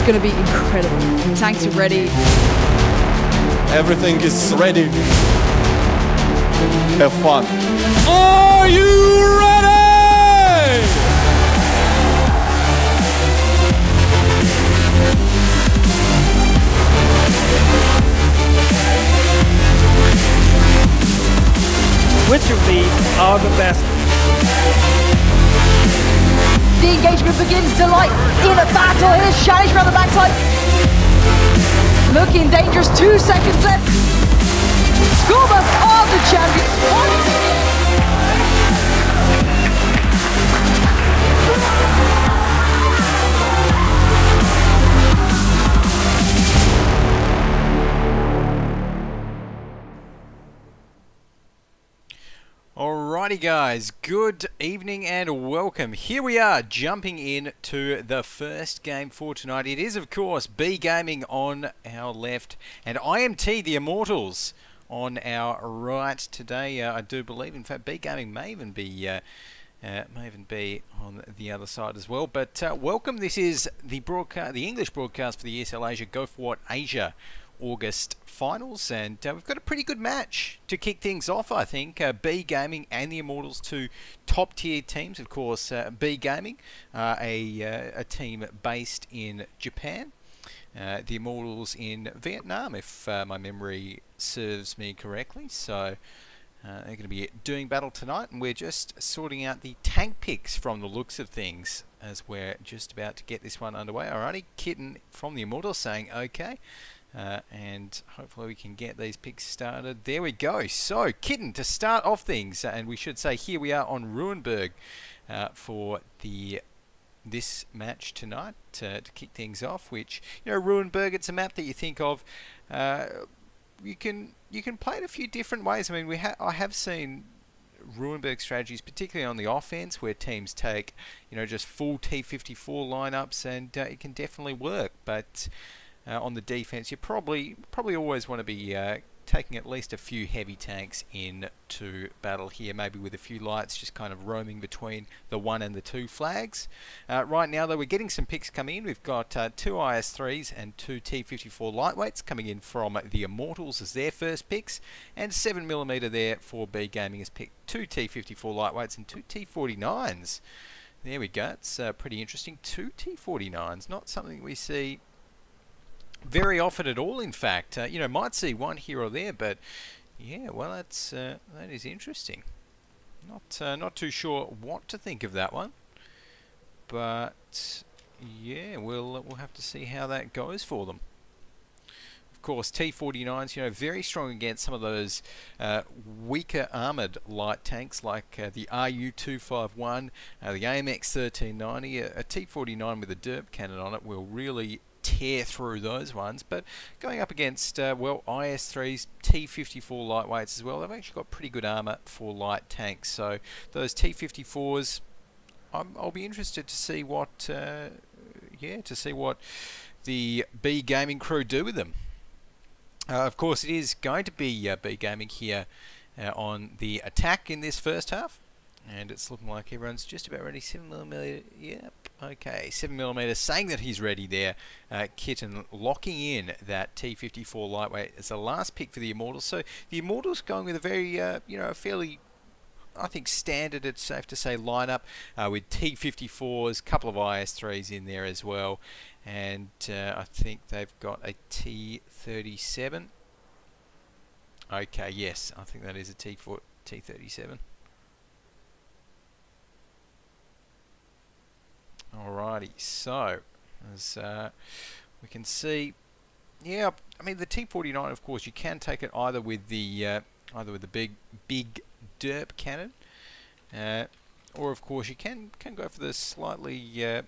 It's going to be incredible. Tanks are ready. Everything is ready. Have fun. Are you ready? Which of these are the best? The engagement begins. Delight in a battle. Here's Shanish around the backside. Looking dangerous. 2 seconds left. Schoolbus are the champions. What? Alrighty guys, good evening and welcome. Here we are jumping in to the first game for tonight. It is of course B Gaming on our left and IMT the Immortals on our right today. I do believe, in fact, B Gaming may even be on the other side as well. But welcome. This is the broadcast, the English broadcast for the ESL Asia Go4WoT Asia August finals, and we've got a pretty good match to kick things off, I think. B Gaming and the Immortals, two top tier teams. Of course, B Gaming, a team based in Japan. The Immortals in Vietnam, if my memory serves me correctly. So they're going to be doing battle tonight, and we're just sorting out the tank picks from the looks of things as we're just about to get this one underway. Alrighty, Kitten from the Immortals saying okay. And hopefully we can get these picks started. There we go. So, Kitten, to start off things, and we should say here we are on Ruinberg for this match tonight to kick things off. Which, you know, Ruinberg, it's a map that you think of. You can play it a few different ways. I mean, I have seen Ruinberg strategies, particularly on the offense, where teams take, you know, just full T54 lineups, and it can definitely work. But on the defense, you probably always want to be taking at least a few heavy tanks into battle here, maybe with a few lights just kind of roaming between the 1 and the 2 flags. Right now, though, we're getting some picks coming in. We've got 2 IS3s and 2 T54 lightweights coming in from the Immortals as their first picks, and 7mm there for B Gaming has picked 2 T54 lightweights and 2 T49s. There we go. It's pretty interesting. 2 T49s, not something we see very often at all, in fact. You know, might see one here or there, but yeah, well, that is interesting. Not too sure what to think of that one, but yeah, we'll have to see how that goes for them. Of course, T49s, you know, very strong against some of those weaker armoured light tanks like the RU251, the AMX 1390. A T49 with a derp cannon on it will really tear through those ones. But going up against well, IS3s, T54 lightweights as well, they've actually got pretty good armor for light tanks. So those T54s, I'll be interested to see what the B Gaming crew do with them. Of course, it is going to be B Gaming here on the attack in this first half. And it's looking like everyone's just about ready. 7mm, yep, okay. 7mm saying that he's ready there. Kitten locking in that T54 lightweight as the last pick for the Immortals. So the Immortals going with a very, you know, a fairly, I think, standard, it's safe to say, lineup with T54s, a couple of IS3s in there as well. And I think they've got a T37. Okay, yes, I think that is a T37. Alrighty, so as we can see, yeah, I mean the T49, of course, you can take it either with the big derp cannon, or of course you can go for the slightly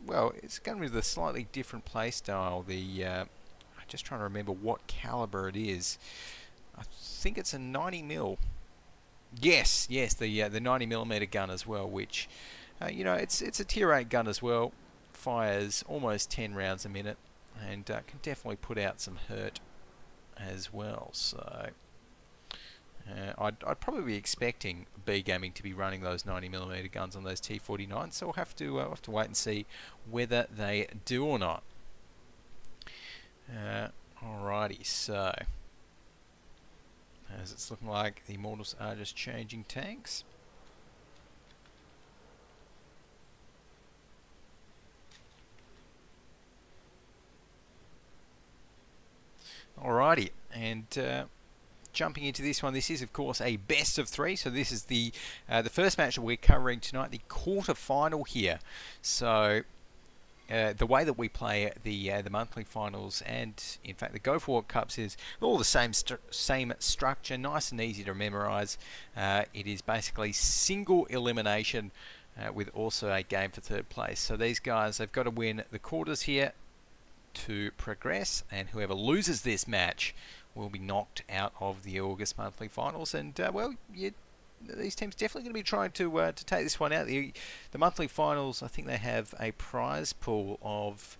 well, it's going with the slightly different play style. I'm just trying to remember what caliber it is. I think it's a 90mm. Yes, the 90mm gun as well, which, you know, it's a tier 8 gun as well, fires almost 10 rounds a minute, and can definitely put out some hurt as well. So I'd probably be expecting B Gaming to be running those 90mm guns on those T49s, so we'll have to wait and see whether they do or not. Alrighty, so as it's looking like the Immortals are just changing tanks. Alrighty, and jumping into this one, this is of course a best of 3. So this is the first match that we're covering tonight, the quarter-final here. So the way that we play the monthly finals and in fact the Go4WoT Cups is all the same structure, nice and easy to memorize. It is basically single elimination with also a game for third place. So these guys, they've got to win the quarters here to progress, and whoever loses this match will be knocked out of the August monthly finals. And well, these teams definitely going to be trying to take this one out. The monthly finals, I think they have a prize pool of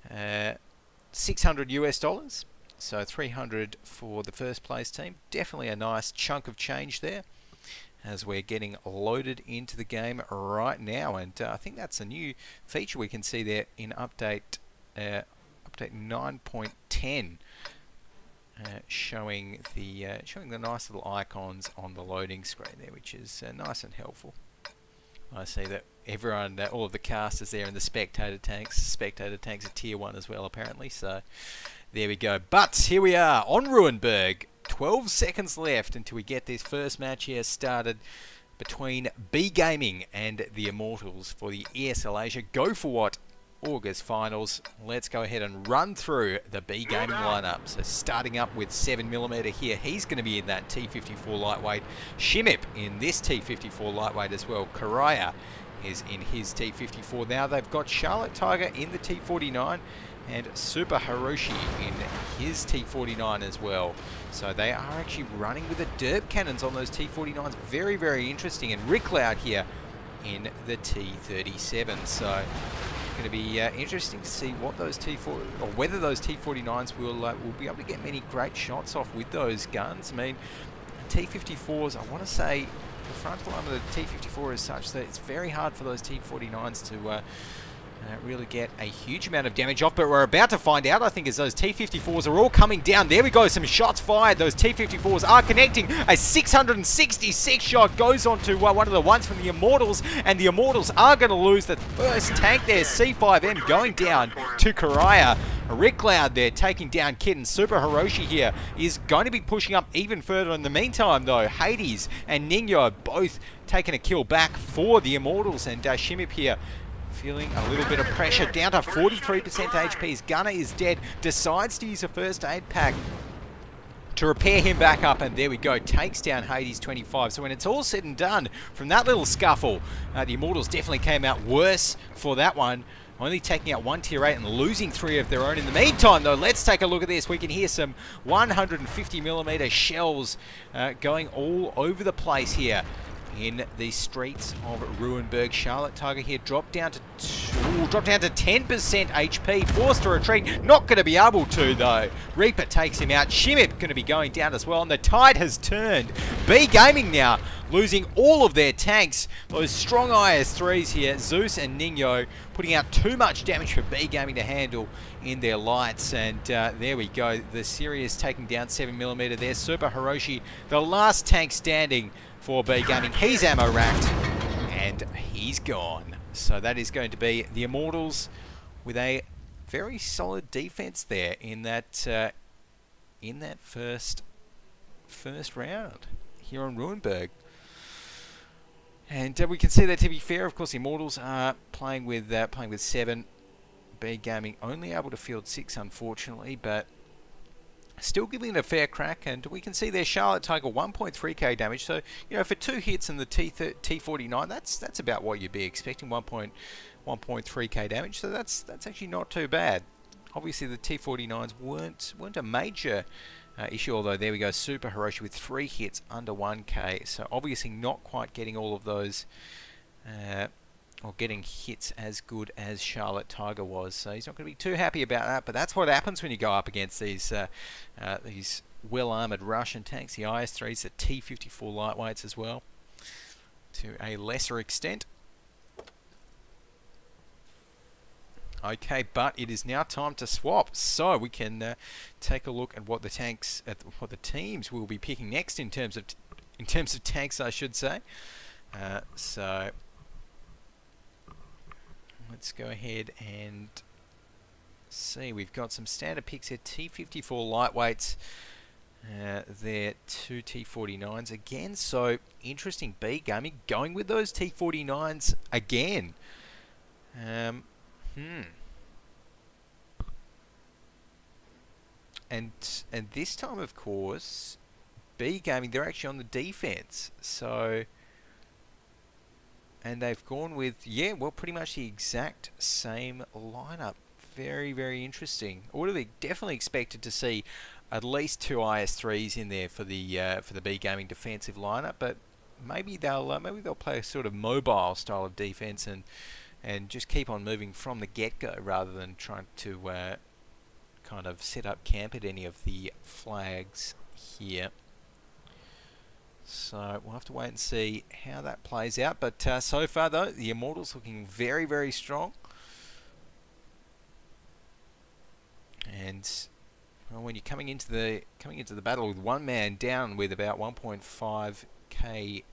$600 US, so 300 for the first place team. Definitely a nice chunk of change there as we're getting loaded into the game right now. And I think that's a new feature we can see there in update 9.10. Showing the nice little icons on the loading screen there, which is nice and helpful. I see that everyone, all of the casters there in the spectator tanks are tier 1 as well apparently, so there we go. But here we are on Ruinberg, 12 seconds left until we get this first match here started between B Gaming and the Immortals for the ESL Asia Go4WoT August finals. Let's go ahead and run through the B Gaming lineup. So starting up with 7mm here, he's going to be in that T54 lightweight. Shimip in this T54 lightweight as well. Karaya is in his T54. Now they've got Charlotte Tiger in the T49 and Super Hiroshi in his T49 as well. So they are actually running with the derp cannons on those T49s. Very, very interesting. And Rick Loud here in the T37. So going to be interesting to see what those T4 or whether those T49s will be able to get many great shots off with those guns. I mean, T54s, I want to say the frontal arm of the T54 is such that it's very hard for those T49s to really get a huge amount of damage off, but we're about to find out, I think, as those T54s are all coming down. There we go, some shots fired. Those T54s are connecting. A 666 shot goes on to one of the ones from the Immortals, and the Immortals are going to lose the first tank there. C5M going down to Karaya. Rick Loud there taking down Kitten. Super Hiroshi here is going to be pushing up even further. In the meantime, though, Hades and Ningyo both taking a kill back for the Immortals, and Shimip here feeling a little bit of pressure, down to 43% HP. His gunner is dead, decides to use a first aid pack to repair him back up, and there we go, takes down Hades 25. So when it's all said and done, from that little scuffle, the Immortals definitely came out worse for that one, only taking out 1 tier 8 and losing 3 of their own. In the meantime, though, let's take a look at this. We can hear some 150mm shells going all over the place here in the streets of Ruinberg. Charlotte Tiger here dropped down to 10% HP, forced to retreat. Not going to be able to, though. Reaper takes him out. Shimip going to be going down as well, and the tide has turned. B Gaming now losing all of their tanks. Those strong IS-3s here, Zeus and Ningyo, putting out too much damage for B Gaming to handle in their lights. And there we go. The Sirius taking down 7mm there. Super Hiroshi, the last tank standing for B Gaming. He's ammo racked and he's gone. So that is going to be the Immortals with a very solid defense there in that first round here on Ruinberg. And we can see that, to be fair, of course, the Immortals are playing with 7. B Gaming only able to field 6, unfortunately, but still giving it a fair crack. And we can see there Charlotte Tiger 1.3k damage. So, you know, for 2 hits in the T49, that's about what you'd be expecting, 1.3k damage. So that's actually not too bad. Obviously, the T49s weren't a major issue, although there we go, Super Hiroshi with 3 hits under 1k. So obviously not quite getting all of those, or getting hits as good as Charlotte Tiger was. So he's not going to be too happy about that, but that's what happens when you go up against these well-armoured Russian tanks, the IS-3s, the T-54 lightweights as well, to a lesser extent. Okay, but it is now time to swap, so we can take a look at what the what the teams will be picking next in terms of tanks, I should say. So let's go ahead and see. We've got some standard picks here. T54 lightweights. They're 2 T49s again. So interesting. B Gaming going with those T49s again. And this time, of course, B Gaming, they're actually on the defense. So, and they've gone with, yeah, well, pretty much the exact same lineup. Very, very interesting. I would have definitely expected to see at least 2 IS3s in there for the B Gaming defensive lineup, but maybe they'll play a sort of mobile style of defense and just keep on moving from the get-go rather than trying to kind of set up camp at any of the flags here. So we'll have to wait and see how that plays out. But so far, though, the Immortals looking very, very strong. And well, when you're coming into the battle with one man down with about 1.5k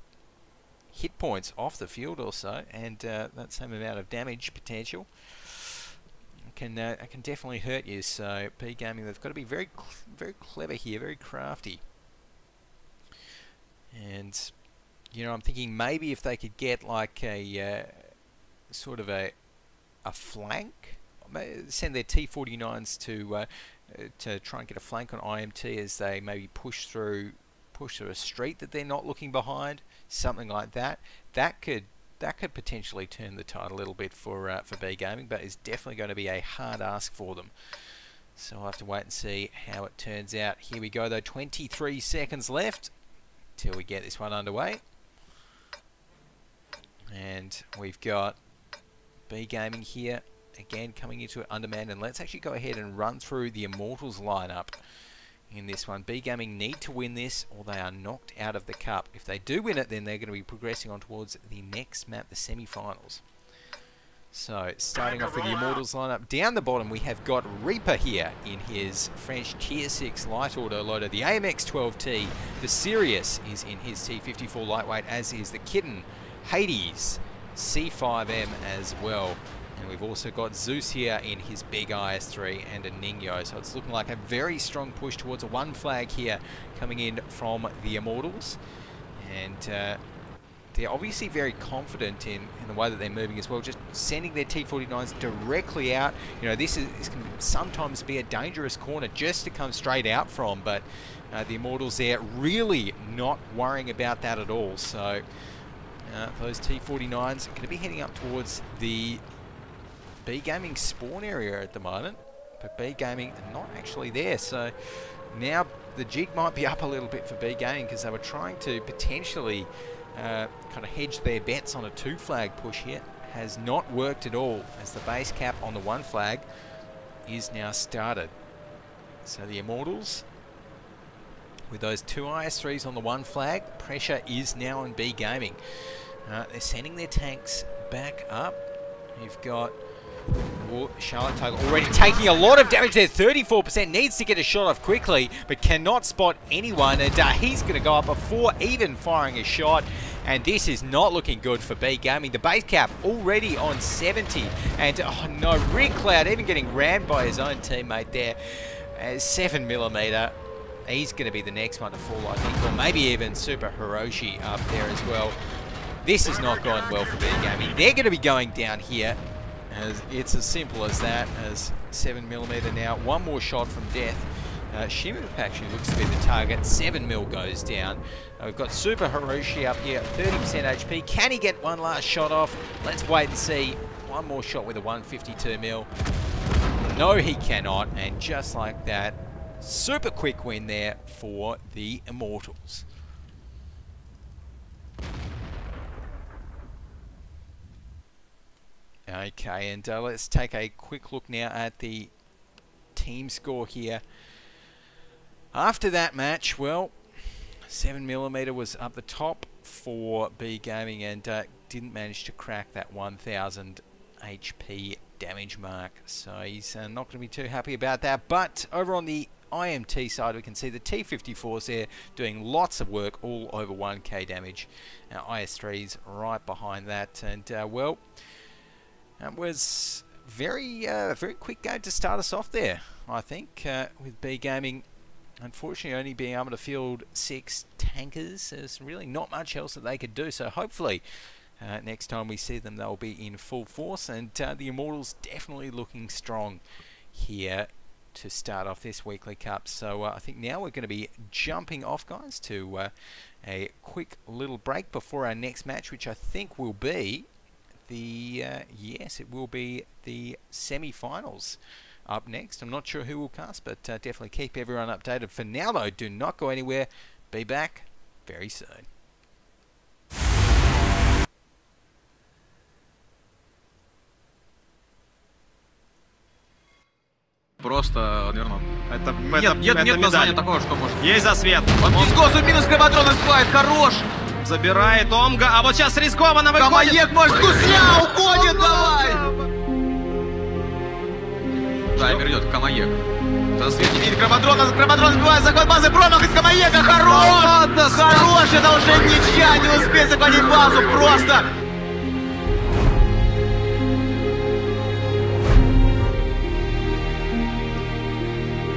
hit points off the field or so, and that same amount of damage potential, it can definitely hurt you. So B Gaming, they've got to be very clever here, very crafty. And you know, I'm thinking maybe if they could get like a sort of a flank, send their T49s to try and get a flank on IMT as they maybe push through a street that they're not looking behind, something like that. That could potentially turn the tide a little bit for B Gaming, but it's definitely going to be a hard ask for them. So I'll have to wait and see how it turns out. Here we go though, 23 seconds left till we get this one underway. And we've got B Gaming here again coming into it undermanned, and let's actually go ahead and run through the Immortals lineup in this one. B Gaming need to win this or they are knocked out of the cup. If they do win it, then they're going to be progressing on towards the next map, the semi-finals. So starting off with the Immortals lineup, down the bottom we have got Reaper here in his French Tier 6 light auto loader, the AMX-12T. The Sirius is in his T54 lightweight, as is the Kitten, Hades, C5M as well. And we've also got Zeus here in his big IS3 and a Ningyo. So it's looking like a very strong push towards a one flag here coming in from the Immortals. And they're obviously very confident in the way that they're moving as well, just sending their T49s directly out. You know, this can sometimes be a dangerous corner just to come straight out from, but the Immortals there really not worrying about that at all. So those T49s are going to be heading up towards the B Gaming spawn area at the moment, but B Gaming are not actually there. So now the jig might be up a little bit for B Gaming, because they were trying to potentially kind of hedge their bets on a 2 flag push here. Has not worked at all, as the base cap on the 1 flag is now started. So the Immortals, with those 2 IS3s on the 1 flag, pressure is now on B Gaming. They're sending their tanks back up. You've got Charlotte Tuggle already taking a lot of damage there. 34%, needs to get a shot off quickly, but cannot spot anyone, and he's going to go up before even firing a shot. And this is not looking good for B Gaming. The base cap already on 70, and oh no, Rick Cloud even getting rammed by his own teammate there. 7mm. He's going to be the next one to fall, I think, or maybe even Super Hiroshi up there as well. This is not going well for B Gaming. They're going to be going down here. As it's as simple as that, as 7mm now. One more shot from death. Shimu actually looks to be the target. 7mm goes down. We've got Super Hiroshi up here, 30% HP. Can he get one last shot off? Let's wait and see. One more shot with a 152mm. No, he cannot. And just like that, super quick win there for the Immortals. Okay, and let's take a quick look now at the team score here. After that match, well, 7mm was up the top for B Gaming, and didn't manage to crack that 1,000 HP damage mark. So he's not going to be too happy about that. But over on the IMT side, we can see the T-54s there doing lots of work, all over 1k damage. IS-3's right behind that, and well, that was very quick game to start us off there, I think, with B Gaming unfortunately only being able to field 6 tankers. There's really not much else that they could do, so hopefully next time we see them they'll be in full force, and the Immortals definitely looking strong here to start off this weekly cup. So I think now we're going to be jumping off, guys, to a quick little break before our next match, which I think will be the yes, it will be the semi-finals up next. I'm not sure who will cast, but definitely keep everyone updated. For now though, do not go anywhere. Be back very soon. Просто вернул. Нет названия такого, что может. Есть засвет. Из госу минус Кабатрон исплает, хорош. Забирает Омга, а вот сейчас рискованно выходит. Камаек, может, гусля уходит, давай. Таймер идет, Камаек. Засвет не видит Кабатрона сбивает захват базы, промах из Камаека, хорош. Хорош, это уже ничья, не успеет захватить базу, просто.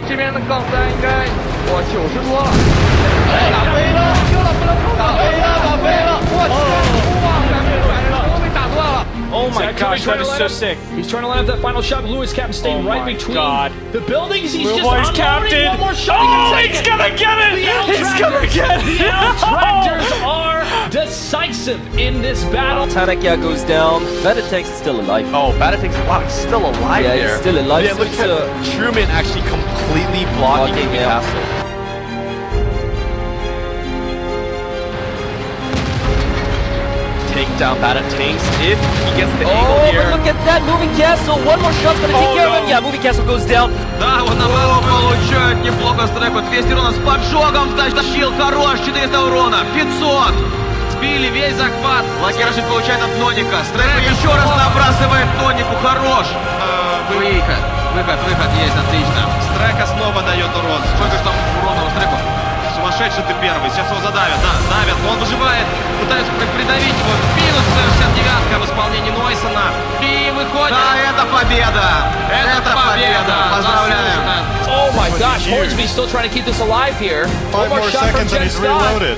这边的杠3应该哇90多了，打飞了，打飞了，我去，哇，感觉都被打断了。Oh my gosh, that is so sick. He's trying to line up that final shot, but Lewis Captain staying right between the buildings. He's just unloading one more shot. Oh, he's gonna get it! He's gonna get it! The L-Tractors are decisive in this battle. Tanakia goes down. Batatanks is still alive. Oh, Batatanks, wow, he's still alive yeah, there. He's still alive. Yeah, look at Truman actually completely blocking the castle. Take down Batatanks if he gets the angle here. But look at that moving castle. One more shot's gonna take care of him. Yeah, moving castle goes down. Да, вот на базу получает неплохо стреку. 200 урона с поджогом, тащил, хорош, 400 урона, 500. Сбили весь захват. Лакершин получает от Ноника. Стрейк еще раз набрасывает Нонику, хорош. Выход есть, отлично. Стрека снова дает урон. Сколько же там урона у Стреку? Сумасшедший ты первый, сейчас его задавят. Да, давят, он выживает, пытаются придавить его. Минус 69-ка в исполнении Нойсона. И выходит. Да, это победа. Это победа. Поздравляем. Oh my gosh, Hornsby still trying to keep this alive here. 5 more seconds and he's reloaded.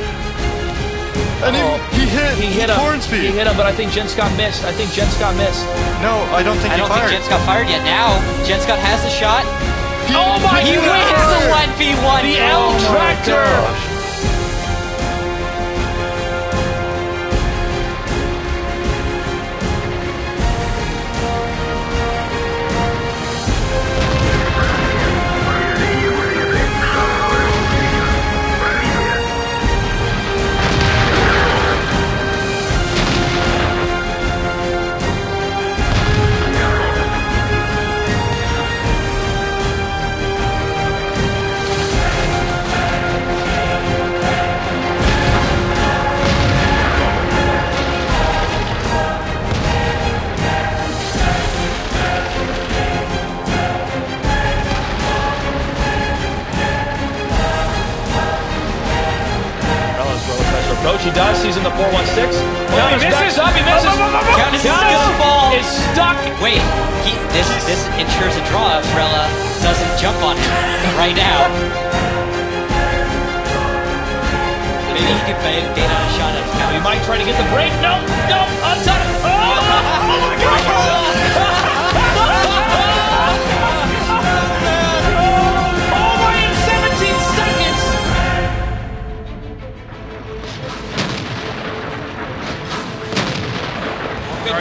And he hit Hornsby. He hit him, but I think Jen Scott missed. No, I don't think he fired. Jen Scott fired yet. Now, Jen Scott has the shot. Oh my God! He wins the 1v1. The L-Tractor. Approach, he does, he's in the 416. No, he misses! He misses! Countess is gonna fall! Is stuck! Wait, this ensures a draw if Rella doesn't jump on him right now. Maybe he could bait out a shot at his count. He might try to get the break. No, untouched! Oh my God!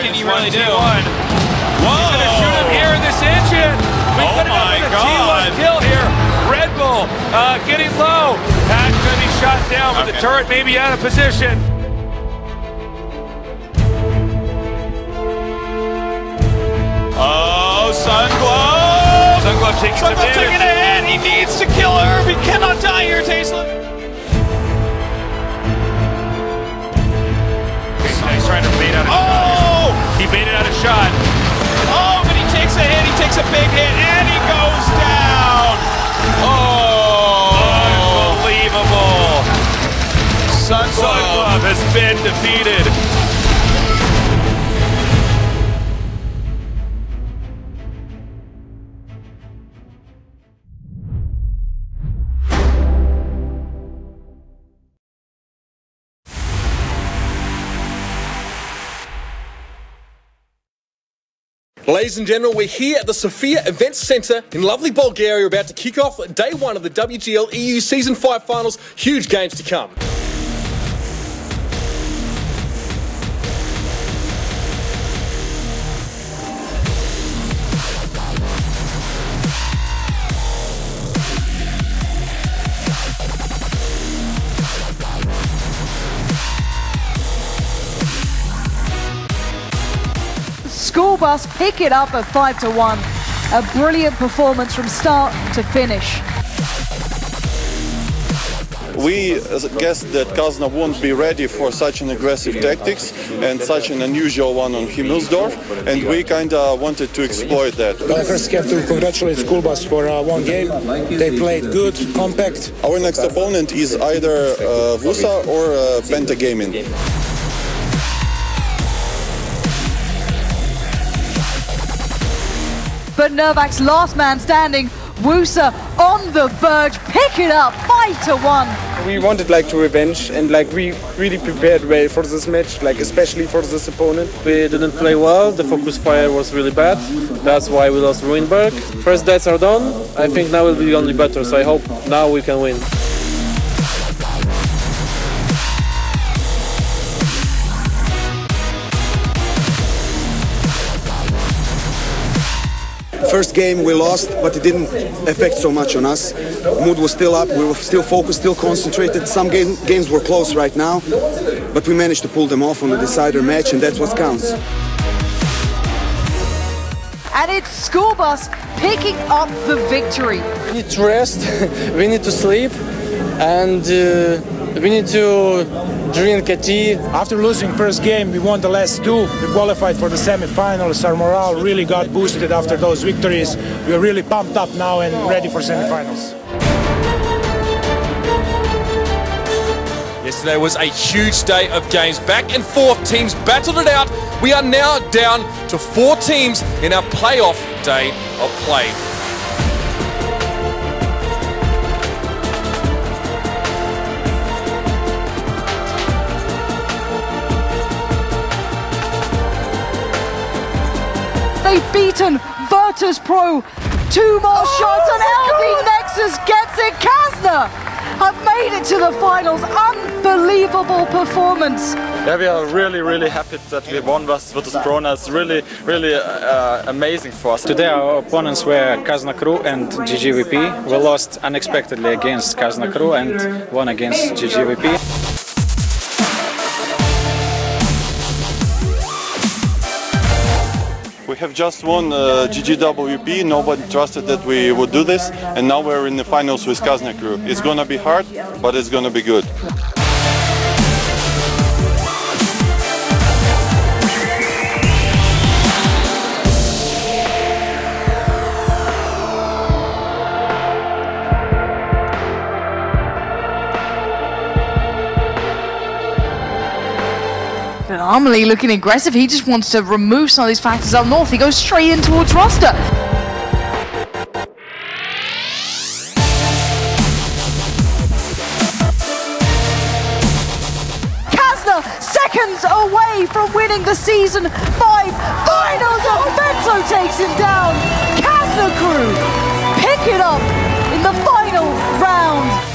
Can he really do? Whoa! He's going to shoot him here in this engine. We could have got a T1 kill here. Red Bull getting low. That's going to be shot down, but the turret may be out of position. Oh, Sunglow! Sunglow taking some damage. Taking a hit. He needs to kill her. He cannot die here, Tasteless. He's trying to bait out a shot. He baited out a shot. takes a big hit, and he goes down. Oh, unbelievable. Sunglove has been defeated. Ladies and gentlemen, we're here at the Sofia Events Centre in lovely Bulgaria, about to kick off day one of the WGL EU Season 5 Finals. Huge games to come. School bus pick it up at 5-1. A brilliant performance from start to finish. We guessed that Kazna won't be ready for such an aggressive tactics and such an unusual one on Himmelsdorf, and we kind of wanted to exploit that. I first have to congratulate School Bus for one game. They played good, compact. Our next opponent is either WuSa or Penta Gaming. But Novak's last man standing, WuSa on the verge, pick it up, 5-1. We wanted to revenge, and we really prepared well for this match, especially for this opponent. We didn't play well, the focus fire was really bad, that's why we lost Ruinberg. First deaths are done, I think now will be only better, so I hope now we can win. First game we lost, but it didn't affect so much on us. Mood was still up, we were still focused, still concentrated. Some games were close right now, but we managed to pull them off on the decider match, and that's what counts. And it's School Bus picking up the victory. We need to rest, we need to sleep, and we need to drink a tea. After losing first game, we won the last two. We qualified for the semi-finals. Our morale really got boosted after those victories. We're really pumped up now and ready for semi-finals. Yesterday was a huge day of games. Back and forth, teams battled it out. We are now down to 4 teams in our playoff day of play. They've beaten Virtus Pro. 2 more shots and LD Nexus gets it. Kazna have made it to the finals. Unbelievable performance. Yeah, we are really happy that we won Virtus Pro. It's really amazing for us. Today our opponents were Kazna Crew and GGVP. We lost unexpectedly against Kazna Crew and won against GGVP. We have just won GGWP, nobody trusted that we would do this, and now we're in the finals with Kazna Crew. It's gonna be hard, but it's gonna be good. Amelie looking aggressive. He just wants to remove some of these factors up north. He goes straight in towards roster. Kazna seconds away from winning the Season 5 finals. Offenso takes him down. Kazna Crew pick it up in the final round.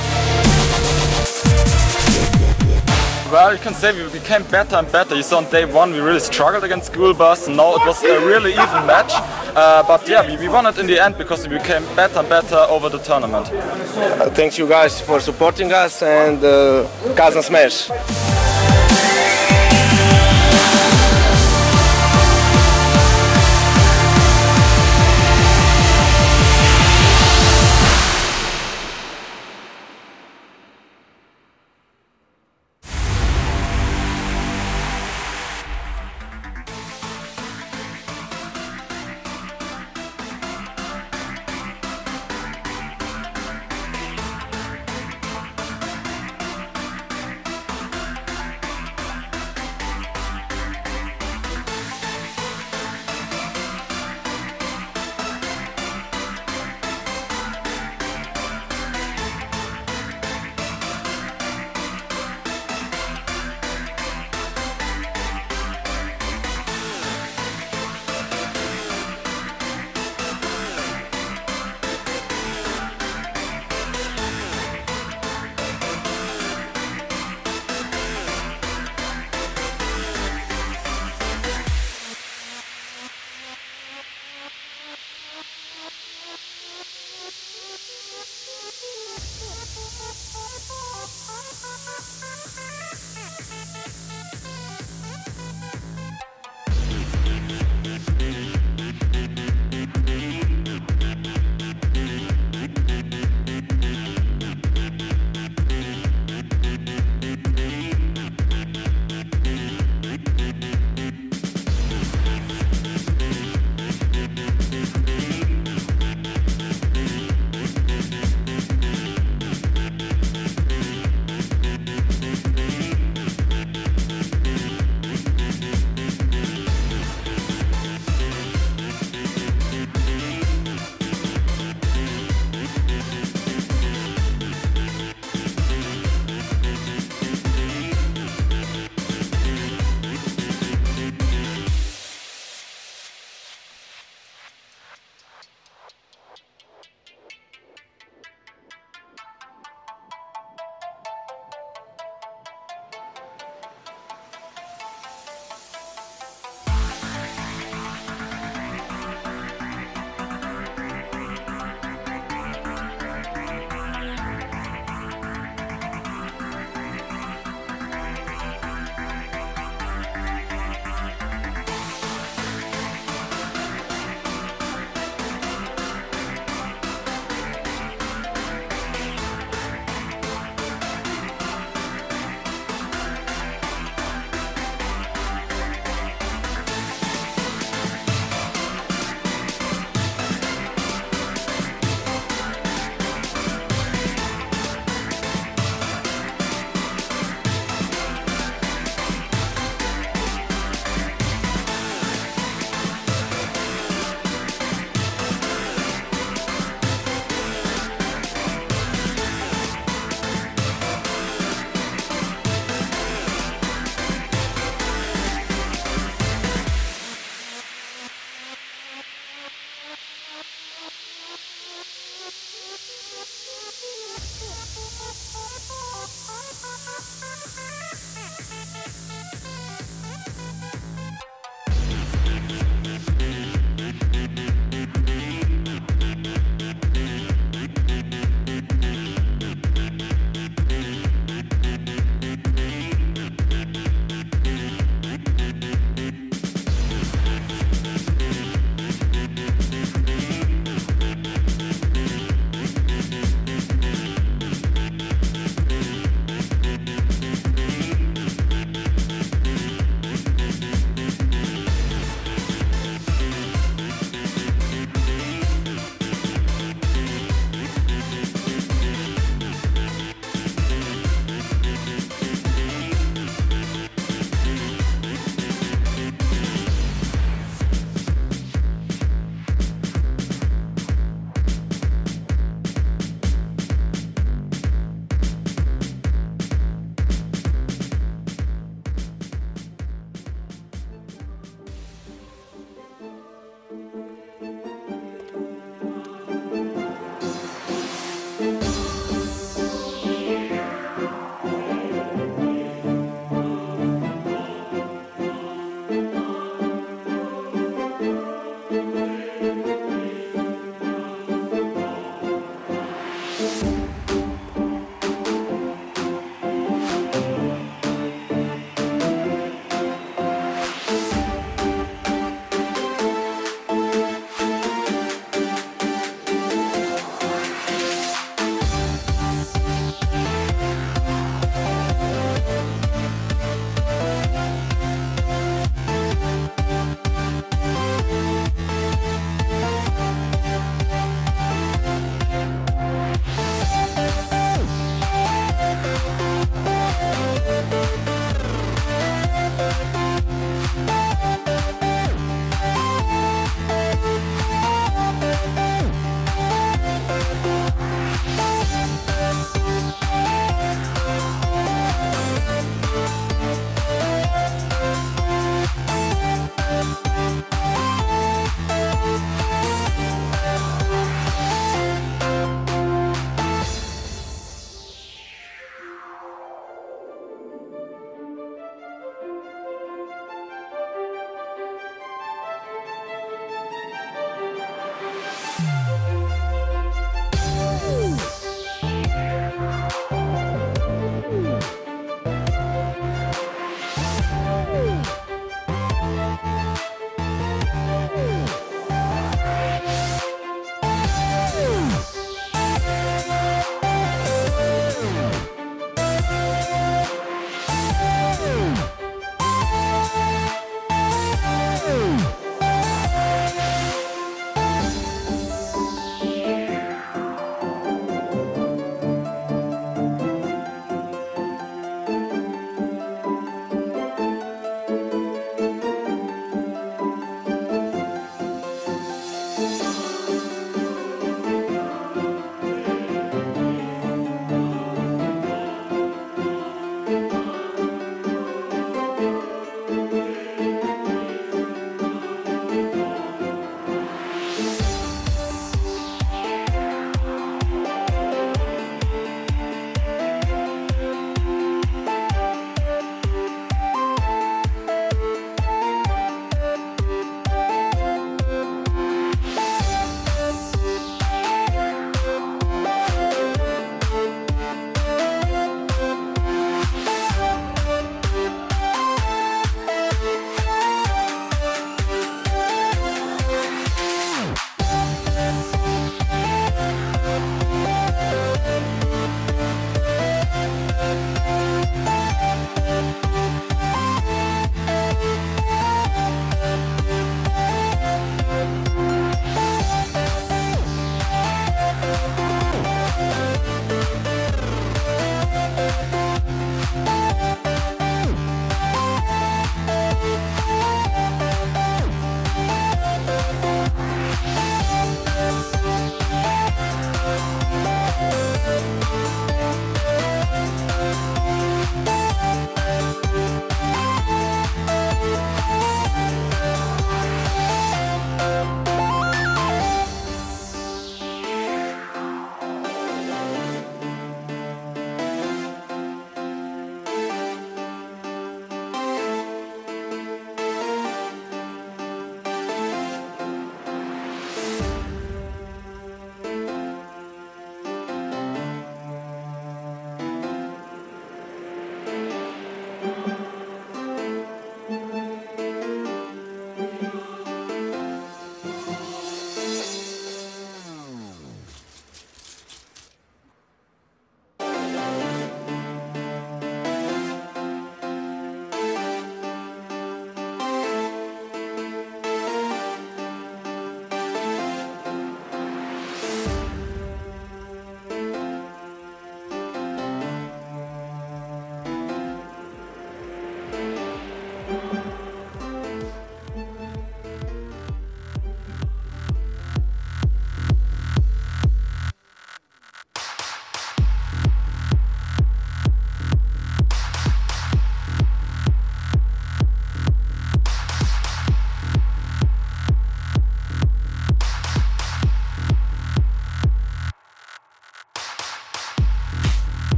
Well, you can say we became better and better. You saw on day 1 we really struggled against School Bus, and now it was a really even match. But yeah, we won it in the end because we became better and better over the tournament. Thank you guys for supporting us, and Kazna smash!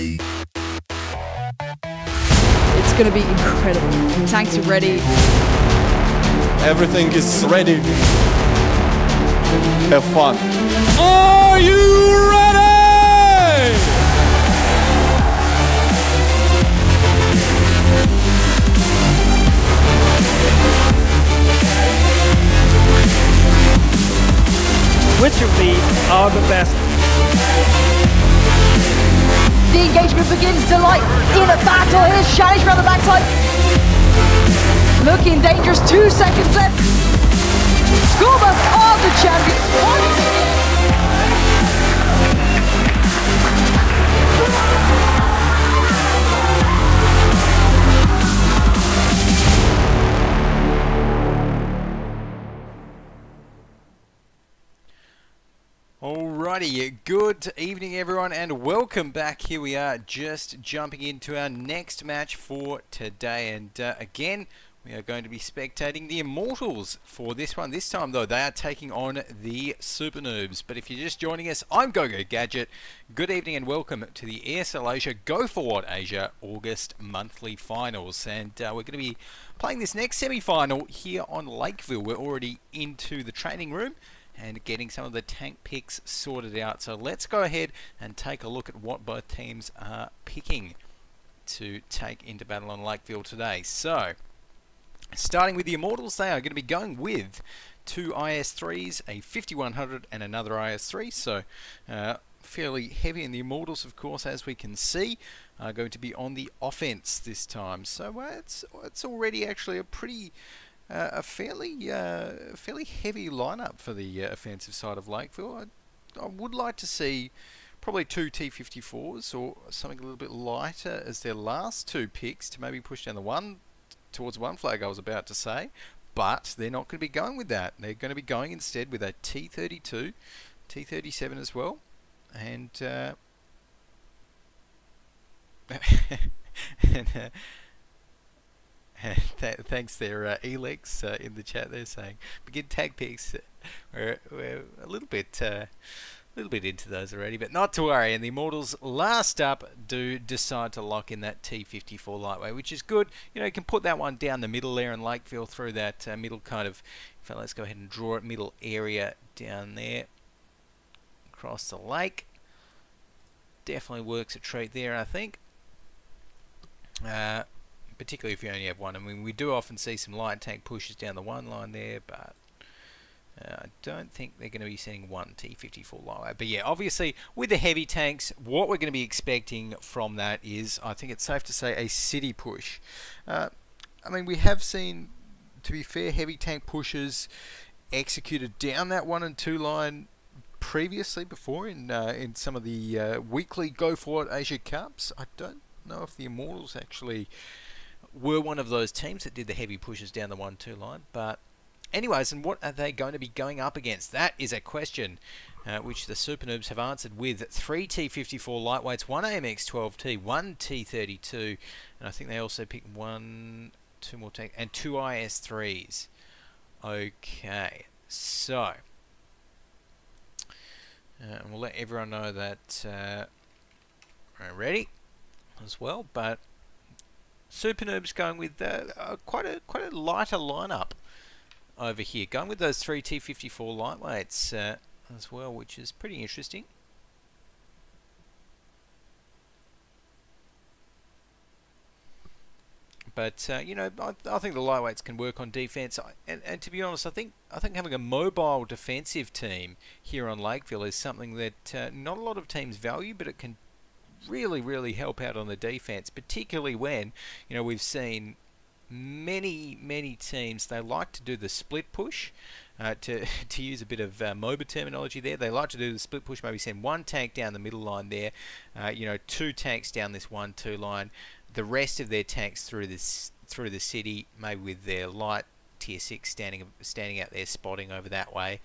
It's going to be incredible. Tanks are ready. Everything is ready. Have fun. Are you ready? Which of these are the best? The engagement begins. Delight in a battle. Here's Shanish around the backside. Looking dangerous. 2 seconds left. School Bus are the champions once again. Alrighty, good evening everyone and welcome back. Here we are just jumping into our next match for today, and again we are going to be spectating the Immortals for this one. This time though they are taking on the SuperNoobs. But if you're just joining us, I'm Go4WoT. Good evening and welcome to the ESL Asia Go4WoT Asia August monthly finals, and we're going to be playing this next semi-final here on Lakeville. We're already into the training room and getting some of the tank picks sorted out. So let's go ahead and take a look at what both teams are picking to take into battle on Lakeville today. So, starting with the Immortals, they are going to be going with 2 IS-3s, a 5100 and another IS-3. So, fairly heavy in the Immortals, of course, as we can see. Are going to be on the offense this time. So, it's already actually a pretty... a fairly heavy lineup for the offensive side of Lakeville. I would like to see probably 2 T-54s or something a little bit lighter as their last 2 picks to maybe push down the one towards one flag I was about to say, but they're not going to be going with that. They're going to be going instead with a T-32, T-37 as well, and thanks there, Elex in the chat. They're saying begin tag picks. We're a little bit into those already, but not to worry. And the Immortals last up do decide to lock in that T-54 lightweight, which is good. You know, you can put that one down the middle there in Lakeville through that middle kind of. In fact, let's go ahead and draw it middle area down there across the lake. Definitely works a treat there, I think. Particularly if you only have one. I mean, we do often see some light tank pushes down the one line there, but I don't think they're going to be sending one T-54 lightweight. But yeah, obviously, with the heavy tanks, what we're going to be expecting from that is, I think it's safe to say, a city push. I mean, we have seen, to be fair, heavy tank pushes executed down that 1 and 2 line previously before in some of the weekly Go4WoT Asia Cups. I don't know if the Immortals actually were one of those teams that did the heavy pushes down the 1-2 line, but anyways, and what are they going to be going up against? That is a question which the SuperNoobs have answered with 3 T-54 lightweights, 1 AMX-12T, 1 T-32, and I think they also picked 2 more tank and 2 IS-3s. Okay, so and we'll let everyone know that we're ready as well, but SuperNoobs going with quite a lighter lineup over here, going with those 3 T-54 lightweights as well, which is pretty interesting. But you know, I think the lightweights can work on defense, and to be honest, I think having a mobile defensive team here on Lakeville is something that not a lot of teams value, but it can really help out on the defense, particularly when, you know, we've seen many teams, they like to do the split push, to use a bit of MOBA terminology there. They like to do the split push, maybe send 1 tank down the middle line there, you know, 2 tanks down this 1-2 line, the rest of their tanks through the city, maybe with their light tier 6 standing out there spotting over that way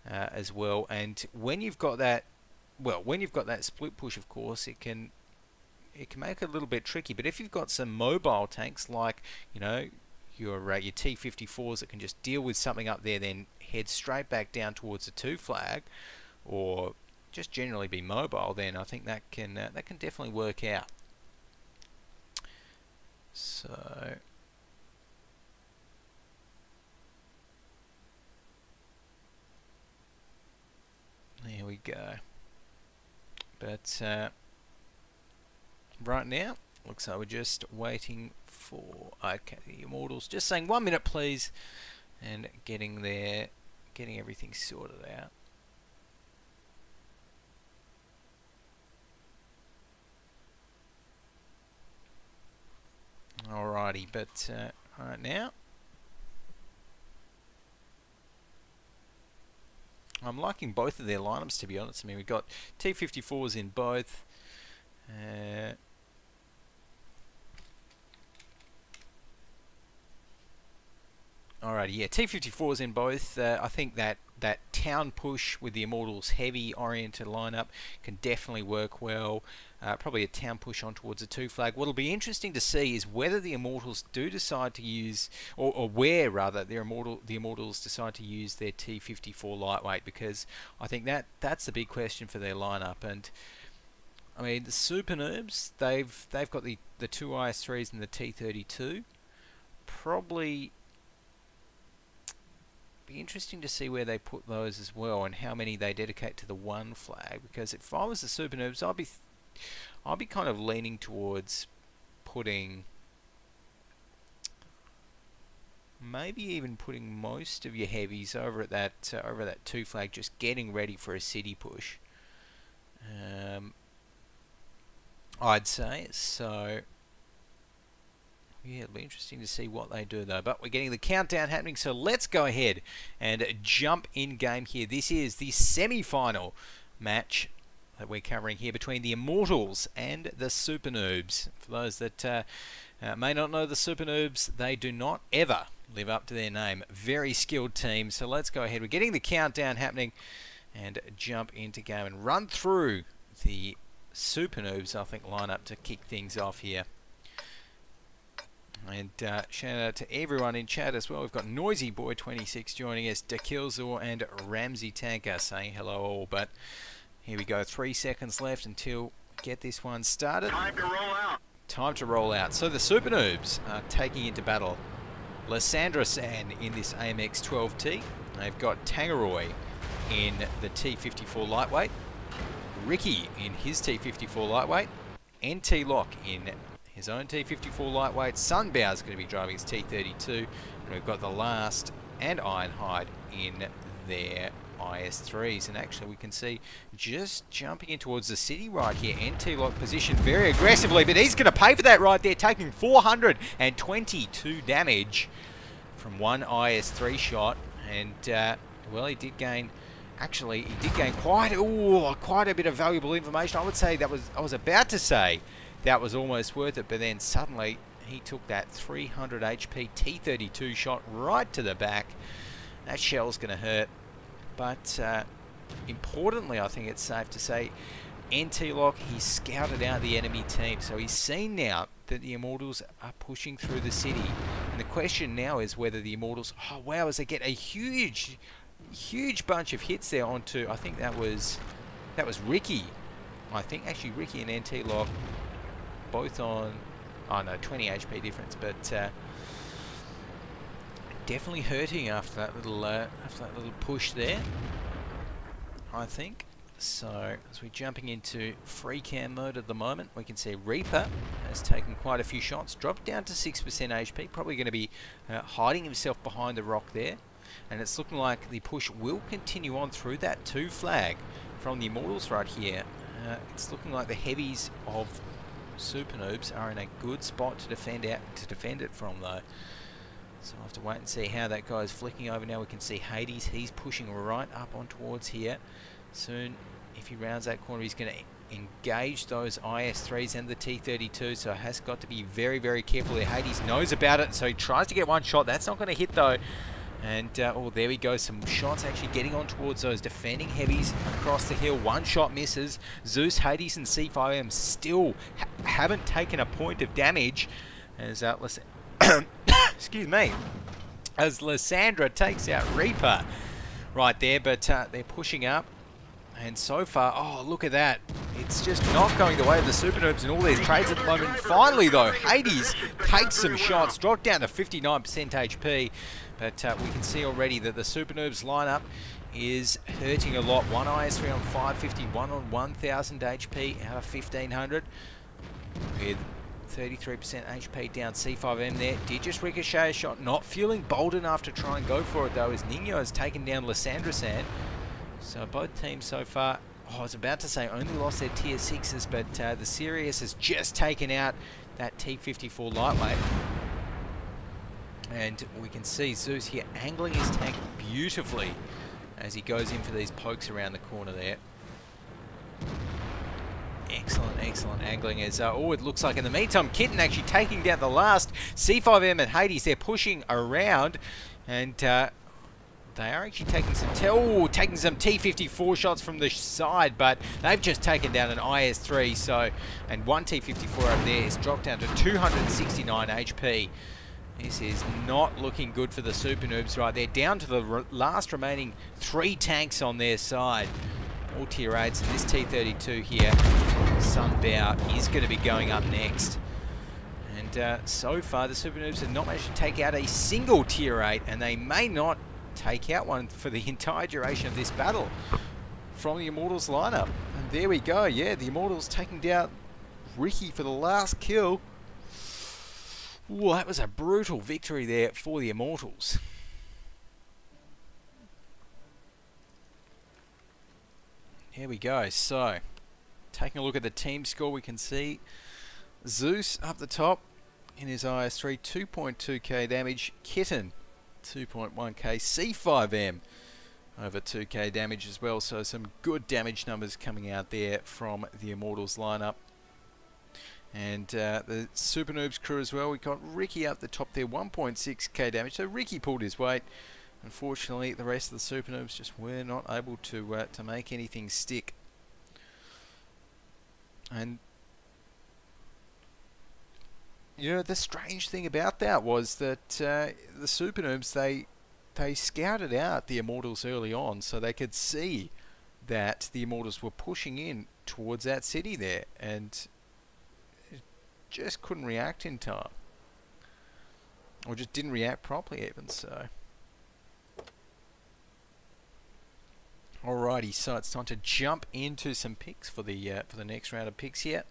as well. And when you've got that, well, when you've got that split push, of course, it can make it a little bit tricky. But if you've got some mobile tanks like, you know, your T-54s that can just deal with something up there, then head straight back down towards the 2 flag, or just generally be mobile, then I think that can definitely work out. So there we go. But right now, looks like we're just waiting for the Immortals. Just saying 1 minute, please, and getting everything sorted out. Alrighty, but right now, I'm liking both of their lineups, to be honest. I mean, we've got T54s in both. Alrighty, yeah, T54s in both. I think that town push with the Immortals heavy oriented lineup can definitely work well. Probably a town push on towards a 2 flag. What'll be interesting to see is whether the Immortals do decide to use, or where rather, the Immortals decide to use their T54 lightweight, because I think that's the big question for their lineup. And I mean, the SuperNoobs, they've got the 2 IS3s and the T32. Probably be interesting to see where they put those as well, and how many they dedicate to the 1 flag. Because if I was the SuperNoobs, I'd be kind of leaning towards putting, maybe even putting most of your heavies over at that 2 flag, just getting ready for a city push. I'd say so. Yeah, it'll be interesting to see what they do though. But we're getting the countdown happening, so let's go ahead and jump in game here. This is the semi-final match that we're covering here between the Immortals and the SuperNoobs. For those that may not know the SuperNoobs, they do not ever live up to their name. Very skilled team. So let's go ahead. We're getting the countdown happening and jump into game and run through the SuperNoobs, I think, lineup to kick things off here. And shout out to everyone in chat as well. We've got Noisy Boy 26 joining us, Dakilzor and Ramsey Tanker saying hello all. But here we go, 3 seconds left until we get this one started. Time to roll out. Time to roll out. So the SuperNoobs are taking into battle Lysandra San in this AMX 12T. They've got Tangaroy in the T54 lightweight, Ricky in his T54 lightweight, NT Lock in his own T54 lightweight. Sunbow's going to be driving his T32, and we've got the Last and Ironhide in their IS3s. And actually we can see just jumping in towards the city right here, NT Lock positioned very aggressively, but he's going to pay for that right there, taking 422 damage from one IS3 shot. And well, he did gain, actually he did gain quite a bit of valuable information. I would say that was, I was about to say that was almost worth it, but then suddenly he took that 300 HP T32 shot right to the back. That shell's going to hurt. But importantly, I think it's safe to say, NT Lock, he scouted out the enemy team. So he's seen now that the Immortals are pushing through the city. And the question now is whether the Immortals, oh wow, as they get a huge bunch of hits there onto, I think that was Ricky. I think actually Ricky and NT Lock both on, oh no, 20 HP difference, but definitely hurting after that little push there, I think. So as we're jumping into free cam mode at the moment, we can see Reaper has taken quite a few shots, dropped down to 6% HP, probably going to be hiding himself behind the rock there. And it's looking like the push will continue on through that 2 flag from the Immortals right here. It's looking like the heavies of SuperNoobs are in a good spot to defend it from though. So I'll have to wait and see how that goes. Flicking over now, we can see Hades. He's pushing right up on towards here. Soon, if he rounds that corner, he's going to engage those IS3s and the T32. So has got to be very, very careful there. Hades knows about it, so he tries to get one shot. That's not going to hit though. And oh, there we go. Some shots actually getting on towards those defending heavies across the hill. One shot misses. Zeus, Hades, and C5M still haven't taken a point of damage. As excuse me, as Lysandra takes out Reaper right there, but they're pushing up. And so far, oh, look at that. It's just not going the way of the SuperNoobs in all these trades at the moment. Finally, though, Hades takes some shots, dropped down to 59% HP. But we can see already that the SuperNoobs lineup is hurting a lot. One IS3 on 550, one on 1000 HP out of 1500. With 33% HP down. C5M there. Did just ricochet a shot. Not feeling bold enough to try and go for it, though, as Nino has taken down Lysandra. So both teams so far, I was about to say only lost their tier 6s, but the Sirius has just taken out that T54 lightweight. And we can see Zeus here angling his tank beautifully as he goes in for these pokes around the corner there. Excellent, excellent angling as, oh, it looks like in the meantime, Kitten actually taking down the last C5M and Hades. They're pushing around, and they are actually taking some T54 shots from the side, but they've just taken down an IS3, so, and one T54 over there is dropped down to 269 HP. This is not looking good for the SuperNoobs right there, down to the last remaining 3 tanks on their side. All tier 8s, and this T32 here, Sunbow, is going to be going up next. And so far, the SuperNoobs have not managed to take out a single tier 8, and they may not take out one for the entire duration of this battle from the Immortals lineup. And there we go, yeah, the Immortals taking down Ricky for the last kill. Ooh, that was a brutal victory there for the Immortals. Here we go. So, taking a look at the team score, we can see Zeus up the top in his IS3, 2.2k damage. Kitten, 2.1k. C5M, over 2k damage as well. So, some good damage numbers coming out there from the Immortals lineup. And the SuperNoobs crew as well. We got Ricky up the top there, 1.6k damage. So, Ricky pulled his weight. Unfortunately, the rest of the SuperNoobs just were not able to make anything stick. And you know, the strange thing about that was that the SuperNoobs, they scouted out the Immortals early on, so they could see that the Immortals were pushing in towards that city there, and just couldn't react in time, or just didn't react properly even. So. Alrighty, so it's time to jump into some picks for the next round of picks here.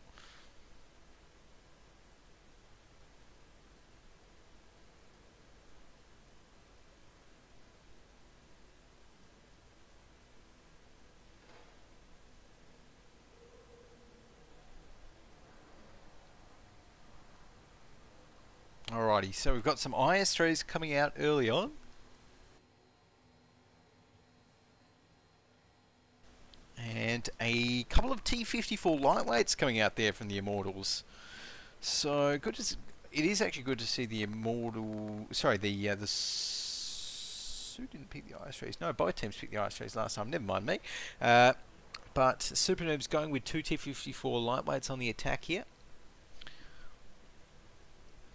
Alrighty, so we've got some IS3s coming out early on. And a couple of T54 lightweights coming out there from the Immortals. So good to it is actually good to see the Immortal. Sorry, the Su didn't pick the IS3s. No, both teams picked the IS3s last time. Never mind me. But SuperNoobs going with 2 T54 lightweights on the attack here.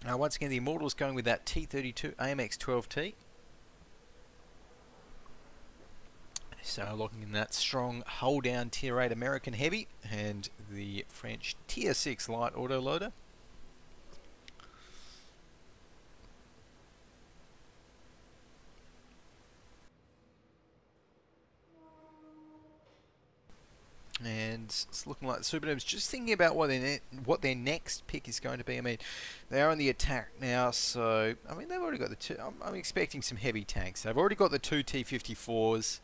Once again, the Immortals going with that T32 AMX 12T. So looking in that strong hull down tier 8 American heavy and the French tier 6 light autoloader. And it's looking like the SuperNoobs just thinking about what their next pick is going to be. I mean, they are on the attack now, so I mean they've already got the two. I'm expecting some heavy tanks. They've already got the 2 T54s.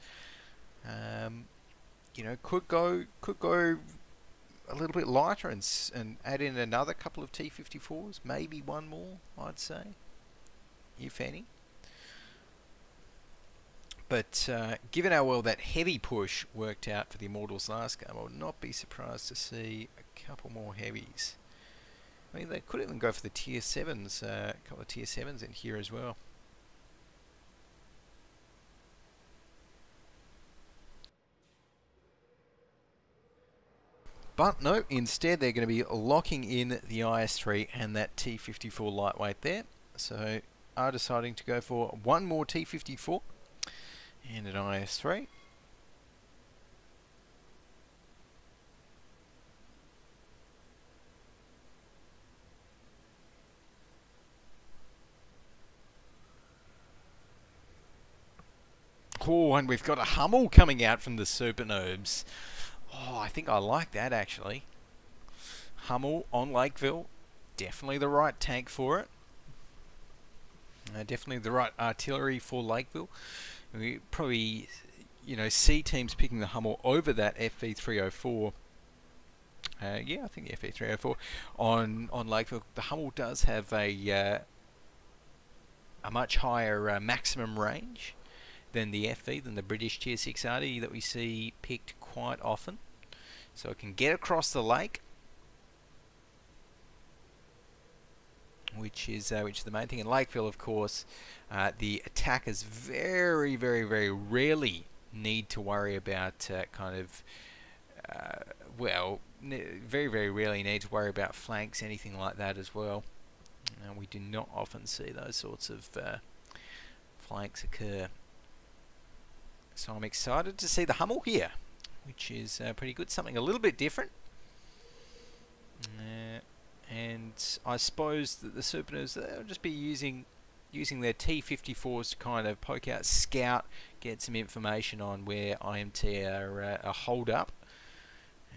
You know, could go a little bit lighter and add in another couple of T54s, maybe one more, I'd say, if any. But given how well that heavy push worked out for the Immortals last game, I would not be surprised to see a couple more heavies. I mean, they could even go for the tier 7s, a couple of tier 7s in here as well. But no, instead they're going to be locking in the IS3 and that T54 lightweight there. So are deciding to go for one more T54 and an IS3. Oh, and we've got a Hummel coming out from the SuperNoobs. Oh, I think I like that, actually. Hummel on Lakeville. Definitely the right tank for it. Definitely the right artillery for Lakeville. We probably, you know, see teams picking the Hummel over that FV304. Yeah, I think the FV304 on Lakeville. The Hummel does have a much higher maximum range than the FV, than the British Tier 6 RD that we see picked quite often. So it can get across the lake, which is the main thing. In Lakeville, of course, the attackers very, very, very rarely need to worry about very, very rarely need to worry about flanks, anything like that as well. We do not often see those sorts of flanks occur. So I'm excited to see the Hummel here, which is pretty good. Something a little bit different. And I suppose that the SuperNoobs, they'll just be using their T-54s to kind of poke out, scout, get some information on where IMT are holed up,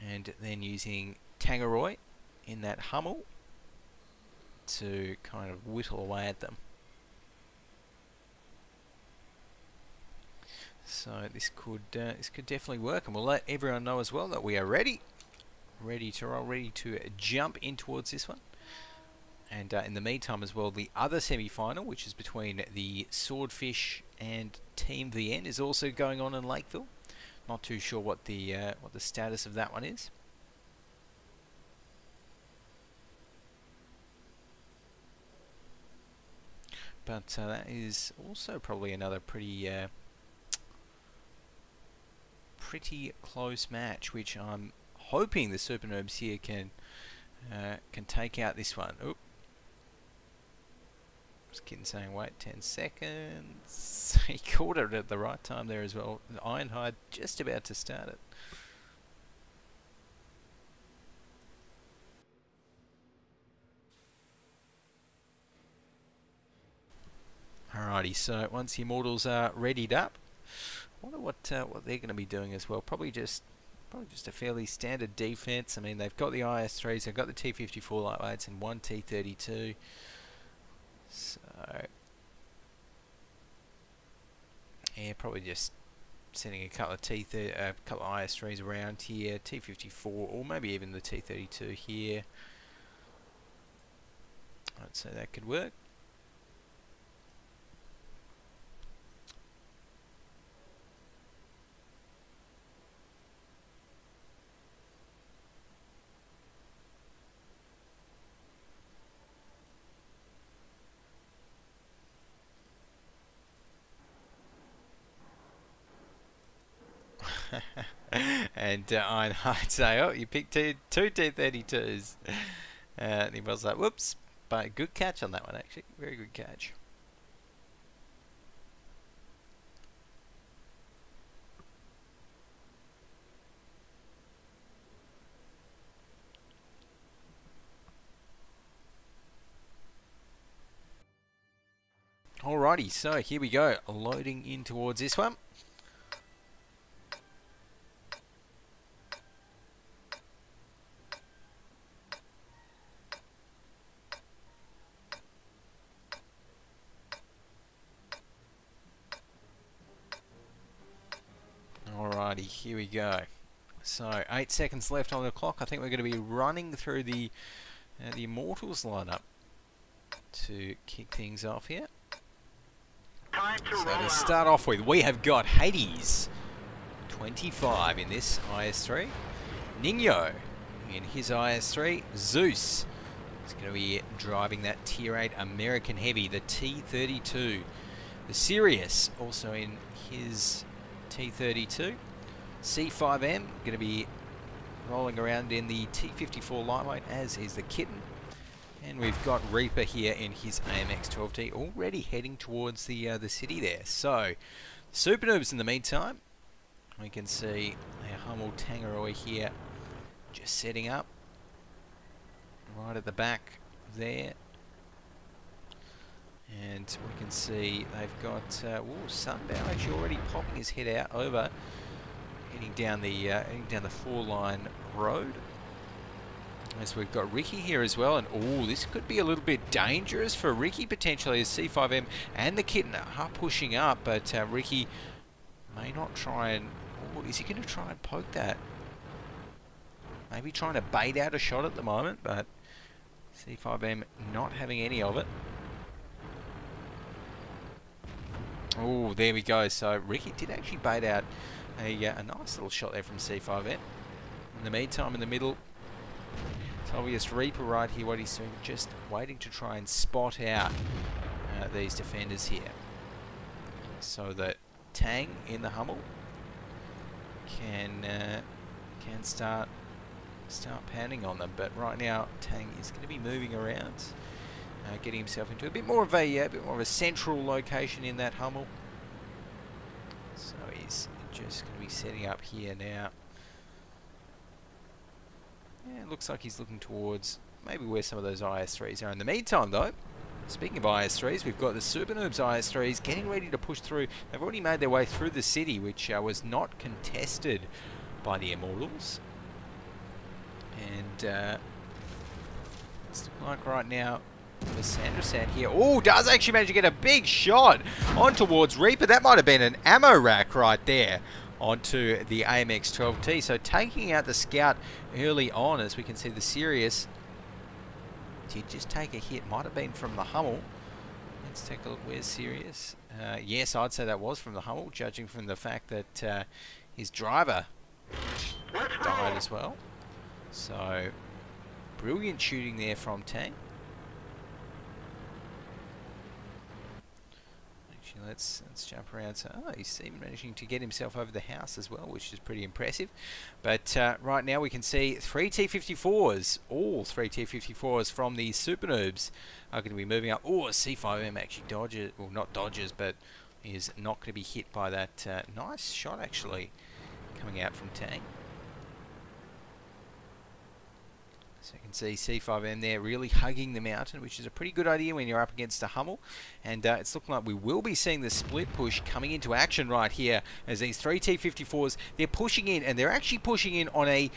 and then using Tangaroy in that Hummel to kind of whittle away at them. So this could definitely work, and we'll let everyone know as well that we are ready to roll, ready to jump in towards this one. And in the meantime as well, the other semi-final, which is between the Swordfish and Team VN, is also going on in Lakeville. Not too sure what the status of that one is. But that is also probably another pretty close match, which I'm hoping the SuperNoobs here can take out this one. Oop. Just kidding, saying wait 10 seconds. He caught it at the right time there as well. Ironhide just about to start it. Alrighty, so once the Immortals are readied up, I wonder what they're going to be doing as well. Probably just a fairly standard defense. I mean, they've got the IS-3s, they've got the T-54 lightweights, and one T-32. So yeah, probably just sending a couple of IS-3s around here, T-54, or maybe even the T-32 here. I'd say that could work. And Ironhide say, oh, you picked two T-32s. And he was like, whoops. But good catch on that one, actually. Very good catch. Alrighty, so here we go. Loading in towards this one. Alrighty, here we go. So 8 seconds left on the clock. I think we're going to be running through the Immortals lineup to kick things off here. So to start off with, we have got Hades, 25 in this IS-3. Ningyo in his IS-3. Zeus is going to be driving that Tier 8 American Heavy, the T-32. The Sirius also in his T-32. C5M going to be rolling around in the T-54 lightweight, as is the Kitten. And we've got Reaper here in his AMX 12T, already heading towards the city there. So, SuperNoobs in the meantime, we can see our Hummel Tangaroy here, just setting up right at the back there. And we can see they've got Sunbow actually already popping his head out over, heading down the 4-line road. As we've got Ricky here as well, and this could be a little bit dangerous for Ricky potentially, as C5M and the Kitten are pushing up, but Ricky may not try and... is he going to try and poke that? Maybe trying to bait out a shot at the moment, but C5M not having any of it. Oh, there we go. So Ricky did actually bait out a nice little shot there from C5M. In the meantime, in the middle, it's obvious Reaper right here, what he's doing, just waiting to try and spot out these defenders here, so that Tang in the Hummel can start pounding on them. But right now, Tang is going to be moving around, getting himself into a bit more of a central location in that Hummel. So he's just going to be setting up here now. Yeah, it looks like he's looking towards maybe where some of those IS-3s are. In the meantime, though, speaking of IS-3s, we've got the SuperNoobs IS-3s getting ready to push through. They've already made their way through the city, which was not contested by the Immortals. And it's looking like right now, Cassandra Sand here. Oh, does actually manage to get a big shot on towards Reaper. That might have been an ammo rack right there onto the AMX-12T. So taking out the Scout early on, as we can see the Sirius did just take a hit. Might have been from the Hummel. Let's take a look. Where's Sirius? Yes, I'd say that was from the Hummel, judging from the fact that his driver died as well. So brilliant shooting there from Tang. Let's jump around. So, he's even managing to get himself over the house as well, which is pretty impressive. But right now we can see 3 T-54s, all 3 T-54s from the SuperNoobs are going to be moving up. Oh, C5M actually dodges, well, not dodges, but is not going to be hit by that nice shot actually coming out from Tang. So you can see C5M there really hugging the mountain, which is a pretty good idea when you're up against a Hummel. And it's looking like we will be seeing the split push coming into action right here, as these 3 T-54s, they're pushing in, and they're actually pushing in on a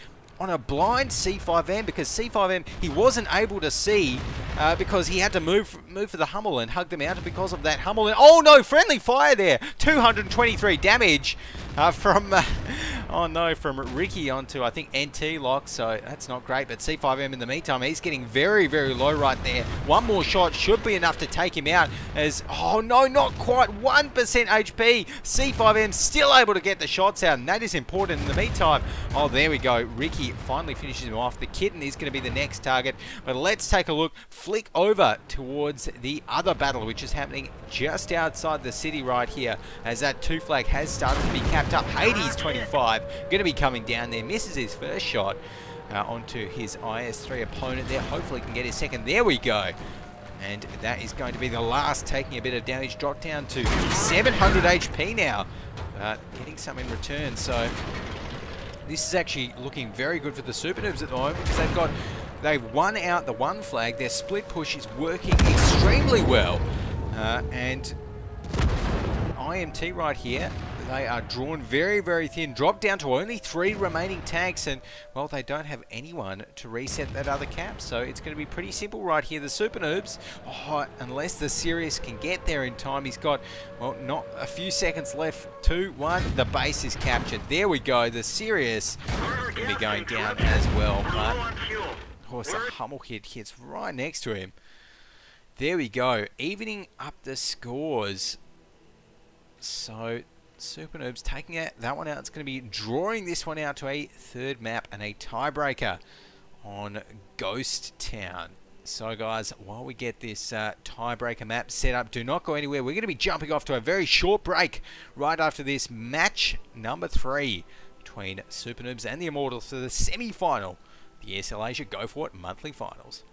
blind C5M, because C5M, he wasn't able to see because he had to move for the Hummel and hug the mountain because of that Hummel. And, oh no, friendly fire there. 223 damage from from Ricky onto, I think, NT lock, so that's not great. But C5M in the meantime, he's getting very, very low right there. One more shot should be enough to take him out, as, oh no, not quite, 1% HP. C5M still able to get the shots out, and that is important. In the meantime, oh, there we go. Ricky finally finishes him off. The Kitten is going to be the next target, but let's take a look, flick over towards the other battle, which is happening just outside the city right here, as that 2 flag has started to be capped up. Hades 25 going to be coming down there, misses his first shot onto his IS-3 opponent there. Hopefully can get his second. There we go. And that is going to be the last, taking a bit of damage. Dropped down to 700 HP now, getting some in return. So this is actually looking very good for the SuperNoobs at the moment, because they've won out the 1 flag. Their split push is working extremely well, and IMT right here, they are drawn very, very thin, dropped down to only 3 remaining tanks, and, well, they don't have anyone to reset that other cap, so it's going to be pretty simple right here. The SuperNoobs, unless the Sirius can get there in time, he's got, well, not a few seconds left. 2, 1, the base is captured. There we go. The Sirius going to be going down as well, but, of course, the Hummel hits right next to him. There we go, evening up the scores. So SuperNoobs taking that one out. It's going to be drawing this one out to a 3rd map and a tiebreaker on Ghost Town. So guys, while we get this tiebreaker map set up, do not go anywhere. We're going to be jumping off to a very short break right after this match number 3 between SuperNoobs and the Immortals for the semi-final, the ESL Asia Go4WoT Monthly Finals.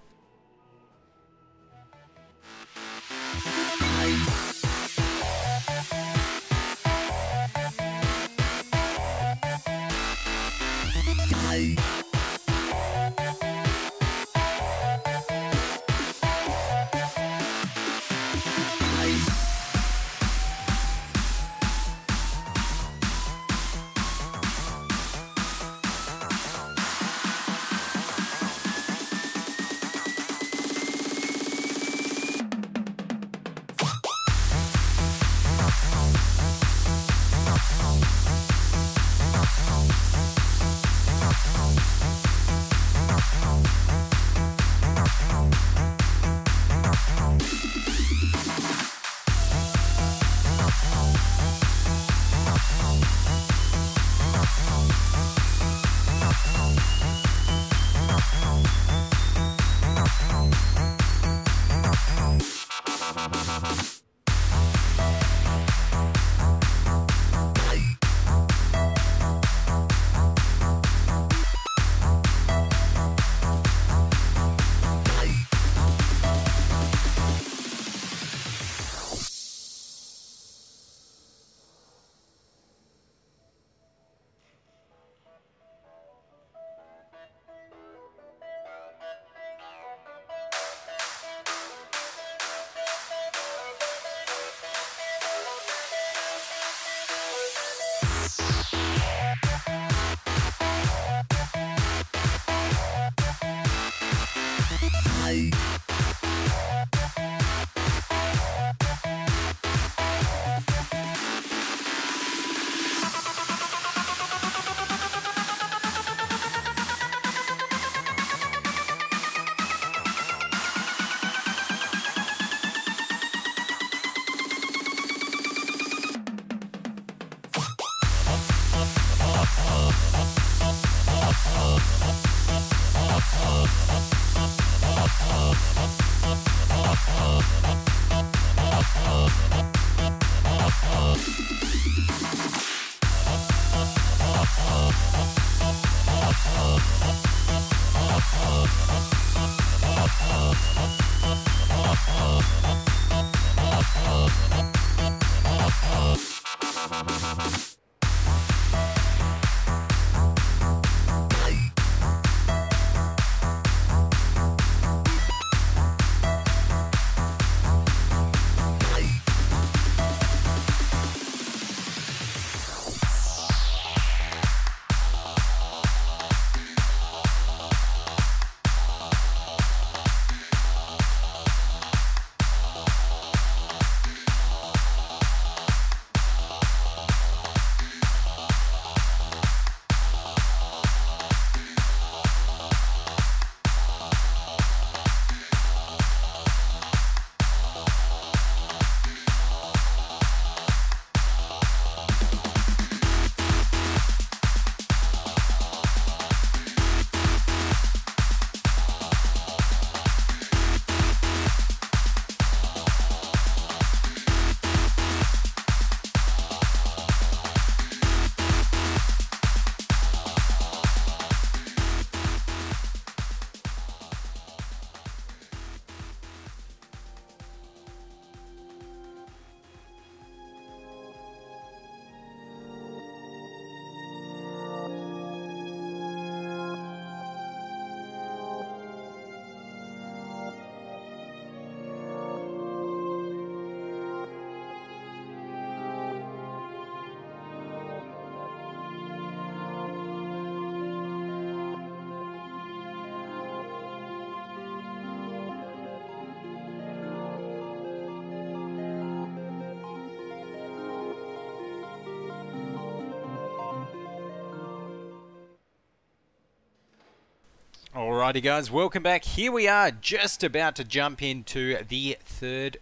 Alrighty guys, welcome back. Here we are, just about to jump into the third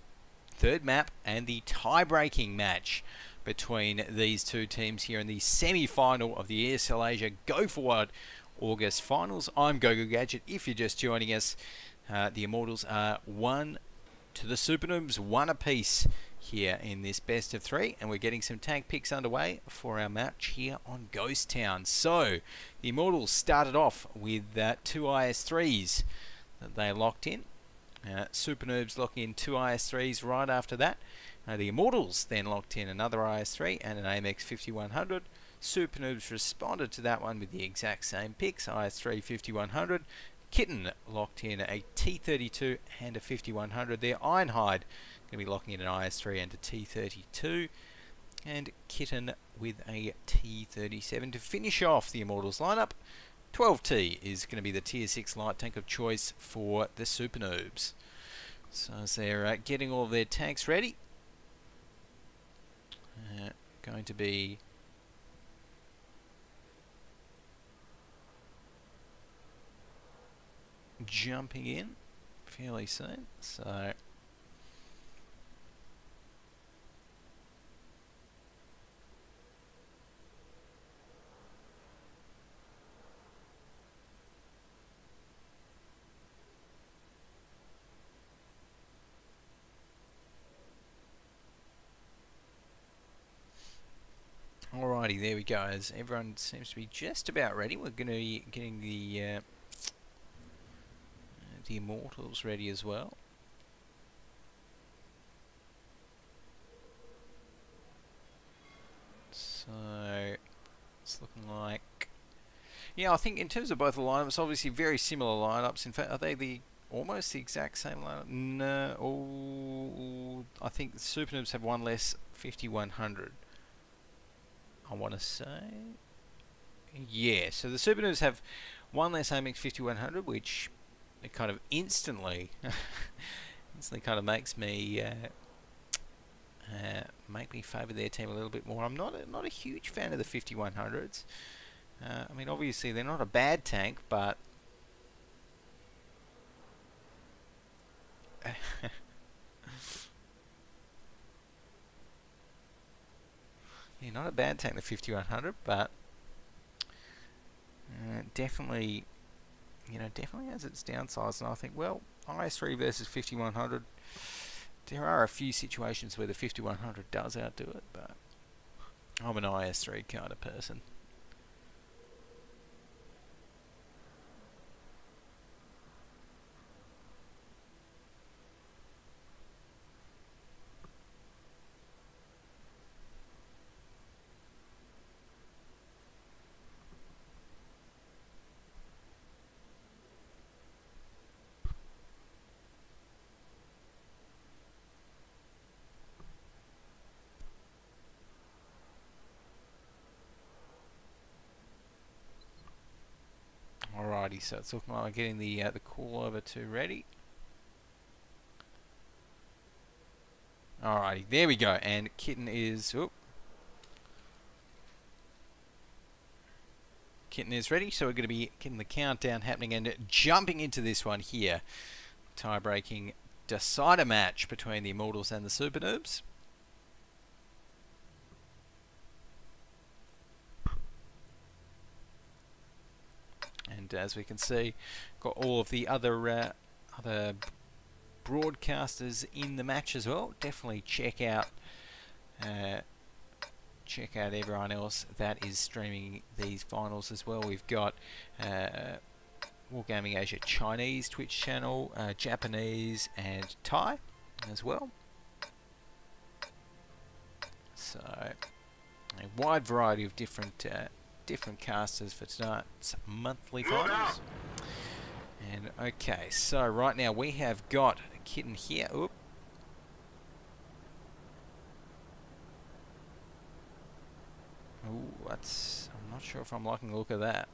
map and the tie-breaking match between these two teams here in the semi-final of the ESL Asia Go4WoT August Finals. I'm GoGoGadget. If you're just joining us, the Immortals are 1 to the SuperNoobs, 1 apiece here in this best of 3, and we're getting some tag picks underway for our match here on Ghost Town. So the Immortals started off with 2 IS3s that they locked in. SuperNoobs locking in 2 IS3s right after that. The Immortals then locked in another IS3 and an AMX 5100. SuperNoobs responded to that one with the exact same picks, IS3 5100. Kitten locked in a T32 and a 5100 there. Ironhide going to be locking in an IS3 and a T32. And Kitten with a T37 to finish off the Immortals lineup. 12T is going to be the tier 6 light tank of choice for the SuperNoobs. So as they're getting all of their tanks ready, going to be jumping in fairly soon, so alrighty, there we go. As everyone seems to be just about ready, we're going to be getting the Immortals ready as well. So it's looking like, yeah, I think in terms of both the lineups, obviously very similar lineups. In fact, are they almost the exact same lineup? No, I think the SuperNoobs have one less 5100. I want to say, yeah. So the SuperNoobs have one less AMX 5100, which it kind of instantly kind of makes me favour their team a little bit more. I'm not a huge fan of the 5100s. I mean, obviously they're not a bad tank, but yeah, not a bad tank, the 5100, but definitely, you know, definitely has its downsides. And I think, well, IS3 versus 5100, there are a few situations where the 5100 does outdo it, but I'm an IS3 kind of person. Alrighty, so it's looking like we're getting the call over to ready. Alrighty, there we go, and Kitten is Kitten is ready, so we're going to be getting the countdown happening and jumping into this one here. Tie-breaking decider match between the Immortals and the SuperNoobs. And as we can see, got all of the other broadcasters in the match as well. Definitely check out everyone else that is streaming these finals as well. We've got Wargaming Asia Chinese Twitch channel, Japanese and Thai as well. So a wide variety of different casters for tonight's monthly finals. And okay, so right now we have got Kitten here. Oop. Ooh, that's, I'm not sure if I'm liking the look of that.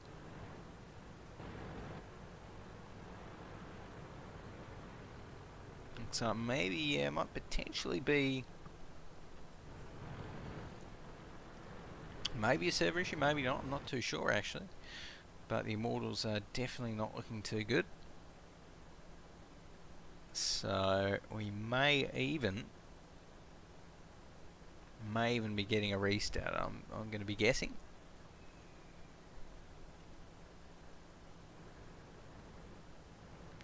So maybe might potentially be maybe a server issue, maybe not. I'm not too sure actually. But the Immortals are definitely not looking too good. So we may even be getting a restart. I'm going to be guessing.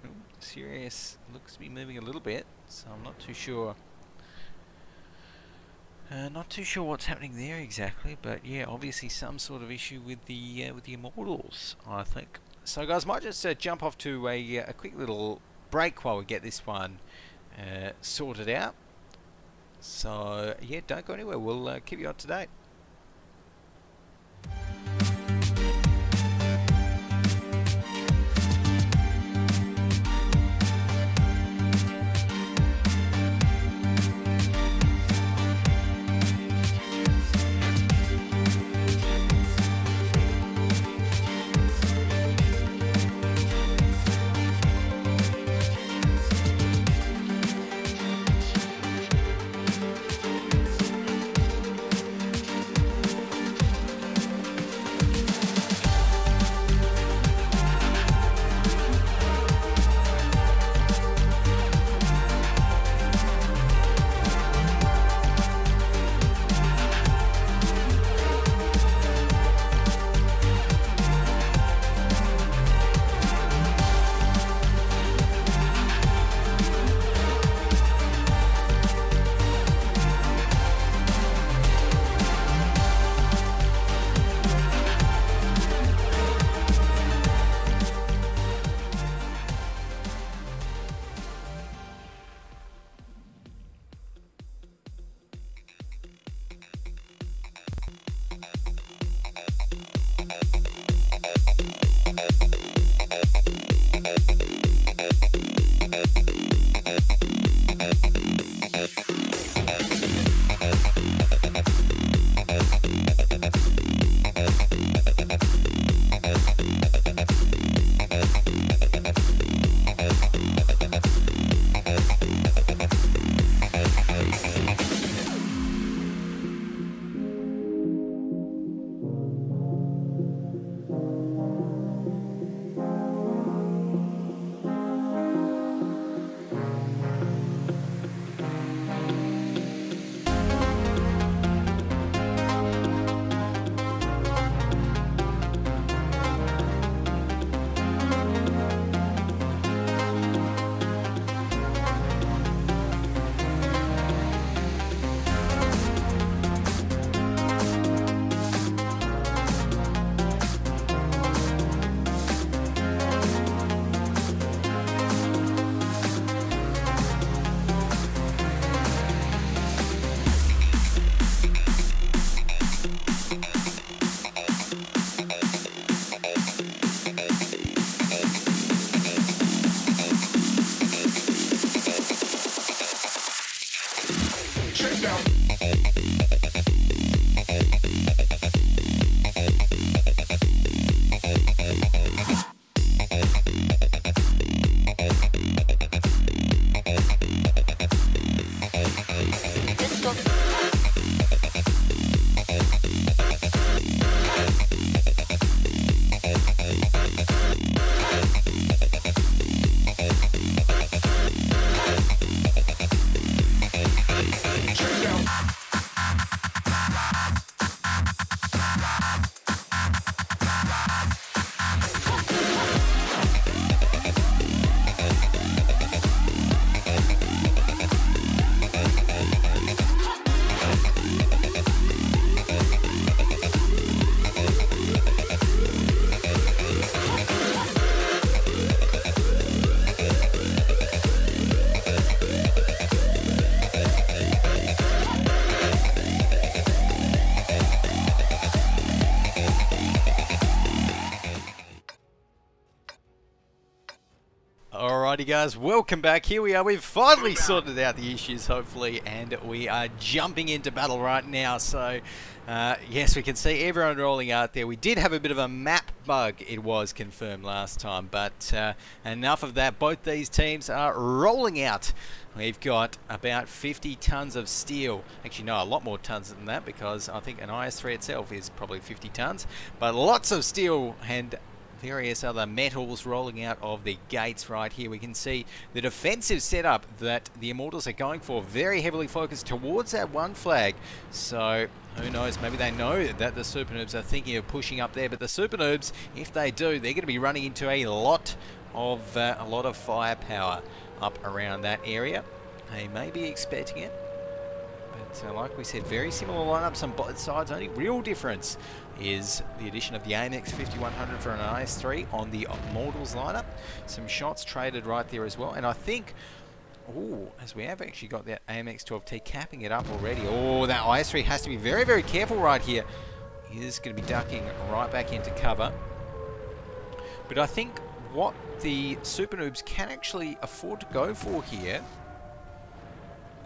Ooh, Sirius looks to be moving a little bit, so I'm not too sure. Not too sure what's happening there exactly, but yeah, obviously some sort of issue with the Immortals, I think. So guys, might just jump off to a quick little break while we get this one sorted out. So yeah, don't go anywhere. We'll keep you up to date. Alrighty guys, welcome back. Here we are. We've finally sorted out the issues, hopefully, and we are jumping into battle right now. So, yes, we can see everyone rolling out there. We did have a bit of a map bug, it was confirmed last time, but enough of that. Both these teams are rolling out. We've got about 50 tons of steel. Actually, no, a lot more tons than that, because I think an IS-3 itself is probably 50 tons. But lots of steel and various other metals rolling out of the gates right here. We can see the defensive setup that the Immortals are going for, very heavily focused towards that one flag. So who knows, maybe they know that the SuperNoobs are thinking of pushing up there, but the SuperNoobs, if they do, they're going to be running into a lot of firepower up around that area. They may be expecting it, but like we said, very similar lineups on both sides. Only real difference is the addition of the AMX 5100 for an IS-3 on the Immortals lineup. Some shots traded right there as well, and I think, as we have actually got that AMX 12T capping it up already. That IS-3 has to be very, very careful right here. He is going to be ducking right back into cover. But I think what the SuperNoobs can actually afford to go for here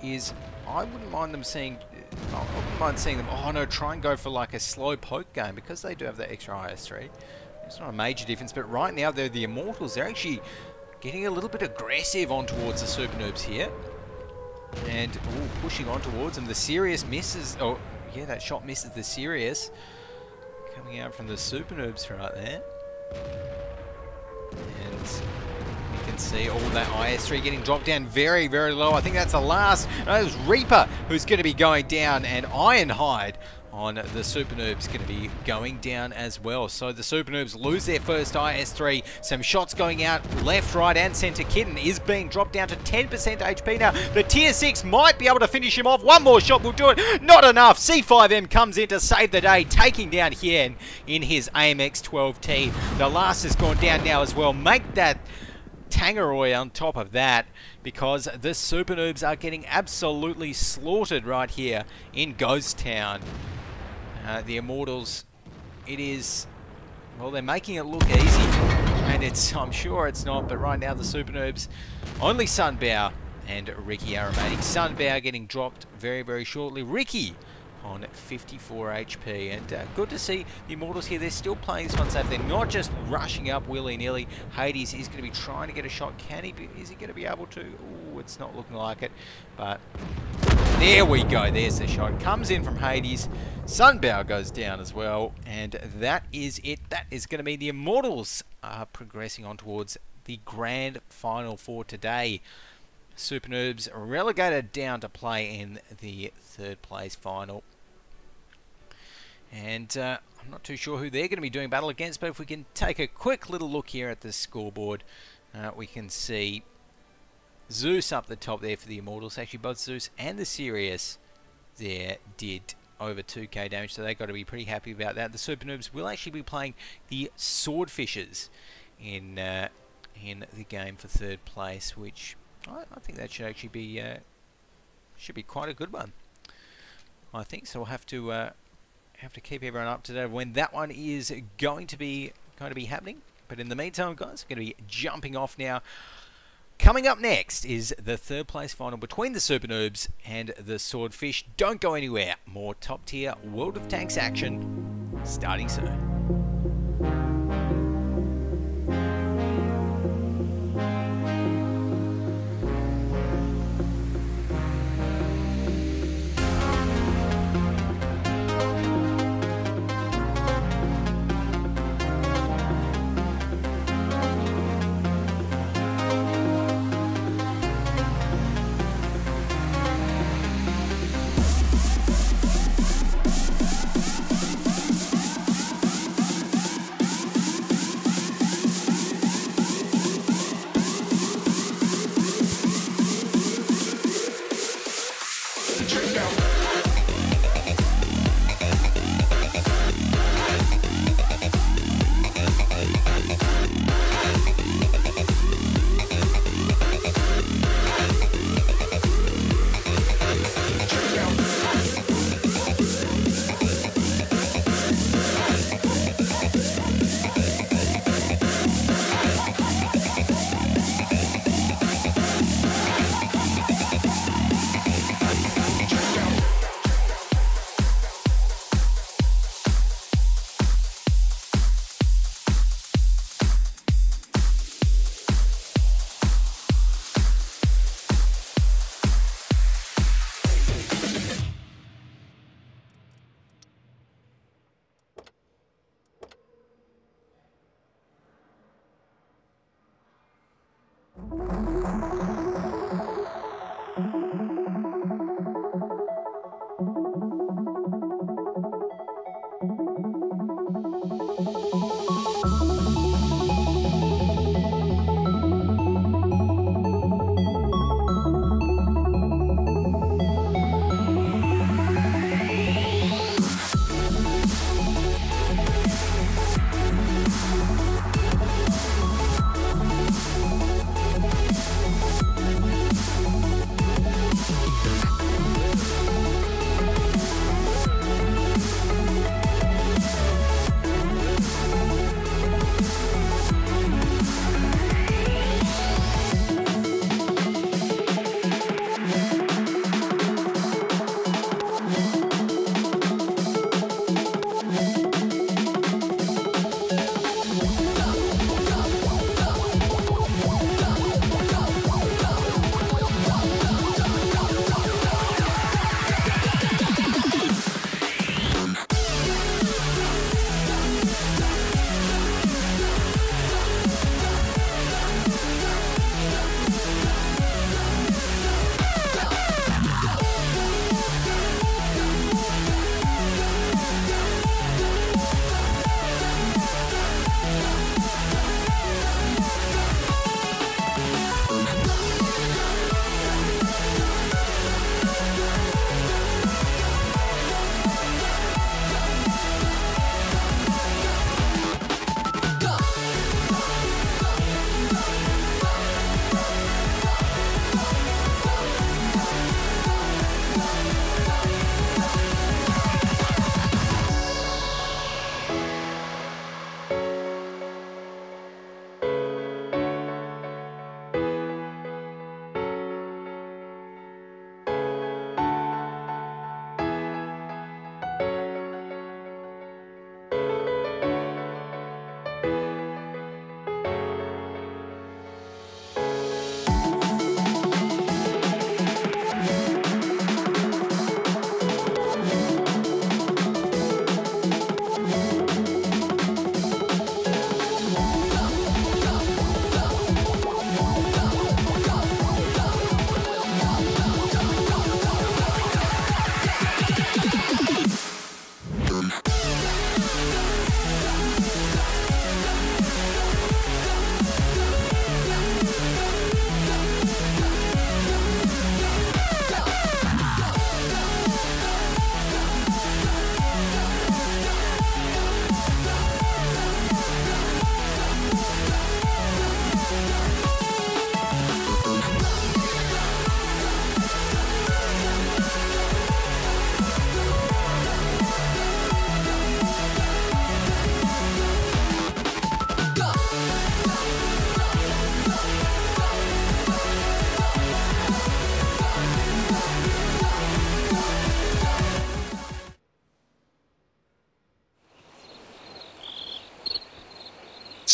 is, I wouldn't mind seeing them, oh no, try and go for like a slow poke game, because they do have that extra IS-3. It's not a major difference, but right now they're the Immortals. They're actually getting a little bit aggressive on towards the SuperNoobs here. And pushing on towards them. The Sirius misses, yeah, that shot misses the Sirius. Coming out from the SuperNoobs right there. And you can see all that IS-3 getting dropped down very, very low. I think that's the last. No, it was Reaper who's going to be going down, and Ironhide on the SuperNoobs going to be going down as well. So the SuperNoobs lose their first IS-3. Some shots going out left, right, and centre. Kitten is being dropped down to 10% HP now. The Tier 6 might be able to finish him off. One more shot will do it. Not enough. C5M comes in to save the day, taking down Hien in his AMX 12T. The last has gone down now as well. Make that Tangeroy on top of that, because the SuperNoobs are getting absolutely slaughtered right here in Ghost Town. The Immortals, it is, well, they're making it look easy, and I'm sure it's not, but right now the SuperNoobs, only Sunbow and Ricky are remaining. Sunbow getting dropped very, very shortly. Ricky on 54 HP, and good to see the Immortals here. They're still playing this one safe. They're not just rushing up willy-nilly. Hades is going to be trying to get a shot. Is he going to be able to? It's not looking like it, but there we go. There's the shot. Comes in from Hades. Sunbow goes down as well, and that is it. That is going to be the Immortals progressing on towards the grand final for today. SuperNoobs relegated down to play in the third place final. And I'm not too sure who they're going to be doing battle against, but if we can take a quick little look here at the scoreboard, we can see Zeus up the top there for the Immortals. Actually, both Zeus and the Sirius there did over 2k damage, so they've got to be pretty happy about that. The SuperNoobs will actually be playing the Swordfishers in the game for third place, which I think that should actually be quite a good one. I think so. We'll have to keep everyone up to date when that one is going to be happening. But in the meantime, guys, we're going to be jumping off now. Coming up next is the third place final between the SuperNoobs and the Swordfish. Don't go anywhere. More top tier World of Tanks action starting soon.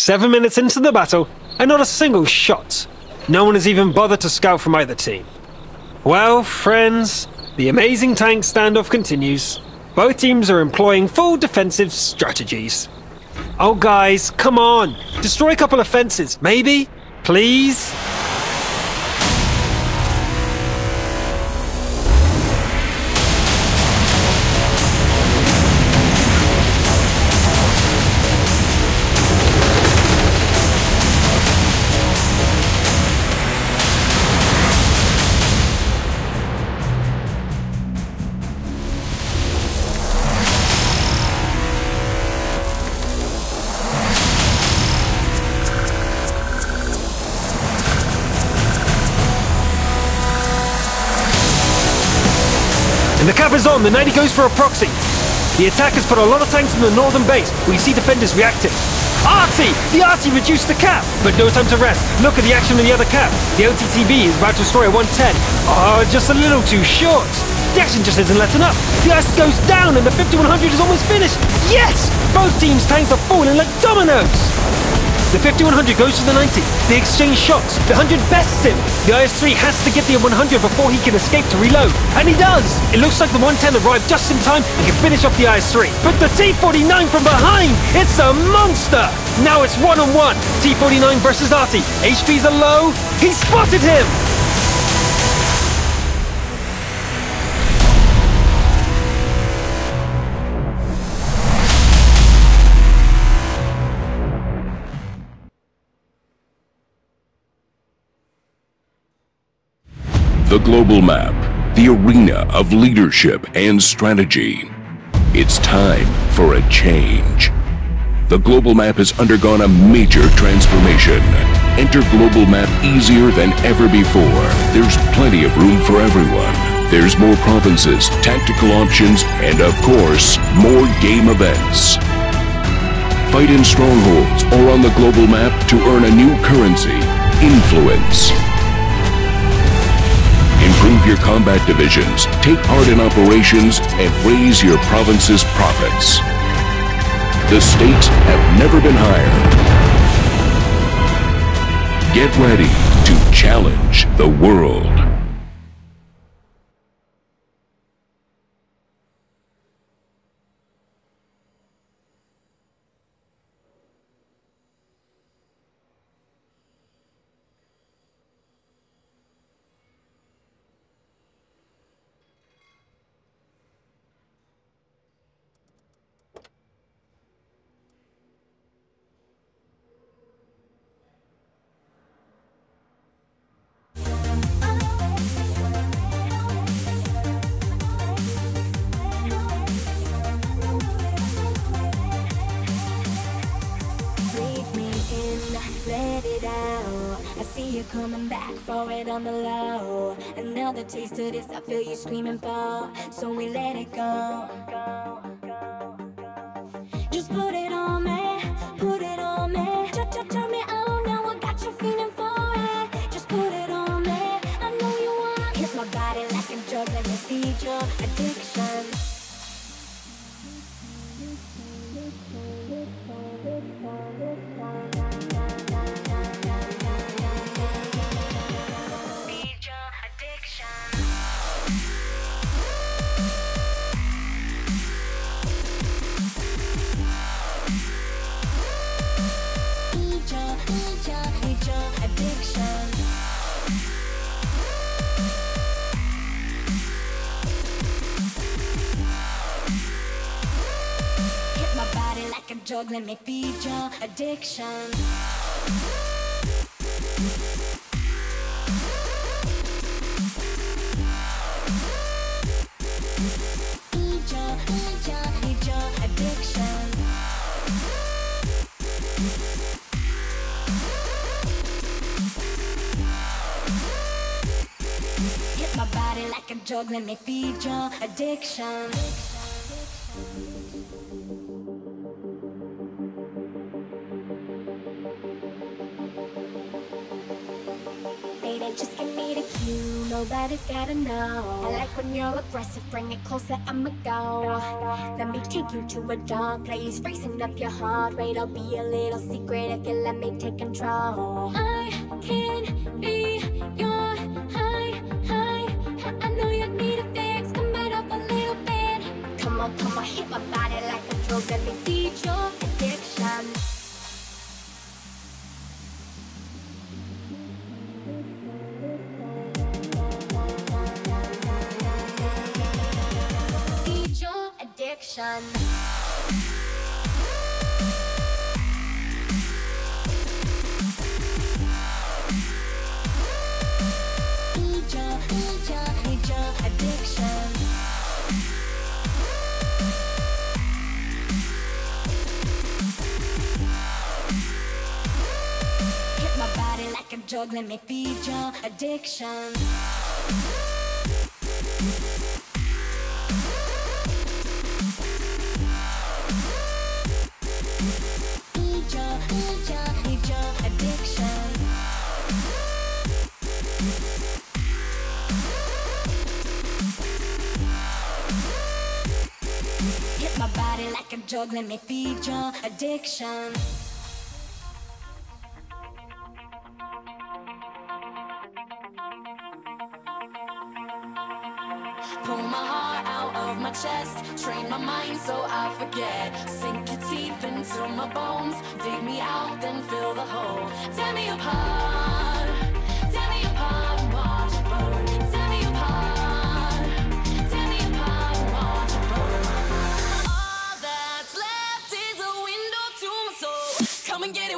7 minutes into the battle, and not a single shot. No one has even bothered to scout from either team. Well, friends, the amazing tank standoff continues. Both teams are employing full defensive strategies. Oh guys, come on! Destroy a couple of fences, maybe? Please? And the cap is on, the 90 goes for a proxy. The attackers put a lot of tanks in the northern base. We see defenders reacting. Arty! The Arty reduced the cap, but no time to rest. Look at the action of the other cap. The OTTB is about to destroy a 110. Oh, just a little too short. The action just isn't letting up. The ice goes down and the 5100 is almost finished. Yes! Both teams' tanks are falling like dominoes. The 5100 goes to the 90. They exchange shots. The 100 bests him. The IS-3 has to get the 100 before he can escape to reload. And he does! It looks like the 110 arrived just in time and can finish off the IS-3. But the T-49 from behind! It's a monster! Now it's one-on-one. T-49 versus Arty. HPs are low. He spotted him! The global map, the arena of leadership and strategy. It's time for a change. The global map has undergone a major transformation. Enter global map easier than ever before. There's plenty of room for everyone. There's more provinces, tactical options, and of course, more game events. Fight in strongholds or on the global map to earn a new currency, influence. Improve your combat divisions, take part in operations, and raise your province's profits. The stakes have never been higher. Get ready to challenge the world. Coming back for it on the low. Another taste of this I feel you screaming for, so we let it go. Just put it on me, put it on me. Turn me on, now I got you feeling for it. Just put it on me, I know you want. Hit my body like a drug, let me feed your addiction. Drug, let me feed your addiction. Feed your addiction. Hit my body like a drug, let me feed your addiction. Just give me the cue. nobody's gotta know. I like when you're aggressive, bring it closer, I'ma go. Let me take you to a dark place, raising up your heart rate. I'll be a little secret if you let me take control. I can be your high. I know you need a fix, come right up a little bit. Come on, hit my body like a drug. Let me feed your addiction. Addiction. Need your addiction. Hit my body like a drug, let me feed your addiction. Need your addiction. Hit my body like a drug, let me feed your addiction. Pull my heart out of my chest, train my mind so I forget. Sink your teeth into my bones, dig me out, then fill the hole. Tear me apart and watch it burn. Tear me apart and watch it burn. All that's left is a window to my soul. Come and get it.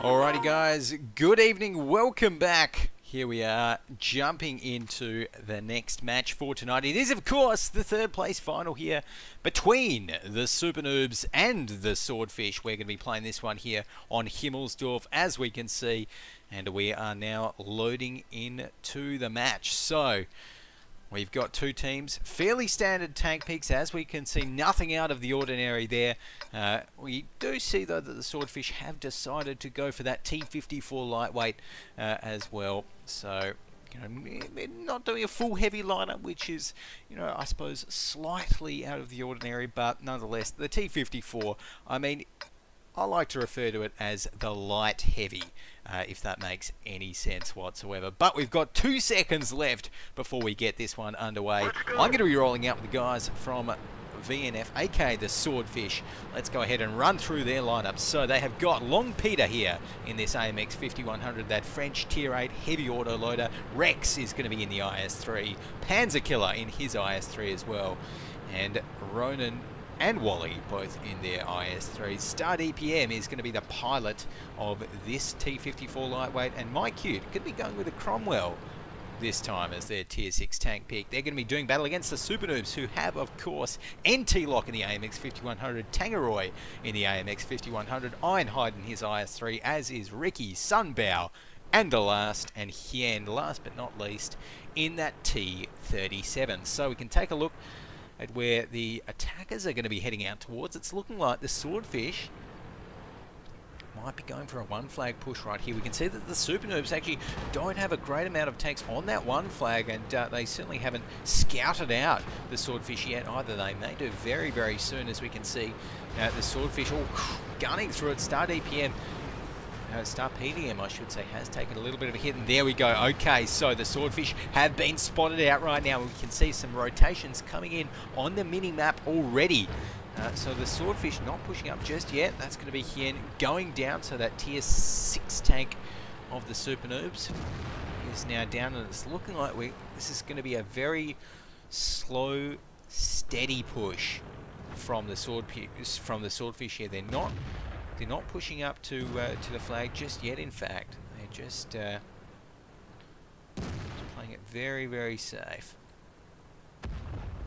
Alrighty guys, good evening, welcome back. Here we are, jumping into the next match for tonight. It is, of course, the third place final here between the SuperNoobs and the Swordfish. We're going to be playing this one here on Himmelsdorf, as we can see. And we are now loading into the match. So, we've got two teams, fairly standard tank picks, as we can see, nothing out of the ordinary there. We do see, though, that the Swordfish have decided to go for that T54 lightweight as well. So, you know, they're not doing a full heavy lineup, which is, you know, I suppose slightly out of the ordinary, but nonetheless, the T54, I mean, I like to refer to it as the light heavy, if that makes any sense whatsoever. But we've got 2 seconds left before we get this one underway. I'm going to be rolling out with the guys from VNF, aka the Swordfish. Let's go ahead and run through their lineup. So they have got Long Peter here in this AMX 5100, that French Tier 8 heavy autoloader. Rex is going to be in the IS-3. Panzer Killer in his IS-3 as well. And Ronan and WoT both in their IS-3s. Star DPM is going to be the pilot of this T-54 lightweight, and MyQ could be going with a Cromwell this time as their Tier 6 tank pick. They're going to be doing battle against the SuperNoobs, who have, of course, NT-Lock in the AMX 5100, Tangeroy in the AMX 5100, Ironhide in his IS-3, as is Ricky, Sunbow, and the last, and Hien, last but not least, in that T-37. So we can take a look at where the attackers are going to be heading out towards. It's looking like the Swordfish might be going for a one flag push right here. We can see that the SuperNoobs actually don't have a great amount of tanks on that one flag, and they certainly haven't scouted out the Swordfish yet either. They may do very, very soon, as we can see the Swordfish all gunning through it. Star DPM, Star PDM, I should say, has taken a little bit of a hit, and there we go. Okay, so the Swordfish have been spotted out right now. We can see some rotations coming in on the mini-map already. So the Swordfish not pushing up just yet. That's going to be Hien going down, so that Tier 6 tank of the SuperNoobs is now down, and it's looking like this is going to be a very slow, steady push from the Swordfish here. They're not pushing up to the flag just yet. In fact, they're just playing it very, very safe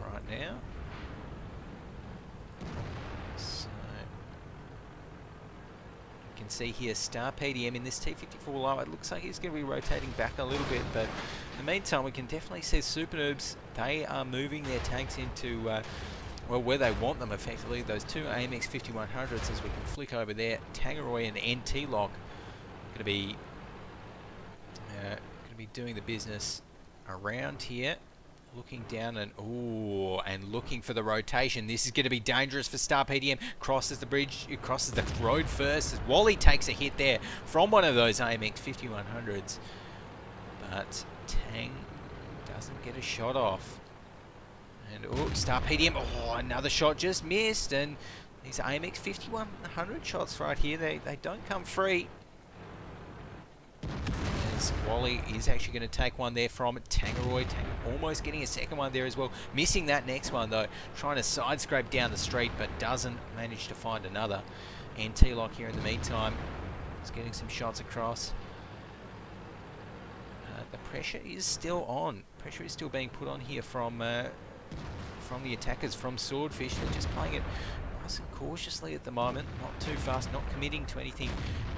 right now. So you can see here Star PDM in this T-54 low. It looks like he's going to be rotating back a little bit, but in the meantime, we can definitely see SuperNoobs. They are moving their tanks into well, where they want them, effectively. Those two AMX 5100s, as we can flick over there, Tangeroy and NT-Lock, going to be doing the business around here. Looking down and looking for the rotation. This is going to be dangerous for Star PDM. Crosses the bridge, crosses the road first as WoT takes a hit there from one of those AMX 5100s. But Tang doesn't get a shot off. And Star PDM, another shot just missed. And these AMX 5100 shots right here, they don't come free. WoT is actually going to take one there from Tangeroy. Almost getting a second one there as well. Missing that next one though. Trying to side scrape down the street, but doesn't manage to find another. NT-Lock here in the meantime is getting some shots across. The pressure is still on. Pressure is still being put on here from the attackers from Swordfish. They're just playing it nice and cautiously at the moment. Not too fast, not committing to anything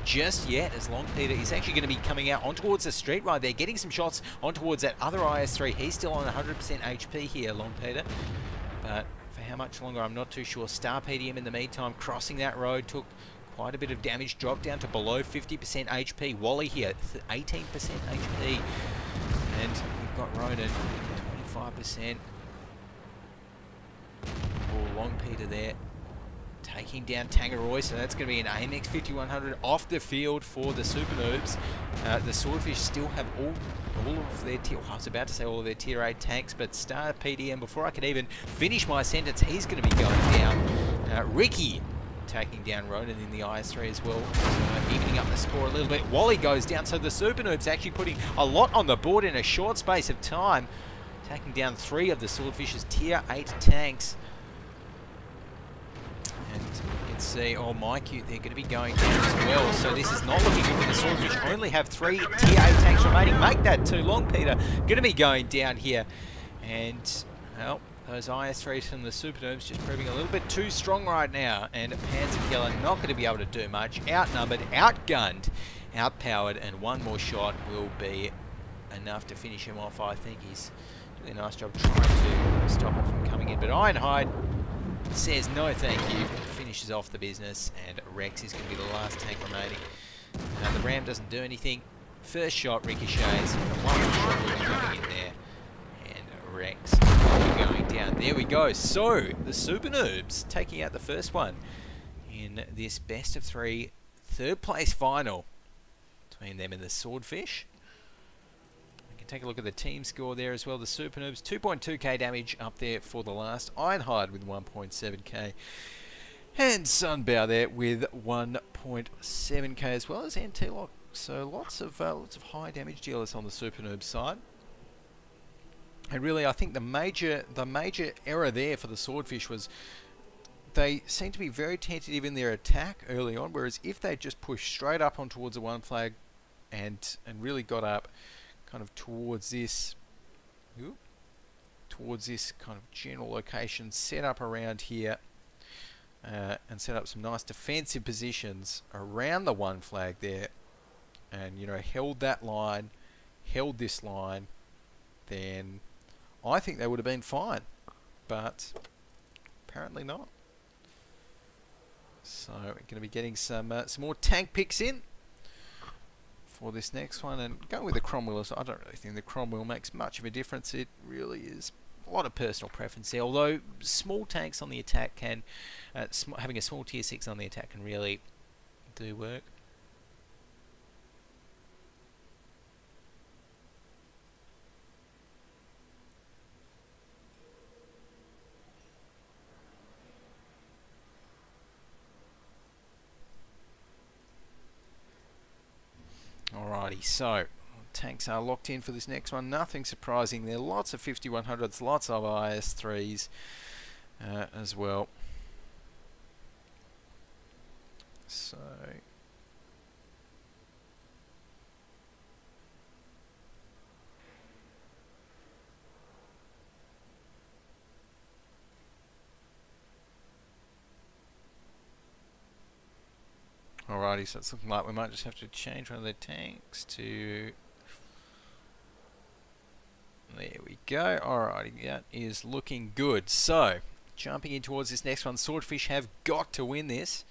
just yet, as Long Peter is actually going to be coming out on towards the street right there, getting some shots on towards that other IS-3. He's still on 100% HP here, Long Peter, but for how much longer I'm not too sure. Star PDM in the meantime crossing that road, took quite a bit of damage, dropped down to below 50% HP. WoT here, 18% HP, and we've got Ronan 25%. Long Peter there taking down Tangeroy, so that's going to be an AMX 5100 off the field for the SuperNoobs. The Swordfish still have all of their tier, I was about to say all of their tier 8 tanks, but Star PDM, before I could even finish my sentence, he's going to be going down. Ricky taking down Ronan in the IS-3 as well, evening up the score a little bit. WoT goes down, so the SuperNoobs actually putting a lot on the board in a short space of time, taking down 3 of the Swordfish's tier 8 tanks. And you can see, MyQ, they're going to be going down as well. So this is not looking good for the Swordfish. Only have 3 tier 8 tanks remaining. Make that 2. Long Peter going to be going down here. And, well, those IS-3s from the SuperNoobs just proving a little bit too strong right now. And Panzerkiller not going to be able to do much. Outnumbered, outgunned, outpowered, and one more shot will be enough to finish him off. I think he's doing a nice job trying to stop it from coming in. But Ironhide says no thank you, finishes off the business, and Rex is going to be the last tank remaining. The Ram doesn't do anything. First shot ricochets, one shot will be coming in there, and Rex going down. There we go. So the SuperNoobs taking out the first one in this best of 3 third place final between them and the Swordfish. Take a look at the team score there as well. The SuperNoobs 2.2k damage up there for the last. Ironhide with 1.7k, and Sunbow there with 1.7k, as well as NT-Lock. So lots of high damage dealers on the SuperNoobs side. And really, I think the major error there for the Swordfish was they seem to be very tentative in their attack early on, whereas if they just pushed straight up on towards the one flag and really got up kind of towards this kind of general location, set up around here and set up some nice defensive positions around the one flag there, and you know, held that line, held this line, then I think they would have been fine, but apparently not. So we're going to be getting some more tank picks in for this next one, and going with the Cromwell. I don't really think the Cromwell makes much of a difference. It really is a lot of personal preference there, although small tanks on the attack can, having a small tier 6 on the attack can really do work. Alrighty, so tanks are locked in for this next one. Nothing surprising there. Lots of 5100s, lots of IS-3s as well. So alrighty, so it's looking like we might just have to change one of the tanks to... There we go. Alrighty, that is looking good. So, jumping in towards this next one, Swordfish have got to win this.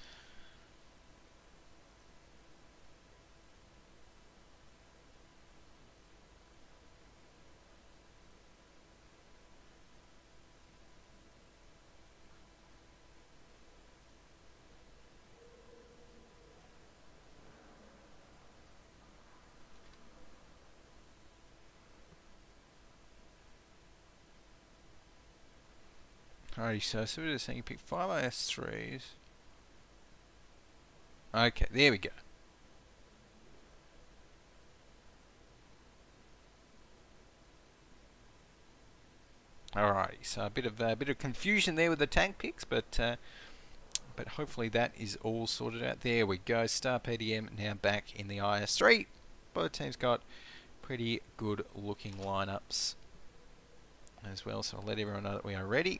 Alrighty, so we're just saying you pick 5 IS-3s. Okay, there we go. Alrighty, so a bit of confusion there with the tank picks, but hopefully that is all sorted out. There we go. Star PDM now back in the IS-3. Both teams got pretty good looking lineups as well, so I'll let everyone know that we are ready.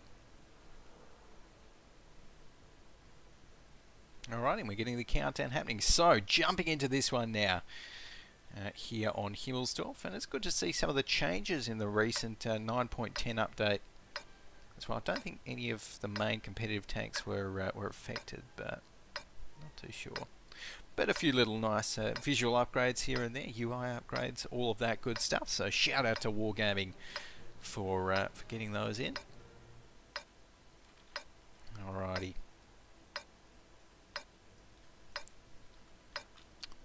Alright, and we're getting the countdown happening. So, jumping into this one now, here on Himmelsdorf, and it's good to see some of the changes in the recent 9.10 update as well. I don't think any of the main competitive tanks were affected, but not too sure. But a few little nice visual upgrades here and there, UI upgrades, all of that good stuff. So, shout out to Wargaming for getting those in. Alrighty.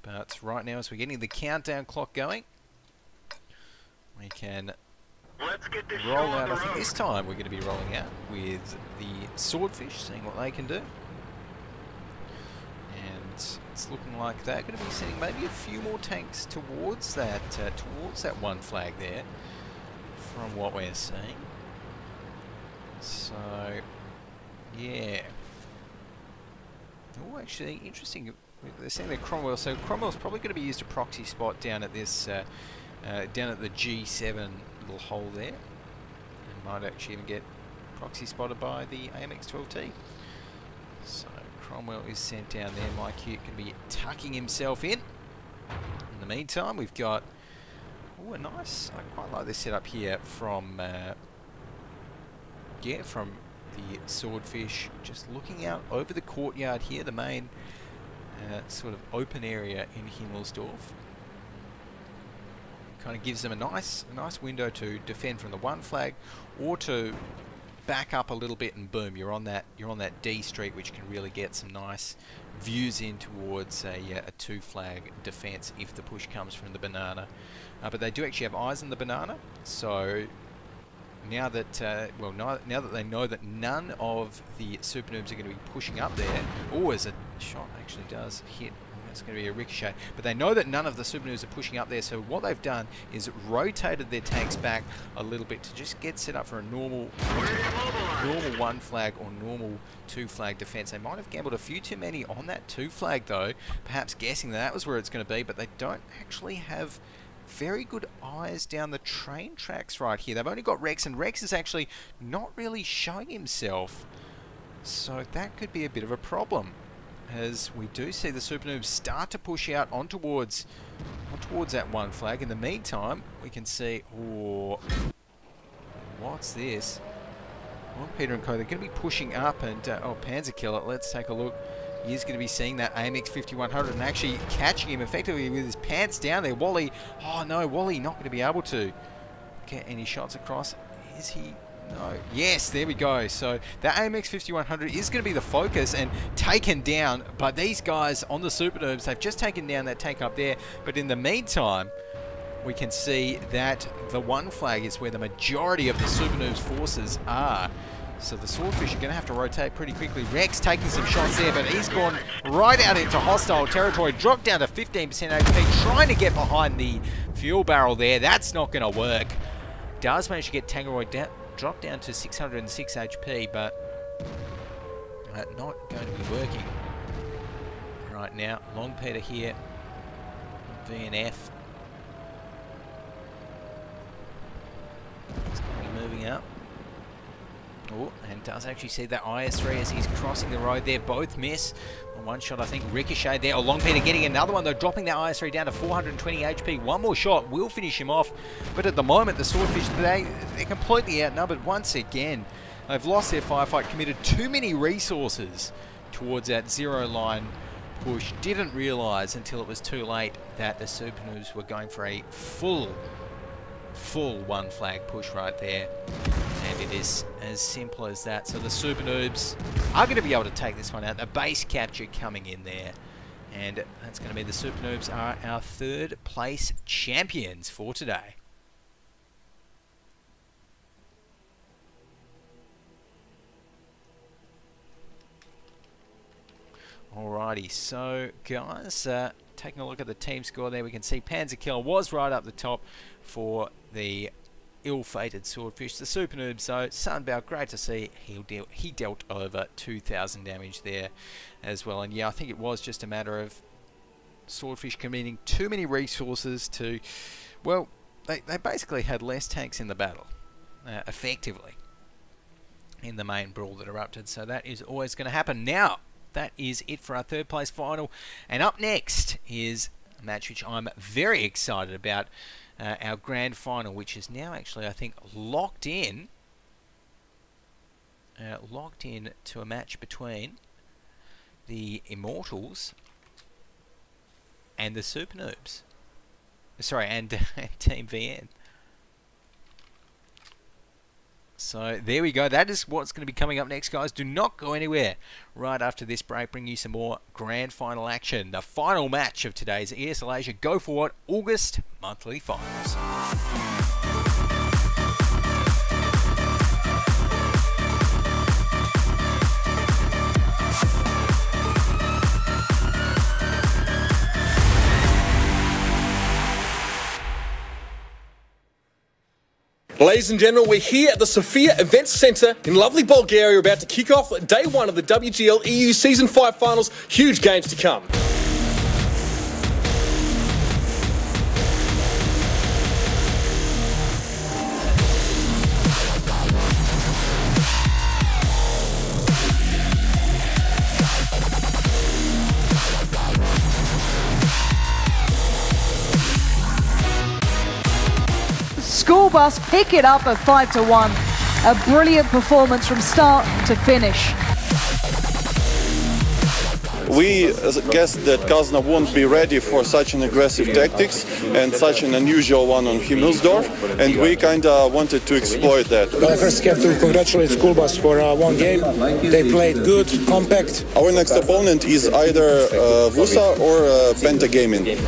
But right now, as we're getting the countdown clock going, we can roll out. I think this time we're going to be rolling out with the Swordfish, seeing what they can do. And it's looking like they're going to be sending maybe a few more tanks towards that one flag there, from what we're seeing. So, yeah. Oh, actually, interesting. They're saying they're Cromwell, so Cromwell's probably going to be used a proxy spot down at this, down at the G7 little hole there, and might actually even get proxy spotted by the AMX-12T. So Cromwell is sent down there. Mike Hugh can be tucking himself in. In the meantime, we've got a nice. I quite like this setup here from from the Swordfish, just looking out over the courtyard here, the main. Sort of open area in Himmelsdorf. Kind of gives them a nice window to defend from the one flag, or to back up a little bit and boom, you're on that D street, which can really get some nice views in towards a 2 flag defense if the push comes from the banana. But they do actually have eyes on the banana, so now that now that they know that none of the SuperNoobs are going to be pushing up there. Oh, as a shot actually does hit It's going to be a ricochet. But they know that none of the SuperNoobs are pushing up there, so what they've done is rotated their tanks back a little bit to just get set up for a normal 1 flag or normal 2 flag defense. They might have gambled a few too many on that 2 flag though, perhaps guessing that was where it's going to be, but they don't actually have very good eyes down the train tracks right here. They've only got Rex, and Rex is actually not really showing himself. So that could be a bit of a problem, as we do see the SuperNoobs start to push out on towards that 1 flag. In the meantime, we can see, oh, what's this? Well, Peter and Co, they're going to be pushing up, and oh, Panzerkiller, let's take a look. He's going to be seeing that AMX 5100 and actually catching him effectively with his pants down there. Wally, oh no, Wally not going to be able to get any shots across. Is he? No. Yes, there we go. So that AMX 5100 is going to be the focus and taken down. But these guys on the SuperNoobs, they've just taken down that tank up there. But in the meantime, we can see that the 1 flag is where the majority of the SuperNoobs forces are. So the Swordfish are going to have to rotate pretty quickly. Rex taking some shots there, but he's gone right out into hostile territory. Dropped down to 15% HP, trying to get behind the fuel barrel there. That's not going to work. Does manage to get Tangeroid down, dropped down to 606 HP, but not going to be working right now. Long Peter here, VNF. He's going to be moving up. Oh, and does actually see that IS-3 as he's crossing the road there. Both miss. On 1 shot, I think, ricochet there. Oh, Long Peter getting another one, though, dropping that IS-3 down to 420 HP. 1 more shot will finish him off. But at the moment, the Swordfish today, they're completely outnumbered once again. They've lost their firefight, committed too many resources towards that 0 line push. Didn't realise until it was too late that the SuperNoobs were going for a full 1 flag push right there. And it is as simple as that. So the SuperNoobs are going to be able to take this one out. The base capture coming in there. And that's going to be the SuperNoobs are our 3rd place champions for today. Alrighty, so guys, taking a look at the team score there, we can see Panzerkiller was right up the top for the ill-fated Swordfish. The SuperNoobs, so Sunbow, great to see. He dealt over 2,000 damage there as well. And yeah, I think it was just a matter of Swordfish committing too many resources to, well, they basically had less tanks in the battle, effectively, in the main brawl that erupted. So that is always going to happen. Now, that is it for our 3rd place final. And up next is a match which I'm very excited about. Our grand final, which is now actually, I think, locked in to a match between the Immortals and the SuperNoobs. Sorry, and Team VN. So there we go. That is what's going to be coming up next, guys. Do not go anywhere. Right after this break, bring you some more grand final action. The final match of today's ESL Asia Go4WoT August monthly finals. Ladies and gentlemen, we're here at the Sofia Events Centre in lovely Bulgaria, about to kick off day 1 of the WGL EU Season 5 Finals. Huge games to come. School bus pick it up at 5-1. A brilliant performance from start to finish. We guessed that Kazna won't be ready for such an aggressive tactics and such an unusual one on Himmelsdorf, and we kind of wanted to exploit that. Well, I first have to congratulate School Bus for 1 game. They played good, compact. Our next opponent is either WuSa or Penta Gaming.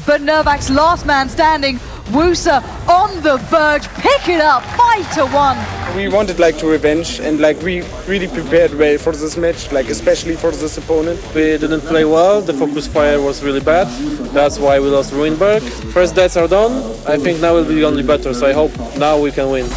But Novak's last man standing, WuSa on the verge. Pick it up, 5-1. We wanted like to revenge, and like we really prepared well for this match, like especially for this opponent. We didn't play well, the focus fire was really bad, that's why we lost Ruinberg. First deaths are done, I think now will be only better, so I hope now we can win.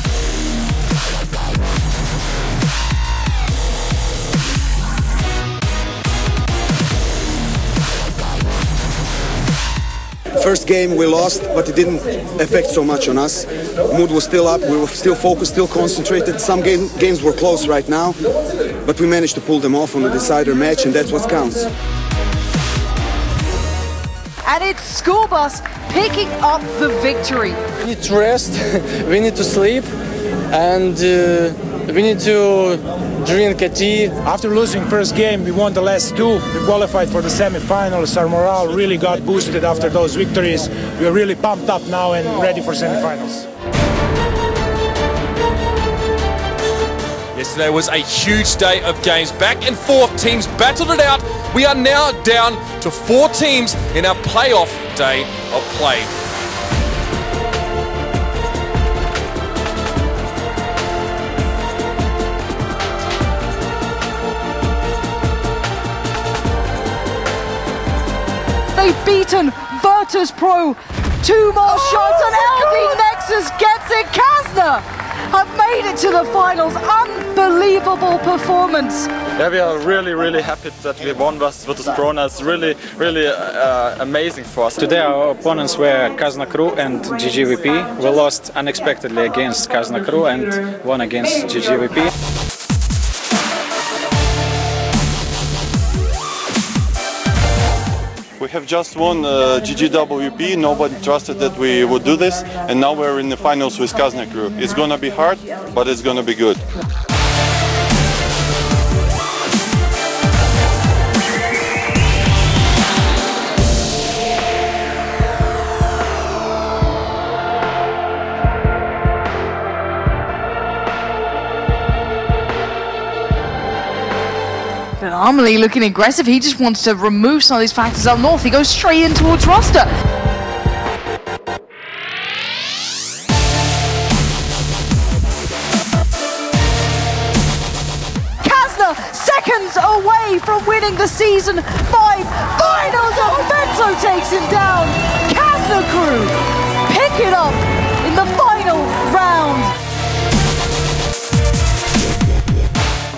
First game we lost, but it didn't affect so much on us. Mood was still up, we were still focused, still concentrated. Some games were close right now, but we managed to pull them off on the decider match, and that's what counts. And it's School Bus picking up the victory. We need to rest, we need to sleep, and we need to drink a tea. After losing first game, we won the last two. We qualified for the semi-finals. Our morale really got boosted after those victories. We're really pumped up now and ready for semi-finals. Yesterday was a huge day of games. Back and forth, teams battled it out. We are now down to 4 teams in our playoff day of play. They've beaten Virtus.pro. 2 more shots and LD Nexus gets it. Kazna have made it to the finals. Unbelievable performance. Yeah, we are really happy that we won versus Virtus.pro. It's really amazing for us. Today our opponents were Kazna Crew and GGVP. We lost unexpectedly against Kazna Crew and won against GGVP. We have just won GGWP, nobody trusted that we would do this, and now we're in the finals with Kazna Crew. It's gonna be hard, but it's gonna be good. But Amelie looking aggressive. He just wants to remove some of these factors up north. He goes straight in towards roster. Kazna seconds away from winning the Season 5 finals. Offenso takes him down. Kazna Crew pick it up in the final round.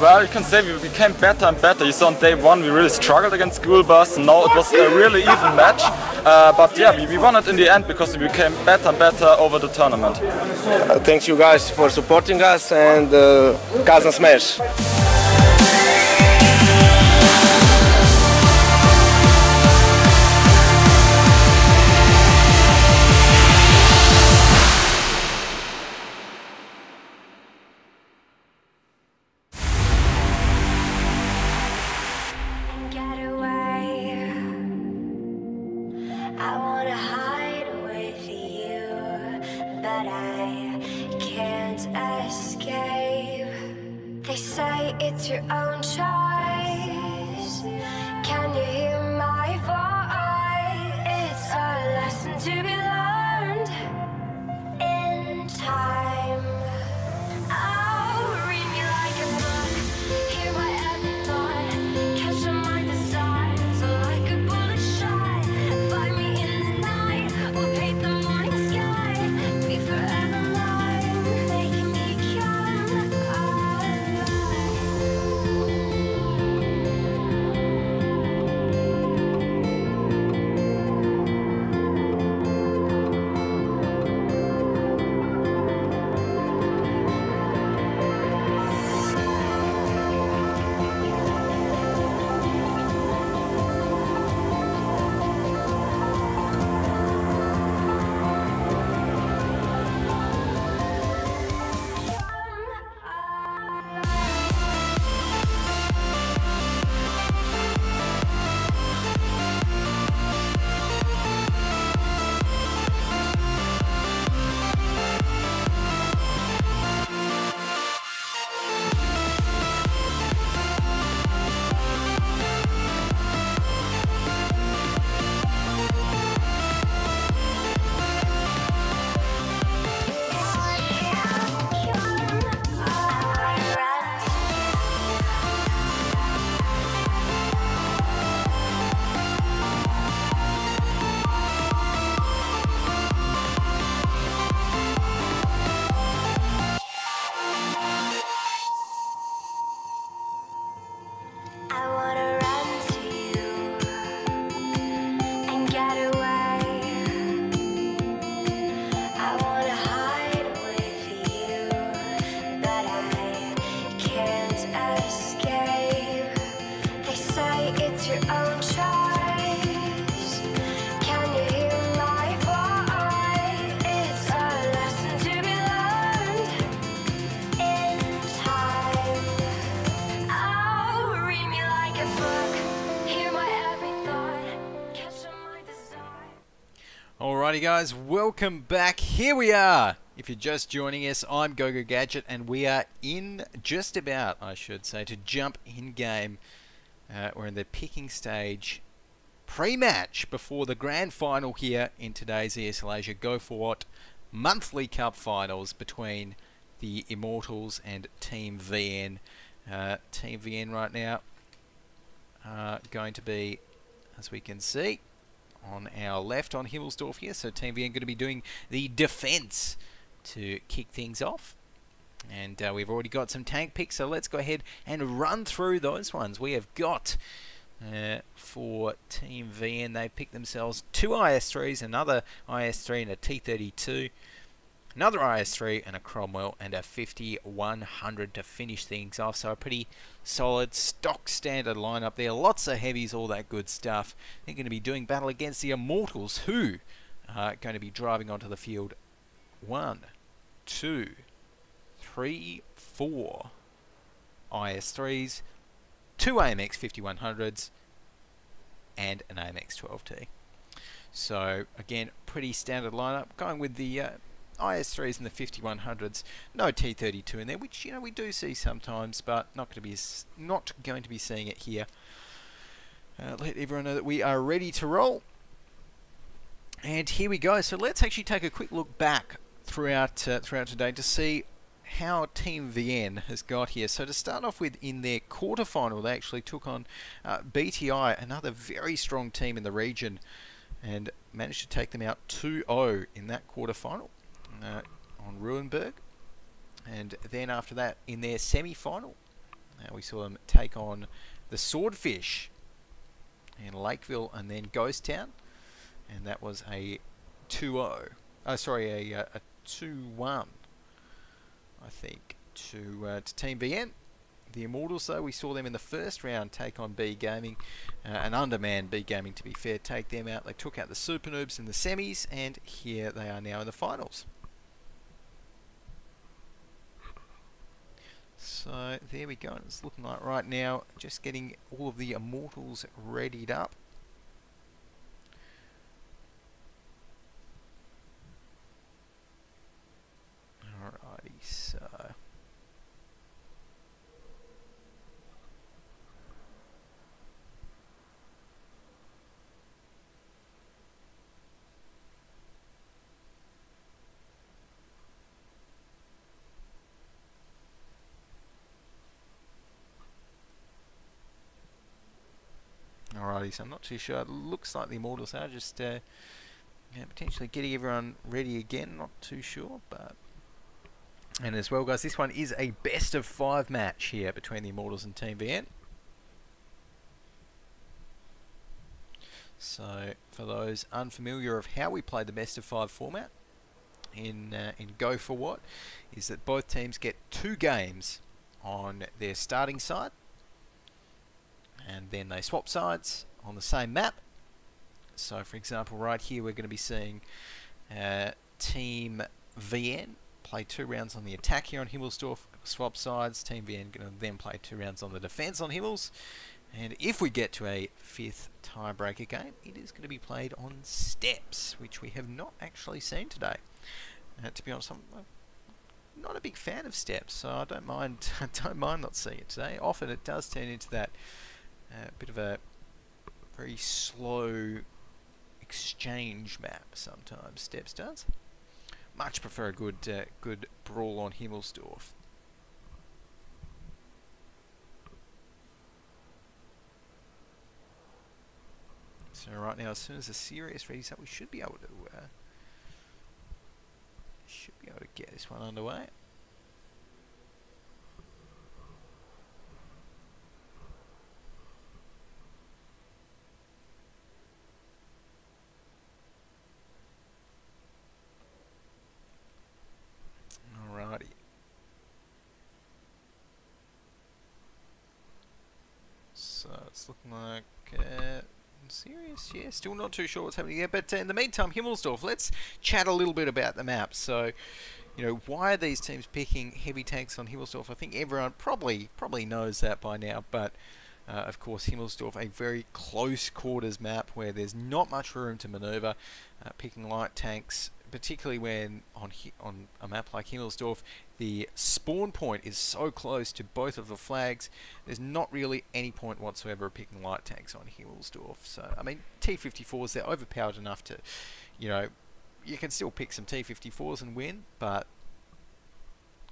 Well, you can say we became better and better. You saw on day 1 we really struggled against School Bus. Now it was a really even match. But yeah, we won it in the end because we became better and better over the tournament. Thanks you guys for supporting us, and Kazna smash! I wanna hide with you, but I can't escape. They say it's your own choice. Can you hear my voice? It's a lesson to be learned in time. Oh, read me like a book, hear my every thought, catch them like the stars, like a bullet shot. Find me in the night, we'll paint the morning sky, be forever mine, make me come alive. Alrighty guys, welcome back. Here we are. If you're just joining us, I'm GoGoGadget, and we are in just about, I should say, to jump in game. We're in the picking stage pre-match before the grand final here in today's ESL Asia Go4WoT monthly cup finals between the Immortals and Team VN. Team VN right now going to be, as we can see, on our left on Himmelsdorf here. So Team VN going to be doing the defense to kick things off. And we've already got some tank picks, so let's go ahead and run through those ones. We have got, for Team VN, they picked themselves 2 IS3s, another IS3 and a T32, another IS3 and a Cromwell, and a 5100 to finish things off. So a pretty solid stock standard lineup there. Lots of heavies, all that good stuff. They're going to be doing battle against the Immortals, who are going to be driving onto the field 1, 2, 3, 4 IS3s, 2 AMX 5100s, and an AMX 12T. So again, pretty standard lineup. Going with the IS3s and the 5100s. No T32 in there, which we do see sometimes, but not going to be seeing it here. Let everyone know that we are ready to roll. And here we go. So let's actually take a quick look back throughout today to see how Team VN has got here. So to start off with, in their quarterfinal, they actually took on BTI, another very strong team in the region, and managed to take them out 2-0 in that quarterfinal on Ruenberg. And then after that, in their semi-final, we saw them take on the Swordfish in Lakeville and then Ghost Town, and that was a 2-0. Oh, sorry, a 2-1. I think, to Team VN. The Immortals, though, we saw them in the first round take on B Gaming, an undermanned B Gaming to be fair, take them out. They took out the SuperNoobs in the semis, and here they are now in the finals. So there we go. It's looking like right now, just getting all of the Immortals readied up. Alrighty, so alrighty, so I'm not too sure. It looks like the Immortals are just potentially getting everyone ready again. Not too sure, but. And as well, guys, this one is a best of 5 match here between the Immortals and Team VN. So, for those unfamiliar of how we play the best of 5 format in Go4WoT, is that both teams get 2 games on their starting side, and then they swap sides on the same map. So, for example, right here we're going to be seeing Team VN play 2 rounds on the attack here on Himmelsdorf, swap sides. Team VN going to then play 2 rounds on the defense on Himmels, and if we get to a 5th tiebreaker game, it is going to be played on steps, which we have not actually seen today. To be honest, I'm not a big fan of steps, so I don't mind not seeing it today. Often it does turn into that bit of a very slow exchange map. Sometimes steps does. Much prefer a good brawl on Himmelsdorf. So right now, as soon as the series readies up, we should be able to get this one underway. Alrighty. So it's looking like serious, yeah, still not too sure what's happening there, but in the meantime, Himmelsdorf, let's chat a little bit about the map. So, why are these teams picking heavy tanks on Himmelsdorf? I think everyone probably knows that by now, but Of course, Himmelsdorf, a very close quarters map where there's not much room to maneuver. Picking light tanks, particularly when on a map like Himmelsdorf, the spawn point is so close to both of the flags, there's not really any point whatsoever of picking light tanks on Himmelsdorf. So, I mean, T-54s, they're overpowered enough to, you know, you can still pick some T-54s and win, but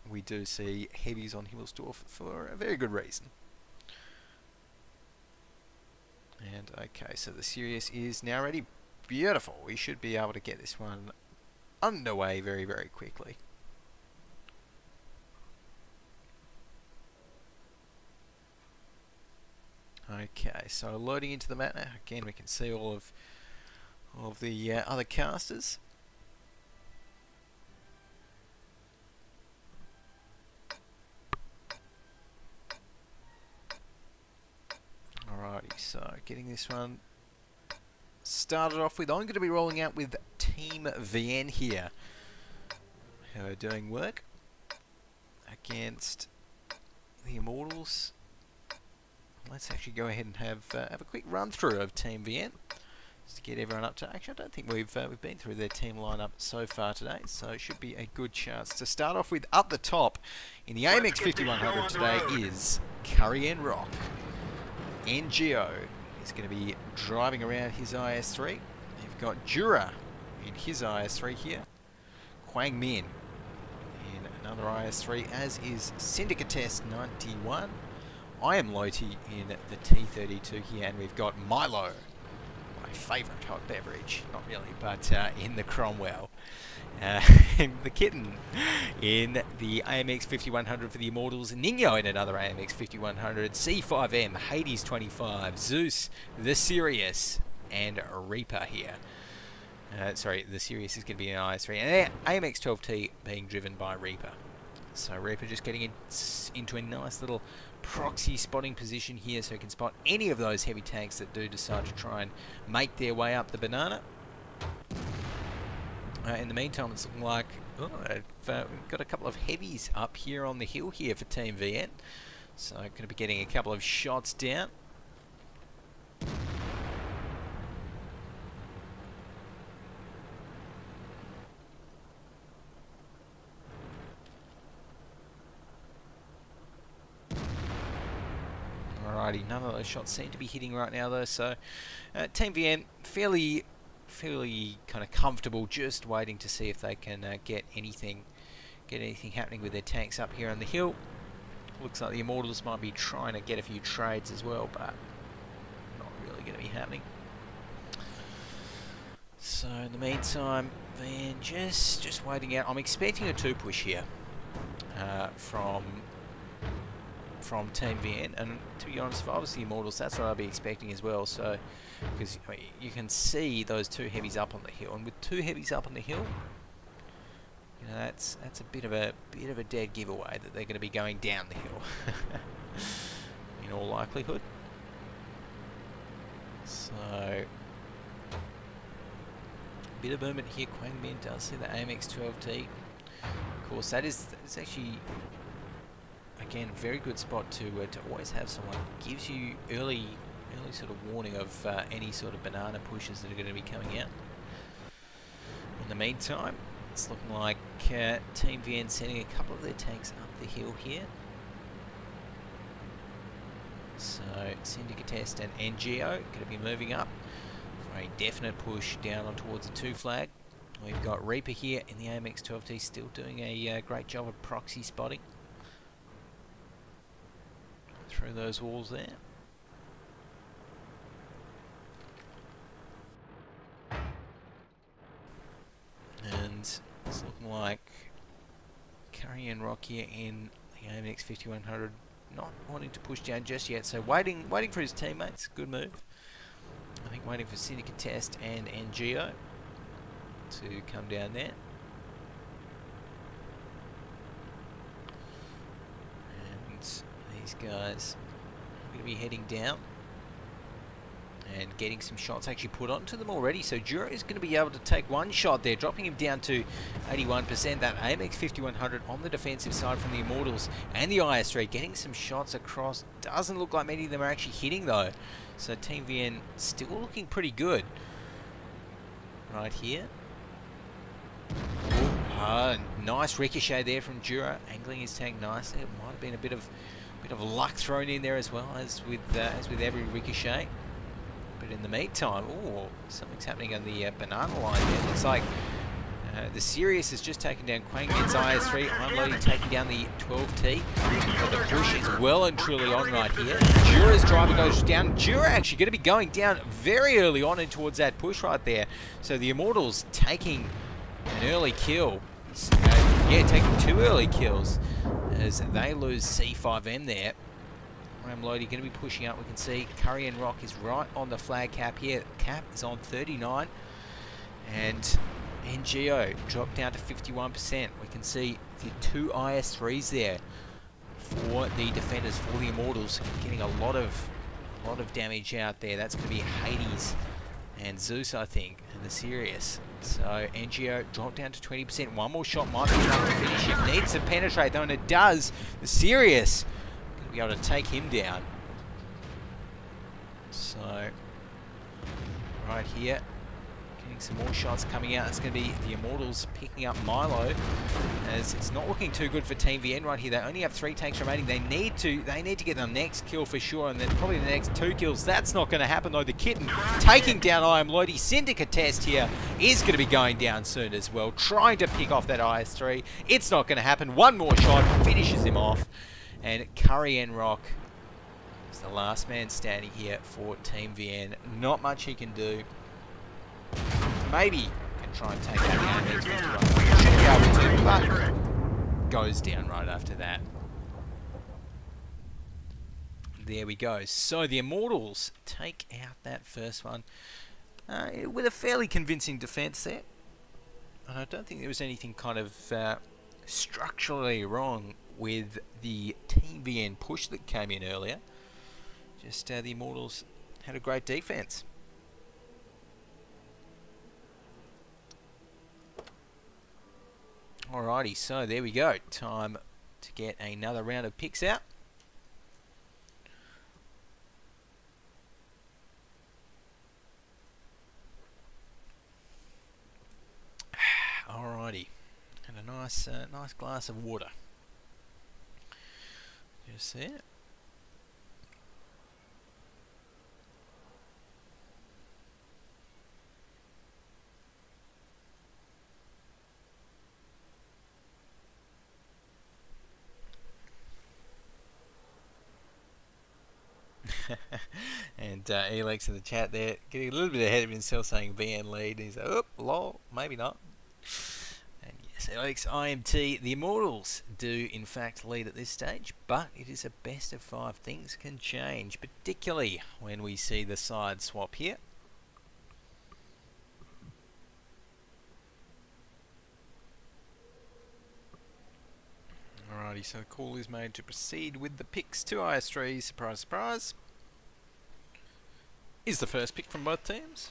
we do see heavies on Himmelsdorf for a very good reason. And okay, so the Sirius is now ready. Beautiful. We should be able to get this one underway very, very quickly. Okay, so loading into the map now. Again, we can see all of the other casters. Alrighty, so getting this one started off with, I'm going to be rolling out with Team VN here, who are doing work against the Immortals. Let's actually go ahead and have a quick run through of Team VN just to get everyone up to. Actually, I don't think we've been through their team lineup so far today, so it should be a good chance to start off with. Up the top in the AMX 5100 today is Curry and Rock. NGO is going to be driving around his IS-3. You've got Jura in his IS-3 here. Kwang Min in another IS-3, as is Syndicatest 91. I am Loti in the T32 here, and we've got Milo, my favourite hot beverage, not really, but in the Cromwell. The Kitten in the AMX 5100 for the Immortals, Nino in another AMX 5100, C5M, Hades 25, Zeus, the Sirius, and Reaper here. Sorry, the Sirius is going to be an IS-3, and AMX 12T being driven by Reaper. So Reaper just getting into a nice little proxy spotting position here, so he can spot any of those heavy tanks that do decide to try and make their way up the banana. In the meantime, it's looking like we've got a couple of heavies up here on the hill here for Team VN. So going to be getting a couple of shots down. Alrighty, none of those shots seem to be hitting right now though, so Team VN fairly kind of comfortable, just waiting to see if they can get anything happening with their tanks up here on the hill. Looks like the Immortals might be trying to get a few trades as well, but not really going to be happening. So in the meantime, then just waiting out. I'm expecting a 2-push here from Team VN, and to be honest, if I was the Immortals, that's what I'd be expecting as well. So, because you can see those two heavies up on the hill, and with two heavies up on the hill, you know, that's a bit of a dead giveaway that they're going to be going down the hill, in all likelihood. So, a bit of movement here. Kwang Min does see the AMX 12T. Of course, that's actually, again, very good spot to always have someone who gives you early sort of warning of any sort of banana pushes that are going to be coming out. In the meantime, it's looking like Team VN sending a couple of their tanks up the hill here. So Syndicatest and NGO going to be moving up for a definite push down on towards the 2 flag. We've got Reaper here in the AMX 12T still doing a great job of proxy spotting through those walls there. And it's looking like Curry and Rock here in the AMX 5100 not wanting to push down just yet, so waiting for his teammates. Good move. I think waiting for Syndicatest and NGO to come down there. And these guys are going to be heading down. and getting some shots actually put onto them already. So Jura is going to be able to take one shot there, dropping him down to 81%. That AMX 5100 on the defensive side from the Immortals and the IS3, getting some shots across. Doesn't look like many of them are actually hitting though. So Team VN still looking pretty good. Right here. Nice ricochet there from Jura, angling his tank nicely. It might have been a bit of luck thrown in there as well, as with every ricochet. But in the meantime, something's happening on the banana line there. Looks like the Sirius has just taken down Quang Min's IS3. I'm loading, taking down the 12T. But the push is well and truly on right here. Jura's driver goes down. Jura actually going to be going down very early on and towards that push right there. So the Immortals taking an early kill. Taking 2 early kills as they lose C5M there. I'm Lodi going to be pushing up. We can see Curry and Rock is right on the flag cap here. Cap is on 39. And NGO dropped down to 51%. We can see the 2 IS3s there for the defenders, for the Immortals, getting a lot of damage out there. That's going to be Hades and Zeus, I think, and the Sirius. So NGO dropped down to 20%. One more shot might be enough to finish him. Needs to penetrate though, and it does. The Sirius going to be able to take him down. So right here, getting some more shots coming out. It's going to be the Immortals picking up Milo, as it's not looking too good for Team VN right here. They only have 3 tanks remaining. They need to get the next kill for sure, and then probably the next 2 kills. That's not going to happen though. The Kitten taking down I Am Lodi. Syndicate Test here is going to be going down soon as well, trying to pick off that IS3. It's not going to happen. One more shot finishes him off, and Curry and Rock is the last man standing here for Team VN. Not much he can do. Maybe can try and take out the AMX. Should be able to, but goes down right after that. There we go. So the Immortals take out that first one with a fairly convincing defense there. And I don't think there was anything kind of structurally wrong with the Team VN push that came in earlier. Just the Immortals had a great defense. Alrighty, so there we go. Time to get another round of picks out. Alrighty, and a nice glass of water. Just there. And Elex in the chat there, getting a little bit ahead of himself, saying VN lead. He's like, oh, lol, maybe not. And yes, Elex, IMT, the Immortals do in fact lead at this stage, but it is a best of 5. Things can change, particularly when we see the side swap here. Alrighty, so the call is made to proceed with the picks. 2 IS3s, surprise, surprise. Is the first pick from both teams.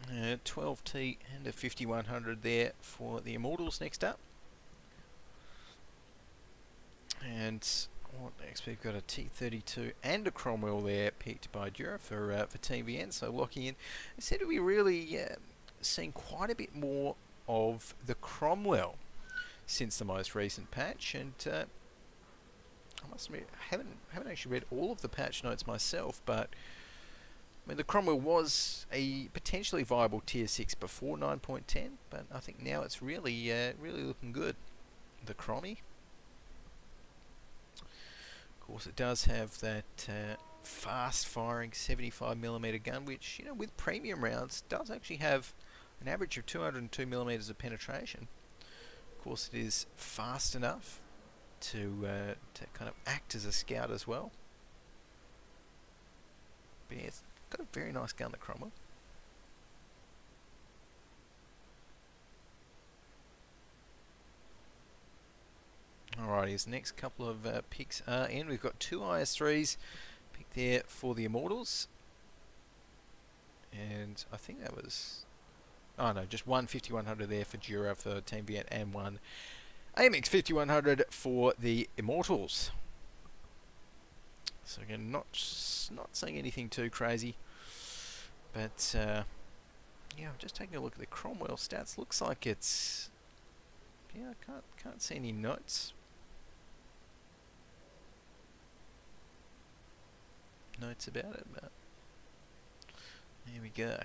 A 12T and a 5100 there for the Immortals next up. And what next? We've got a T32 and a Cromwell there picked by Jura for Team VN. So locking in. It said we really seeing quite a bit more of the Cromwell since the most recent patch, and I must admit, I haven't actually read all of the patch notes myself, but I mean, the Cromwell was a potentially viable tier 6 before 9.10, but I think now it's really really looking good. The Crommy, of course, it does have that fast firing 75mm gun, which, you know, with premium rounds does actually have an average of 202mm of penetration. Of course, it is fast enough to kind of act as a scout as well. But yeah, it's got a very nice gun, the Cromwell. Alrighty, Alrighty, as the next couple of picks are in. We've got 2 IS3s picked there for the Immortals. And I think that was... Oh no, just one 5100 there for Jura for Team Viet and one AMX 5100 for the Immortals. So again, not saying anything too crazy. But yeah, I'm just taking a look at the Cromwell stats. Looks like it's... Yeah, I can't see any notes. Notes about it, but there we go.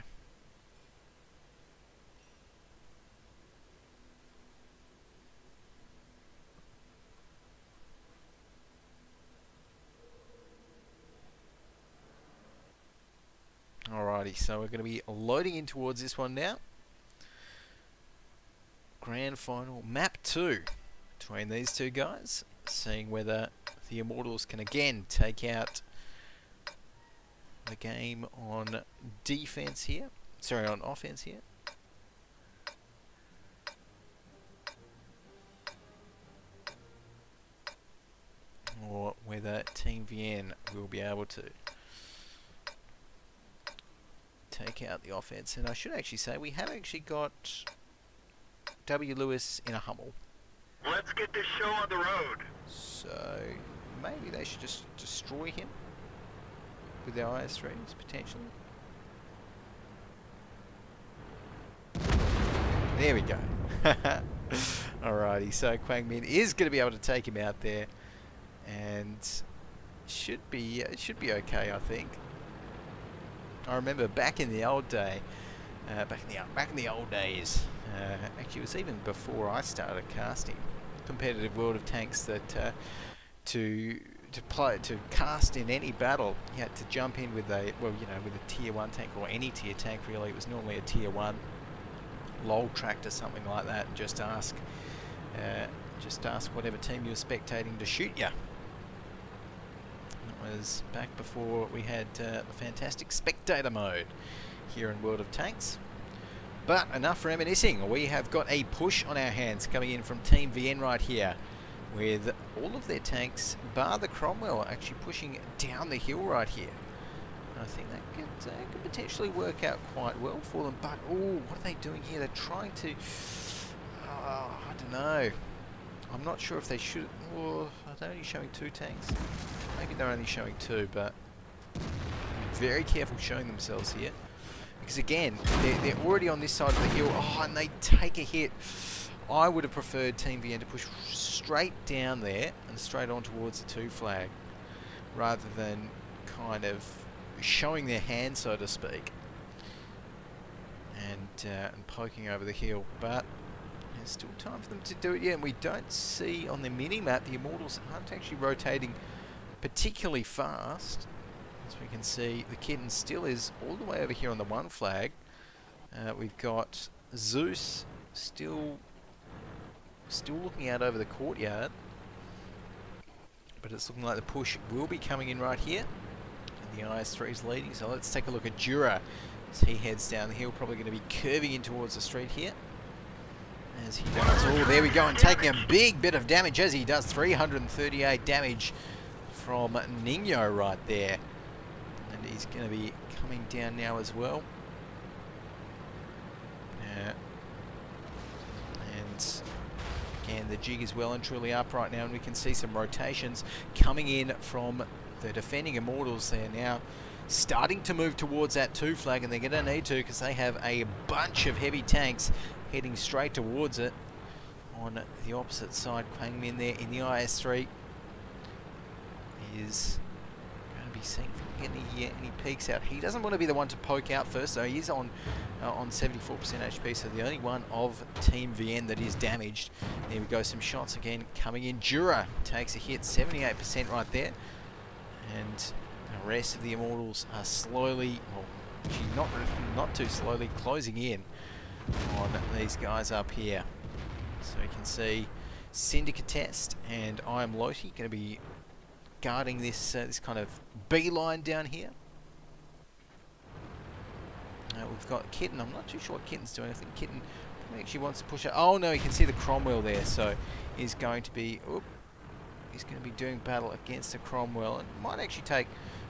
Alrighty, so we're going to be loading in towards this one now. Grand final, map 2 between these two guys. Seeing whether the Immortals can again take out the game on defense here. Sorry, on offense here. Or whether Team Vienne will be able to take out the offense. And I should actually say we have actually got W. Lewis in a Hummel. Let's get this show on the road. So maybe they should just destroy him with their IS3s, potentially. There we go. Alrighty, so Quang Min is going to be able to take him out there, and it should be okay, I think. I remember back in the old day, back in the old days. Actually, it was even before I started casting competitive World of Tanks that to cast in any battle, you had to jump in with a with a tier 1 tank, or any tier tank really. It was normally a tier 1 LOL tractor, something like that, and just ask whatever team you were spectating to shoot you. That was back before we had the fantastic spectator mode here in World of Tanks. But enough reminiscing. We have got a push on our hands coming in from Team Vienne right here, with all of their tanks, bar the Cromwell, actually pushing down the hill right here. I think that could potentially work out quite well for them. But oh, what are they doing here? They're trying to... I don't know. I'm not sure if they should... Oh, are they only showing 2 tanks? Maybe they're only showing 2, but be very careful showing themselves here. Because again, they're already on this side of the hill. Oh, and they take a hit. I would have preferred Team Vienne to push straight down there and straight on towards the 2 flag, rather than kind of showing their hand, so to speak, and poking over the hill. But there's still time for them to do it. Yeah, and we don't see on the mini-map the Immortals aren't actually rotating particularly fast. As we can see, the Kitten still is all the way over here on the 1 flag. We've got Zeus still looking out over the courtyard, but it's looking like the push will be coming in right here. And the IS3 is leading, so let's take a look at Jura as he heads down the hill, probably going to be curving in towards the street here. As he does, oh, there we go, and taking a big bit of damage as he does. 338 damage from Ningyo right there. And he's going to be coming down now as well. And again, the jig is well and truly up right now, and we can see some rotations coming in from the defending Immortals. They're now starting to move towards that 2 flag, and they're going to need to, because they have a bunch of heavy tanks heading straight towards it. On the opposite side, Quang Min there in the IS3 is going to be seeing if he can get any peeks out. He doesn't want to be the one to poke out first, though. He's on 74% HP, so the only one of Team Vienne that is damaged. There we go, some shots again coming in. Jura takes a hit, 78% right there. And the rest of the Immortals are slowly, well, actually not too slowly, closing in on these guys up here. So you can see Syndicatest and I Am Loti going to be guarding this this kind of beeline down here. We've got Kitten. I'm not too sure what Kitten's doing. I think Kitten actually wants to push it. Oh no, you can see the Cromwell there, so he's going to be is going to be doing battle against the Cromwell, and might actually take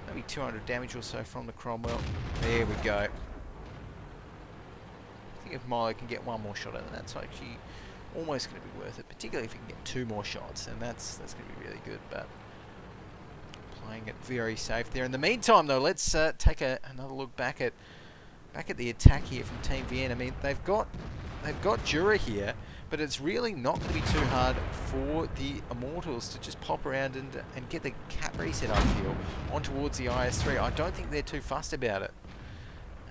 maybe 200 damage or so from the Cromwell. There we go. I think if Milo can get one more shot in, that's actually almost going to be worth it, particularly if he can get 2 more shots, and that's going to be really good. But playing it very safe there. In the meantime, though, let's take another look back at the attack here from Team VN. I mean, they've got Jura here, but it's really not going to be too hard for the Immortals to just pop around and get the cap reset uphill on towards the IS-3. I don't think they're too fussed about it.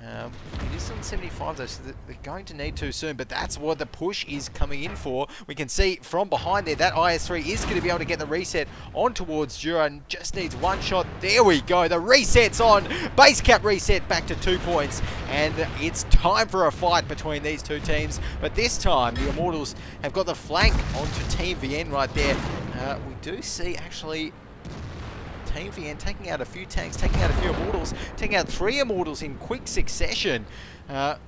It is on 75 though, so they're going to need to soon, but that's what the push is coming in for. We can see from behind there that IS-3 is going to be able to get the reset on towards Jura and just needs 1 shot. There we go, the reset's on. Base cap reset back to 2 points, and it's time for a fight between these two teams. But this time, the Immortals have got the flank onto Team VN right there. We do see actually Team VN taking out a few tanks, taking out a few Immortals, taking out 3 Immortals in quick succession,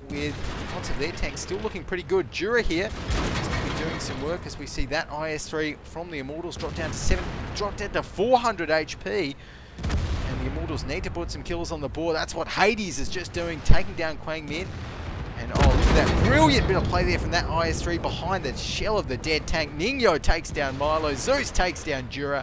with lots of their tanks still looking pretty good. Jura here is doing some work as we see that IS-3 from the Immortals drop down to 400 HP, and the Immortals need to put some kills on the board. That's what Hades is just doing, taking down Quang Min. And oh, look at that brilliant bit of play there from that IS-3 behind the shell of the dead tank. Ningyo takes down Milo, Zeus takes down Jura.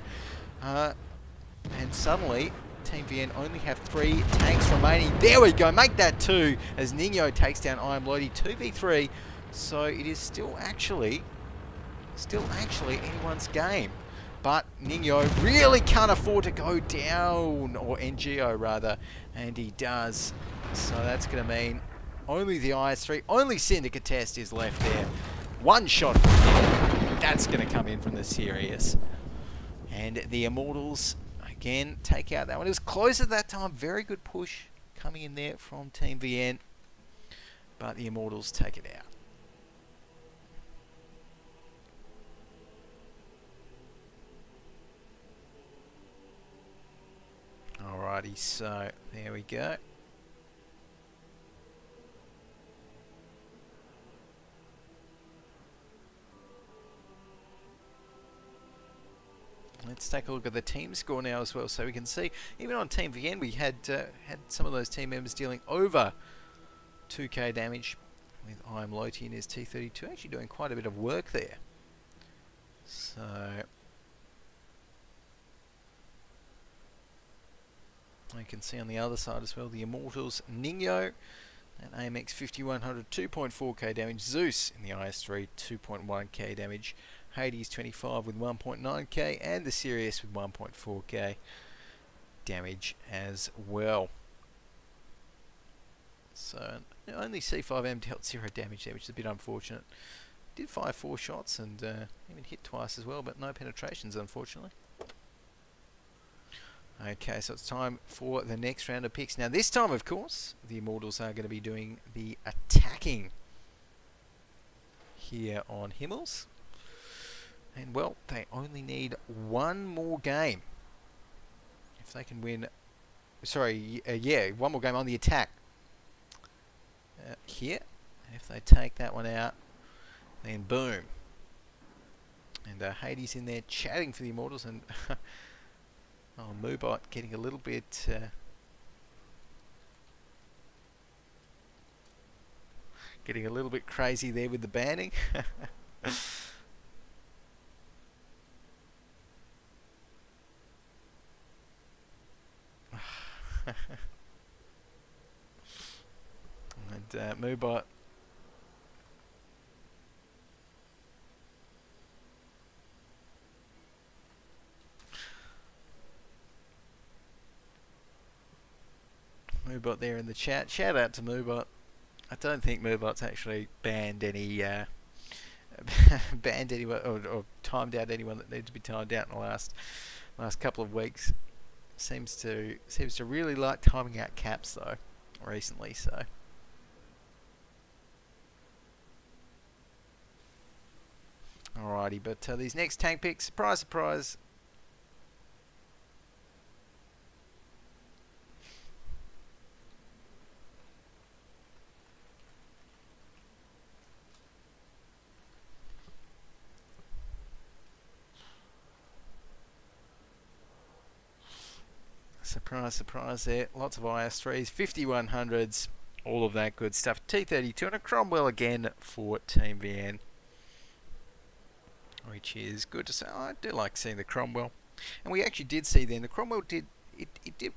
And suddenly, Team VN only have 3 tanks remaining. There we go, make that 2 as Ningyo takes down I Am Lodi 2v3. So it is still actually anyone's game. But Ningyo really can't afford to go down, or NGO rather, and he does. So that's going to mean only the IS-3, only Syndicate Test is left there. 1 shot from him. That's going to come in from the Sirius. And the Immortals again take out that one. It was close at that time. Very good push coming in there from Team VN. But the Immortals take it out. Alrighty, so there we go. Let's take a look at the team score now as well, so we can see even on Team VN we had some of those team members dealing over 2k damage, with I Am Lodi and his T32 actually doing quite a bit of work there. So you can see on the other side as well the Immortals, Ningyo and AMX 5100 2.4k damage, Zeus in the IS-3 2.1k damage, Hades 25 with 1.9k, and the Sirius with 1.4k damage as well. So only C5M dealt 0 damage there, which is a bit unfortunate. Did fire 4 shots and even hit twice as well, but no penetrations unfortunately. Okay, so it's time for the next round of picks. Now this time, of course, the Immortals are going to be doing the attacking here on Himmels. And well, they only need 1 more game. If they can win, sorry, yeah, 1 more game on the attack. Here, if they take that one out, then boom. And Hades in there chatting for the Immortals, and oh, Moobot getting a little bit crazy there with the banning. And Moobot there in the chat. Shout out to Moobot. I don't think Moobot's actually banned any banned anyone or timed out anyone that needs to be timed out in the last couple of weeks. Seems to really like timing out caps though recently, so alrighty, but these next tank picks, surprise surprise, Surprise, surprise there. Lots of IS3s, 5100s, all of that good stuff. T32 and a Cromwell again for Team VN, which is good to say. I do like seeing the Cromwell. And we actually did see then the Cromwell did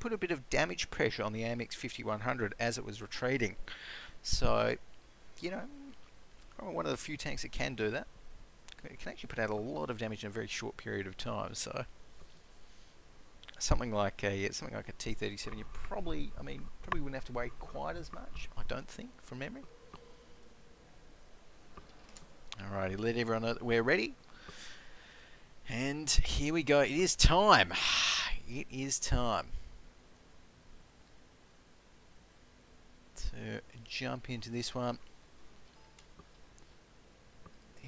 put a bit of damage pressure on the AMX 5100 as it was retreating. So, you know, one of the few tanks that can do that. It can actually put out a lot of damage in a very short period of time. So something like a T37, you probably wouldn't have to worry quite as much, I don't think, from memory. Alrighty, let everyone know that we're ready. And here we go. It is time. It is time to jump into this one.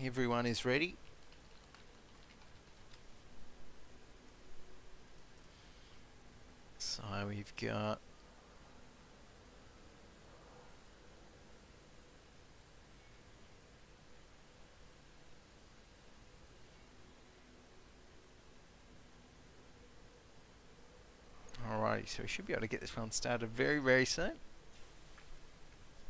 Everyone is ready. So we've got alrighty, so we should be able to get this one started very, very soon.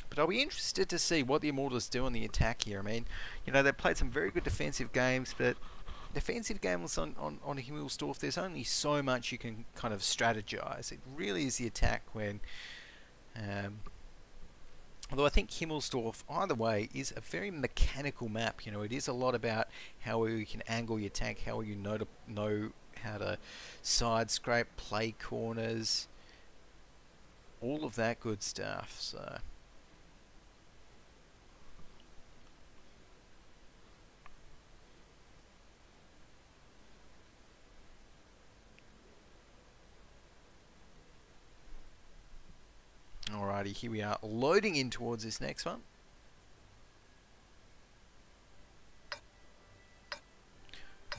But I'll be interested to see what the Immortals do on the attack here. I mean, you know, they've played some very good defensive games, but defensive games on Himmelsdorf, there's only so much you can kind of strategize. It really is the attack when... although I think Himmelsdorf, either way, is a very mechanical map. You know, it is a lot about how you can angle your tank, how you know how to side scrape, play corners, all of that good stuff. So alrighty, here we are loading in towards this next one.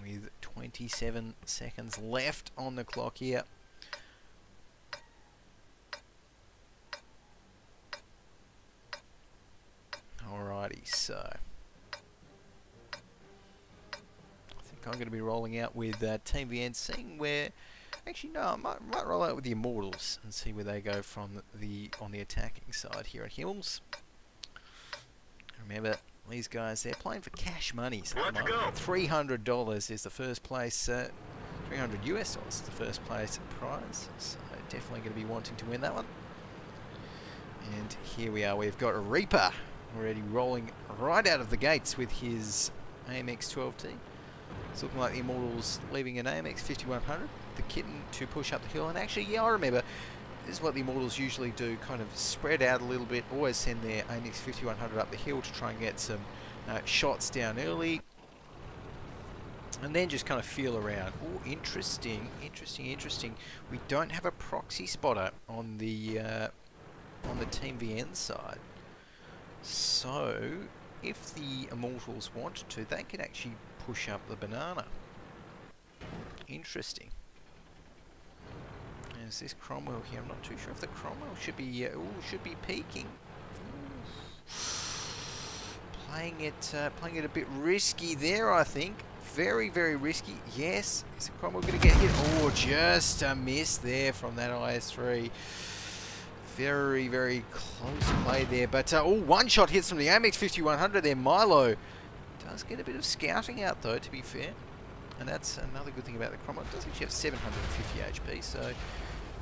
With 27 seconds left on the clock here. Alrighty, so I think I'm going to be rolling out with Team VN, seeing where... Actually, no, I might roll out with the Immortals and see where they go from on the attacking side here at Himmels. Remember, these guys, they're playing for cash money. So $300 is the first place, $300 US is the first place prize. So definitely going to be wanting to win that one. And here we are. We've got a Reaper already rolling right out of the gates with his AMX 12T. It's looking like the Immortals leaving an AMX 5100. The Kitten to push up the hill. And actually, yeah, I remember, this is what the Immortals usually do, kind of spread out a little bit, always send their AMX 5100 up the hill to try and get some shots down early. And then just kind of feel around. Oh, interesting, interesting, interesting. We don't have a proxy spotter on the Team VN side. So, if the Immortals want to, they can actually push up the banana. Interesting. There's this Cromwell here. I'm not too sure if the Cromwell should be peeking. Playing it a bit risky there, I think. Very, very risky. Yes. Is the Cromwell going to get hit? Oh, just a miss there from that IS3. Very, very close play there. But, one shot hits from the AMX 5100 there. Milo does get a bit of scouting out, though, to be fair. And that's another good thing about the Cromwell. It does actually have 750 HP, so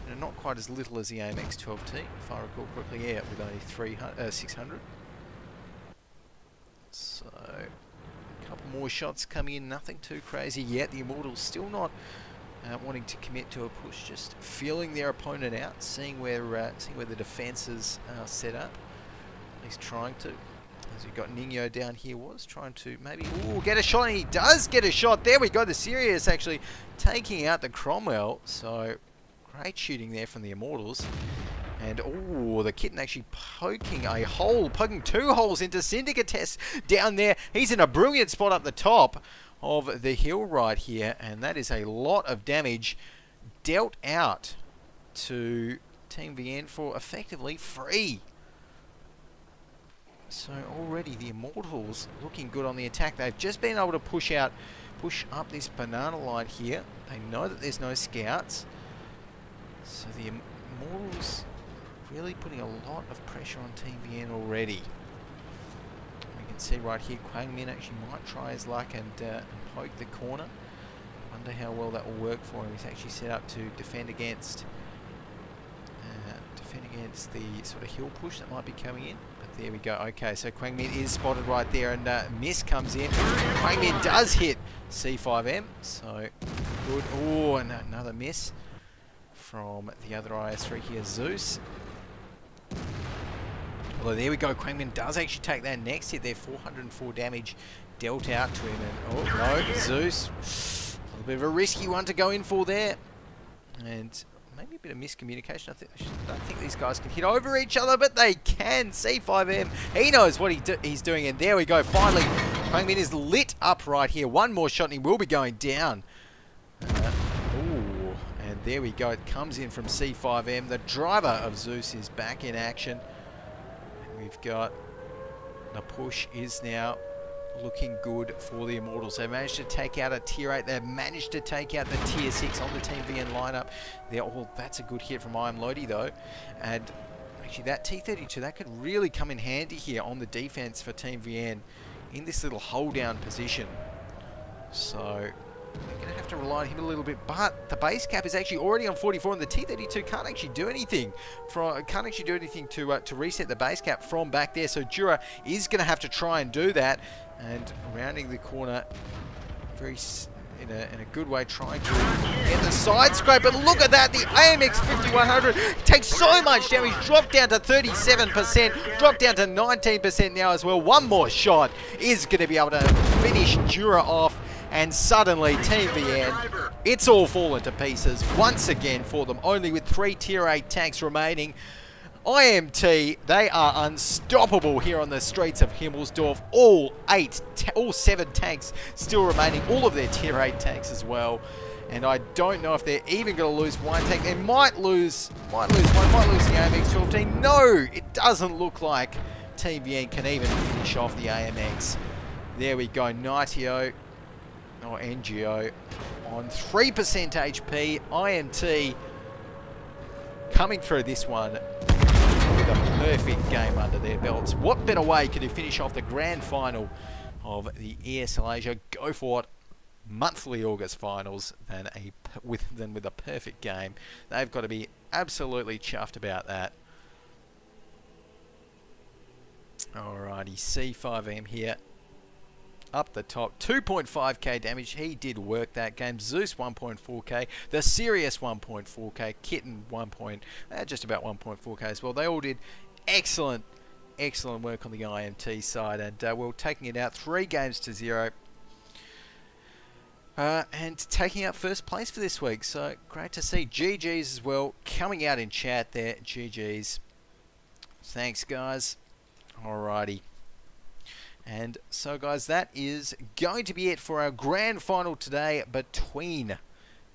you know, not quite as little as the AMX 12T, if I recall correctly. Yeah, with only 600. So, a couple more shots coming in. Nothing too crazy yet. The Immortals still not wanting to commit to a push, just feeling their opponent out, seeing where the defenses are set up. At least trying to. As we've got Nino down here, was trying to maybe get a shot, and he does get a shot. There we go, the Sirius actually taking out the Cromwell. So great shooting there from the Immortals. And the Kitten actually poking two holes into Syndicate down there. He's in a brilliant spot up the top of the hill right here, and that is a lot of damage dealt out to Team VN for effectively free. So already the Immortals looking good on the attack. They've just been able to push up this banana line here. They know that there's no scouts. So the Immortals really putting a lot of pressure on Team VN already. We can see right here, Kwangmin actually might try his luck and poke the corner. Wonder how well that will work for him. He's actually set up to defend against the sort of hill push that might be coming in. But there we go. Okay, so Kwangmin is spotted right there, and Miss comes in. Kwangmin does hit C5M, so good. Oh, and another miss from the other IS3 here, Zeus. Well, there we go. Kwangmin does actually take that next hit there. 404 damage dealt out to him. And oh no, Zeus. A little bit of a risky one to go in for there. And maybe a bit of miscommunication. I don't think these guys can hit over each other, but they can. C5M, he knows what he's doing. And there we go. Finally, Kwangmin is lit up right here. One more shot and he will be going down. And there we go. It comes in from C5M. The driver of Zeus is back in action. And we've got the push is now looking good for the Immortals. They managed to take out a tier 8. They've managed to take out the tier 6 on the Team VN lineup. That's a good hit from Lodi though. And actually that T32, that could really come in handy here on the defense for Team VN in this little hold down position. So they're going to have to rely on him a little bit, but the base cap is actually already on 44, and the T32 can't actually do anything. To reset the base cap from back there. So Jura is going to have to try and do that, and rounding the corner, in a good way, trying to get the side scrape. But look at that, the AMX 5100 takes so much damage, dropped down to 37%, dropped down to 19% now as well. One more shot is going to be able to finish Jura off. And suddenly, Team VN, it's all fallen to pieces once again for them, only with 3 tier 8 tanks remaining. IMT, they are unstoppable here on the streets of Himmelsdorf. All 7 tanks still remaining, all of their tier 8 tanks as well. And I don't know if they're even going to lose one tank. They might lose the AMX 12. No, it doesn't look like Team VN can even finish off the AMX. There we go, Nitio. Or NGO on 3% HP. IMT coming through this one with a perfect game under their belts. What better way could you finish off the grand final of the ESL Asia Go4WoT monthly August finals than with a perfect game? They've got to be absolutely chuffed about that. Alrighty, C5M here. Up the top, 2.5k damage. He did work that game. Zeus 1.4k, the Sirius 1.4k, Kitten just about 1.4k as well. They all did excellent work on the IMT side, and we're taking it out 3-0 and taking out first place for this week. So great to see. GG's as well coming out in chat there. GG's. Thanks guys. Alrighty. And so guys, that is going to be it for our grand final today between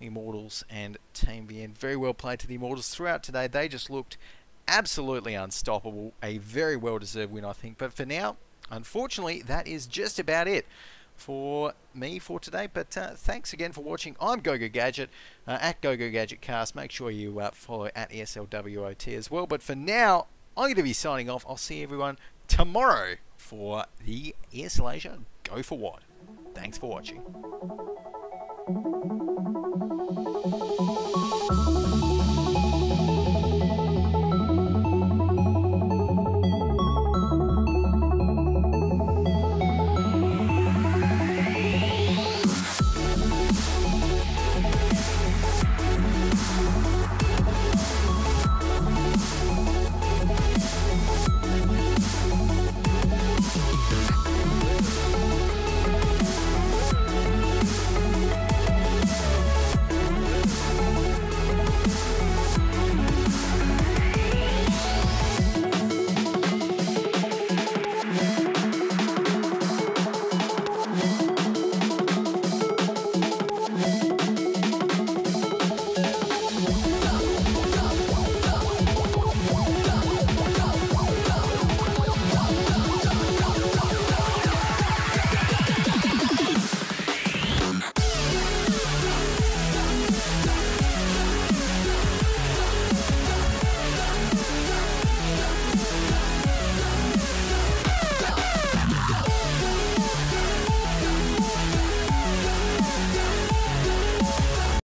Immortals and Team VN. Very well played to the Immortals throughout today. They just looked absolutely unstoppable. A very well-deserved win, I think. But for now, unfortunately, that is just about it for me for today. But thanks again for watching. I'm GoGoGadget, at GoGoGadgetCast. Make sure you follow at ESLWOT as well. But for now, I'm going to be signing off. I'll see everyone tomorrow for the ESL Asia Go4WoT. Thanks for watching.